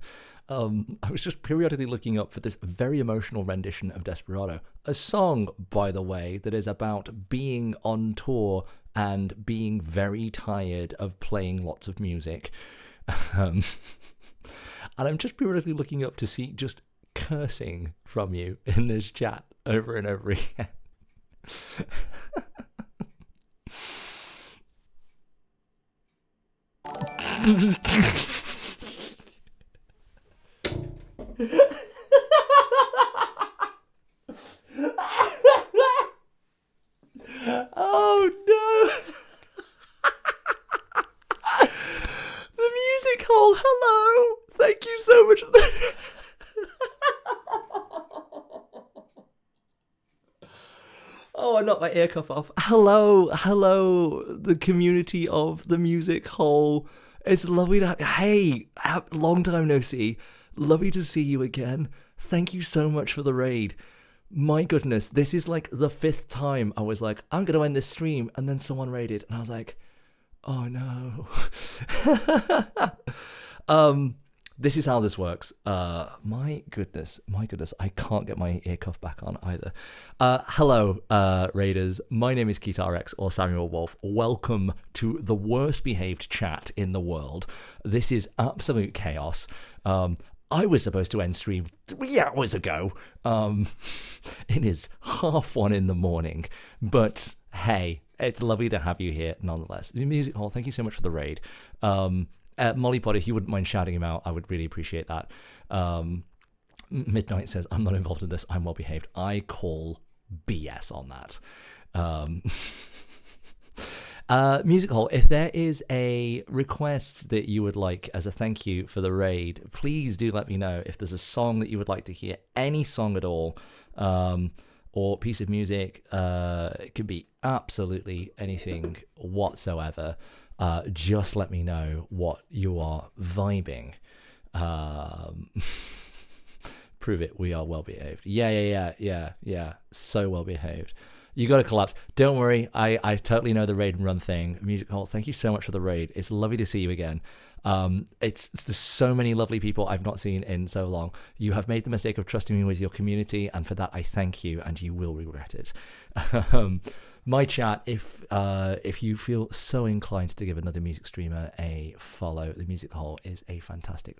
I was just periodically looking up for this very emotional rendition of Desperado, a song, by the way, that is about being on tour and being very tired of playing lots of music. And I'm just periodically looking up to see just cursing from you in this chat over and over again. Oh no! The music hole, hello! Thank you so much. Oh, I knocked my ear cuff off. Hello, the community of the music hole. It's lovely to hey, long time no see. Lovely to see you again. Thank you so much for the raid. My goodness, this is like the 5th time I was like, I'm going to end this stream, and then someone raided, and I was like, oh no. This is how this works. My goodness, I can't get my ear cuff back on either. Hello, raiders. My name is KeithRX or Samuel Wolf. Welcome to the worst behaved chat in the world. This is absolute chaos. I was supposed to end stream 3 hours ago. It is 1:30 in the morning, but hey, it's lovely to have you here nonetheless. The Music Hall, thank you so much for the raid. Mollypod, if you wouldn't mind shouting him out, I would really appreciate that. Midnight says, I'm not involved in this, I'm well behaved. I call BS on that. Music Hall, if there is a request that you would like as a thank you for the raid, please do let me know. If there's a song that you would like to hear, any song at all, or piece of music, it could be absolutely anything whatsoever. Just let me know what you are vibing. Prove it, we are well behaved. Yeah. So well behaved. You got to collapse. Don't worry, I totally know the raid and run thing. Music Hall, thank you so much for the raid. It's lovely to see you again. It's there's so many lovely people I've not seen in so long. You have made the mistake of trusting me with your community, and for that I thank you, and you will regret it. My chat, if you feel so inclined to give another music streamer a follow, the Music Hall is a fantastic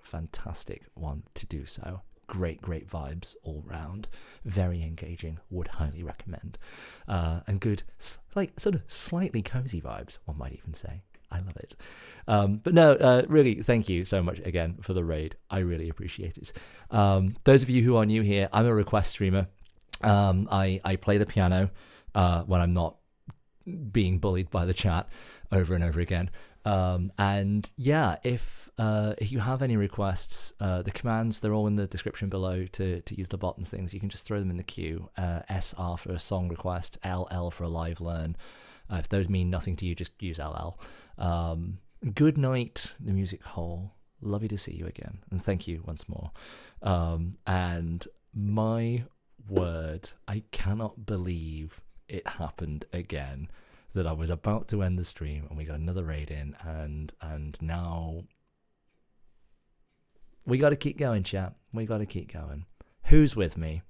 one to do so. Great vibes all round. Very engaging. Would highly recommend. And good, like sort of slightly cozy vibes, one might even say. I love it. But no, really, thank you so much again for the raid. I really appreciate it. Those of you who are new here, I'm a request streamer. I play the piano when I'm not being bullied by the chat over and over again. And yeah, if you have any requests, the commands, they're all in the description below to use the bot and things. You can just throw them in the queue. SR for a song request, LL for a live learn. If those mean nothing to you, just use LL. Good night, the Music Hall. Lovely to see you again, and thank you once more. And my word, I cannot believe it happened again. That I was about to end the stream and we got another raid in, and now we got to keep going, chat. We got to keep going. Who's with me?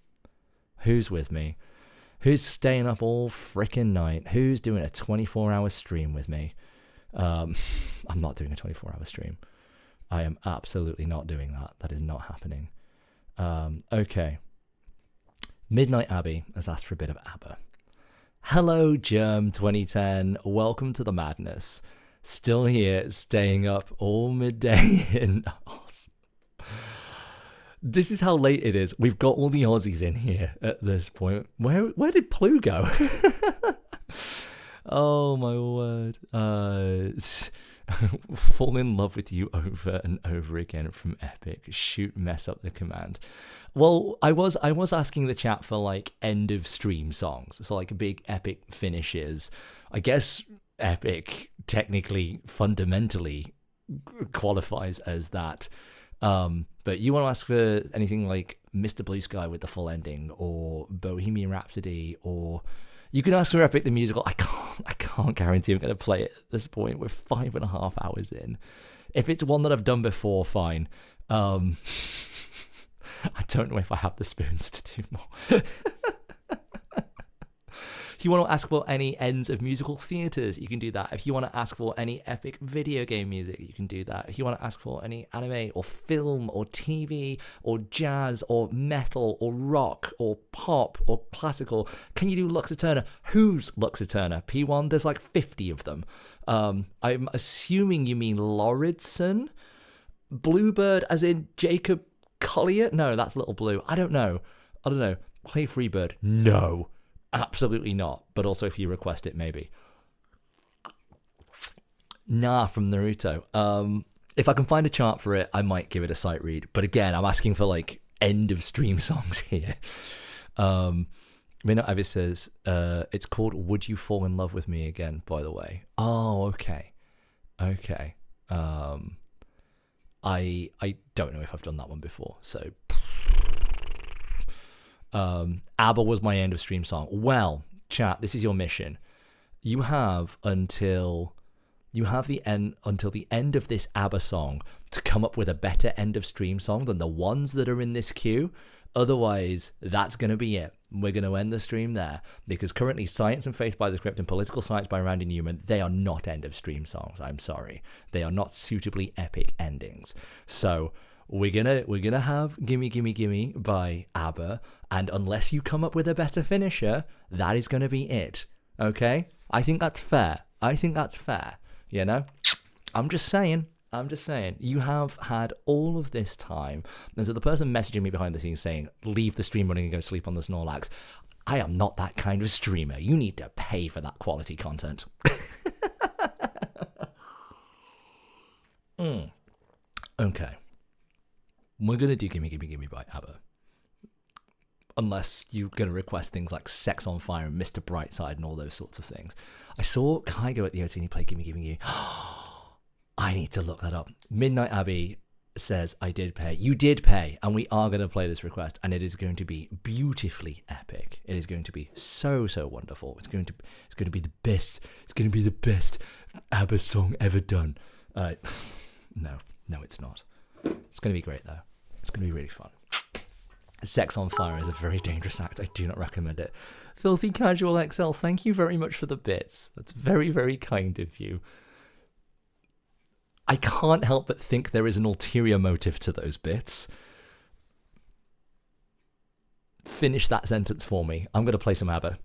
Who's staying up all freaking night? Who's doing a 24-hour stream with me? I'm not doing a 24-hour stream. I am absolutely not doing that. That is not happening. Okay. Midnight Abbey has asked for a bit of ABBA. Hello, Germ 2010. Welcome to the madness. Still here, staying up all midday in Oz. This is how late it is. We've got all the Aussies in here at this point. Where did Plu go? Oh my word. Fall in love with you over and over again from Epic. Shoot, mess up the command. Well, I was asking the chat for like end of stream songs, so like big epic finishes. I guess Epic technically, fundamentally qualifies as that. But you want to ask for anything like Mr. Blue Sky with the full ending, or Bohemian Rhapsody, or You can ask for Epic the Musical. I can't guarantee I'm going to play it at this point. We're 5.5 hours in. If it's one that I've done before, fine. I don't know if I have the spoons to do more. If you want to ask for any ends of musical theatres, you can do that. If you want to ask for any epic video game music, you can do that. If you want to ask for any anime or film or TV or jazz or metal or rock or pop or classical, can you do Luxor Turner? Who's Luxor Turner? P1? There's like 50 of them. I'm assuming you mean Lauridsen? Bluebird as in Jacob Collier? No, that's Little Blue. I don't know. Play Freebird? No. Absolutely not. But also if you request it, maybe. Nah from Naruto. If I can find a chart for it, I might give it a sight read. But again, I'm asking for like end of stream songs here. Minot Avis says, it's called Would You Fall in Love With Me Again, by the way. Oh, okay. I don't know if I've done that one before, so ABBA was my end of stream song. Well, chat, this is your mission. You have until the end of this ABBA song to come up with a better end of stream song than the ones that are in this queue. Otherwise, that's going to be it. We're going to end the stream there, because currently Science and Faith by the Script and Political Science by Randy Newman, they are not end of stream songs. I'm sorry. They are not suitably epic endings. So we're gonna have Gimme Gimme Gimme by ABBA, and unless you come up with a better finisher, that is gonna be it. Okay? I think that's fair. You know? I'm just saying. You have had all of this time. And so the person messaging me behind the scenes saying, leave the stream running and go sleep on the Snorlax, I am not that kind of streamer. You need to pay for that quality content. Okay. We're going to do Gimme Gimme Gimme by ABBA. Unless you're going to request things like Sex on Fire and Mr. Brightside and all those sorts of things. I saw Kygo at the O2 and he played Gimme Gimme Gimme. I need to look that up. Midnight Abbey says, I did pay. You did pay, and we are going to play this request, and it is going to be beautifully epic. It is going to be so wonderful. It's going to be the best. It's going to be the best ABBA song ever done. No, it's not. It's going to be great, though. It's going to be really fun. Sex on Fire is a very dangerous act. I do not recommend it. Filthy Casual XL, thank you very much for the bits. That's very, very kind of you. I can't help but think there is an ulterior motive to those bits. Finish that sentence for me. I'm going to play some ABBA.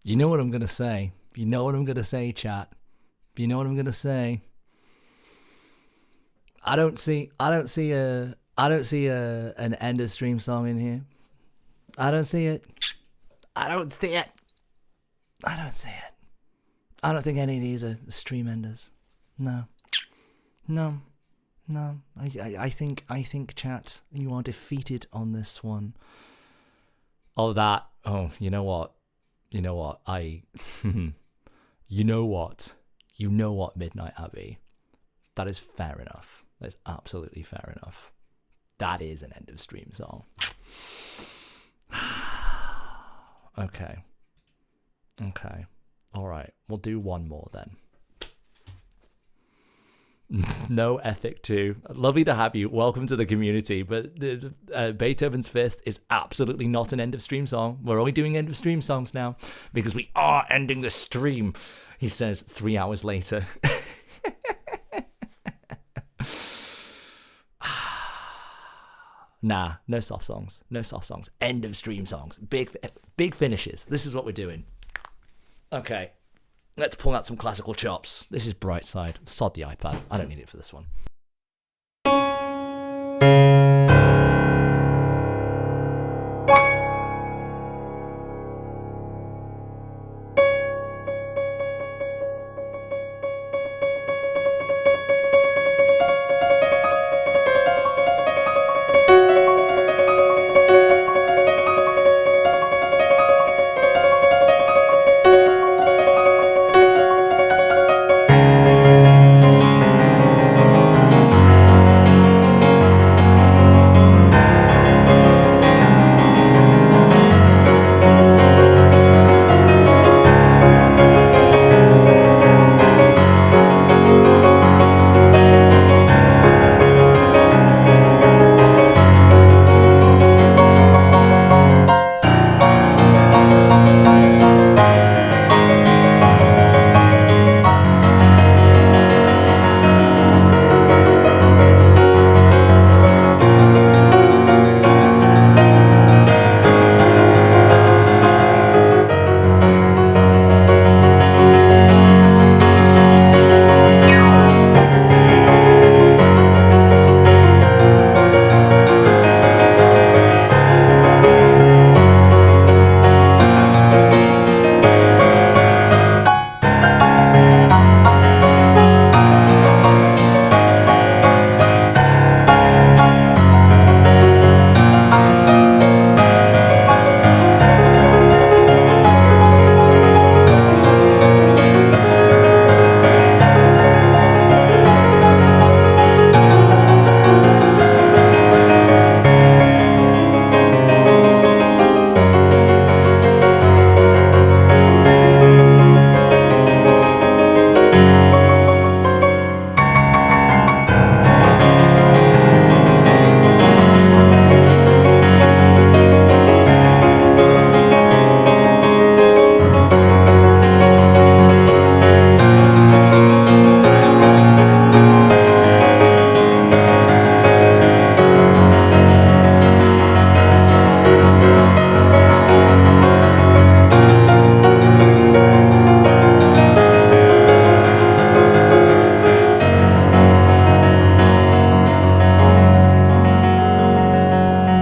You know what I'm gonna say. You know what I'm gonna say, chat. You know what I'm gonna say. I don't see an end of stream song in here. I don't see it. I don't see it. I don't see it. I don't think any of these are stream enders. No. I think chat, you are defeated on this one. Oh, that. Oh, you know what? You know what? You know what? You know what, Midnight Abbey? That is fair enough. That's absolutely fair enough. That is an end of stream song. Okay. All right. We'll do one more then. No Ethic 2. Lovely to have you. Welcome to the community. But Beethoven's Fifth is absolutely not an end of stream song. We're only doing end of stream songs now because we are ending the stream, he says 3 hours later. Nah, no soft songs. No soft songs. End of stream songs. Big finishes. This is what we're doing. Okay. Let's pull out some classical chops. This is Brightside. Sod the iPad. I don't need it for this one.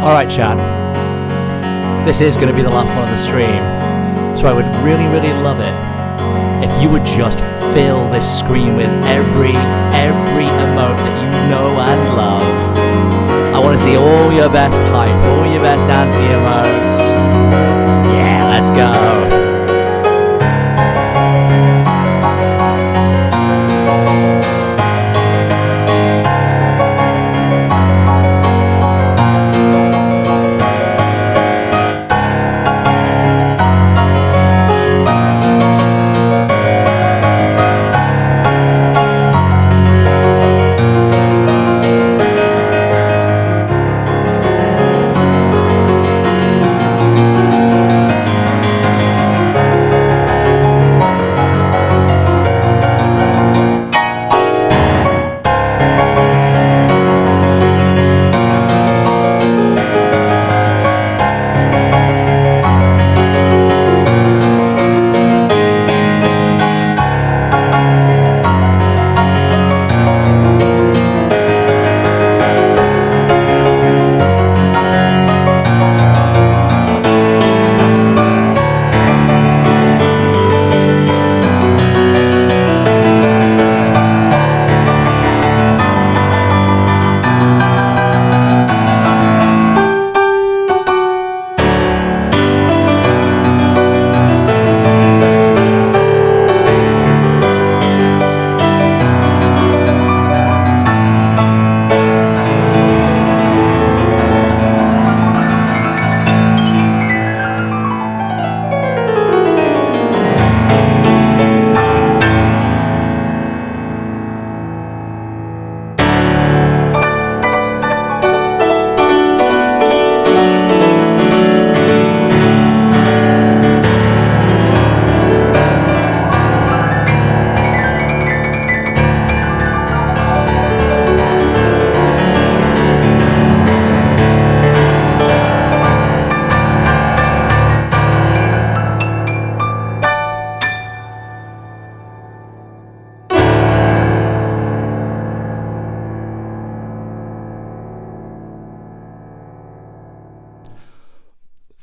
Alright chat, this is going to be the last one of the stream, so I would really, really love it if you would just fill this screen with every emote that you know and love. I want to see all your best hype, all your best dancey emotes. Yeah, let's go.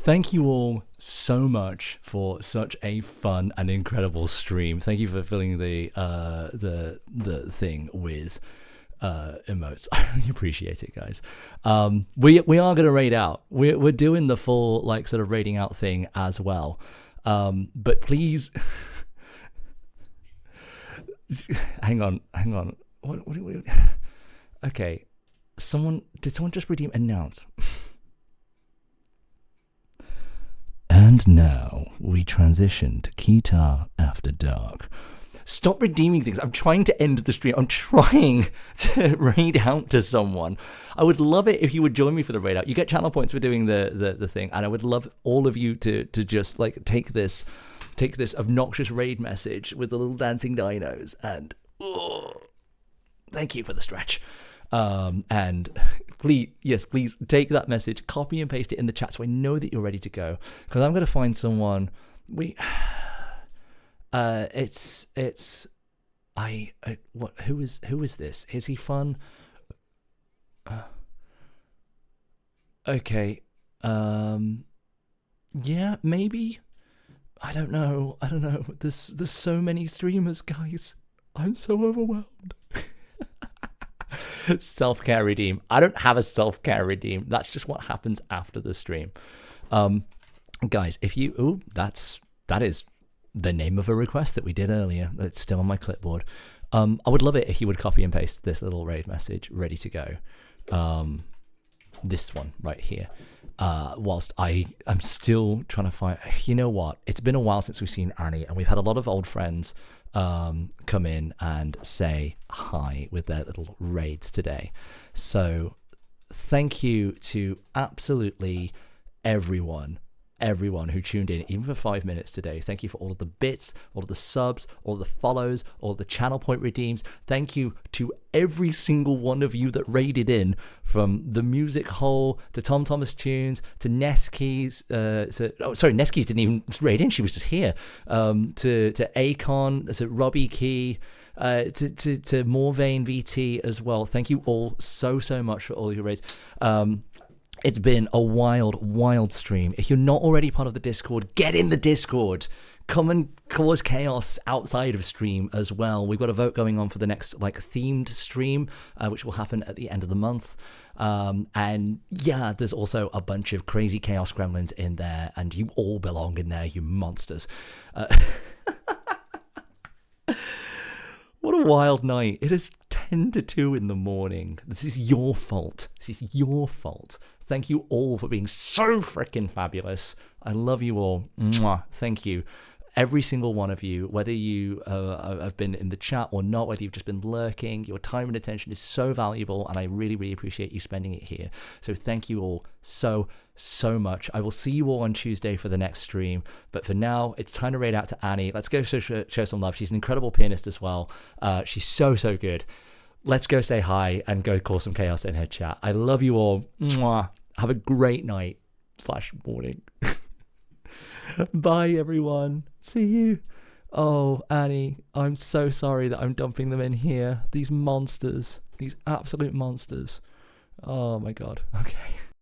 Thank you all so much for such a fun and incredible stream. Thank you for filling the thing with emotes. I really appreciate it, guys. We are gonna raid out. We're doing the full like sort of raiding out thing as well. But please, hang on. What? Okay, did someone just redeem announce? And now we transition to Kitar After Dark. Stop redeeming things. I'm trying to end the stream. I'm trying to raid out to someone. I would love it if you would join me for the raid out. You get channel points for doing the thing, and I would love all of you to just like take this obnoxious raid message with the little dancing dinos and thank you for the stretch. And please take that message, copy and paste it in the chat so I know that you're ready to go. Because I'm gonna find someone. Who is this? Is he fun? Okay. Yeah, maybe. I don't know. There's so many streamers, guys. I'm so overwhelmed. Self-care redeem. I don't have a self-care redeem. That's just what happens after the stream. Guys, if you that is the name of a request that we did earlier. It's still on my clipboard. I would love it if you would copy and paste this little raid message ready to go. This one right here. Whilst I'm still trying to find, you know what? It's been a while since we've seen Annie, and we've had a lot of old friends come in and say hi with their little raids today. So thank you to absolutely everyone who tuned in, even for 5 minutes today. Thank you for all of the bits, all of the subs, all of the follows, all of the channel point redeems. Thank you to every single one of you that raided in, from the Music Hole to Tom Thomas Tunes to Neskeys. Neskeys didn't even raid in; she was just here. To Akon, to Robbie Key. To Morvain VT as well. Thank you all so much for all your raids. It's been a wild stream. If you're not already part of the Discord, get in the Discord. Come and cause chaos outside of stream as well. We've got a vote going on for the next themed stream, which will happen at the end of the month. And yeah, there's also a bunch of crazy chaos gremlins in there, and you all belong in there, you monsters. What a wild night. It is 10 to 2 in the morning. This is your fault. Thank you all for being so freaking fabulous. I love you all. Mwah. Thank you. Every single one of you, whether you have been in the chat or not, whether you've just been lurking, your time and attention is so valuable, and I really appreciate you spending it here. So thank you all so much. I will see you all on Tuesday for the next stream, but for now, it's time to raid out to Annie. Let's go show some love. She's an incredible pianist as well. She's so good. Let's go say hi and go cause some chaos in her chat. I love you all. Mwah. Have a great night / morning. Bye, everyone. See you. Oh, Annie, I'm so sorry that I'm dumping them in here. These monsters. These absolute monsters. Oh, my God. Okay.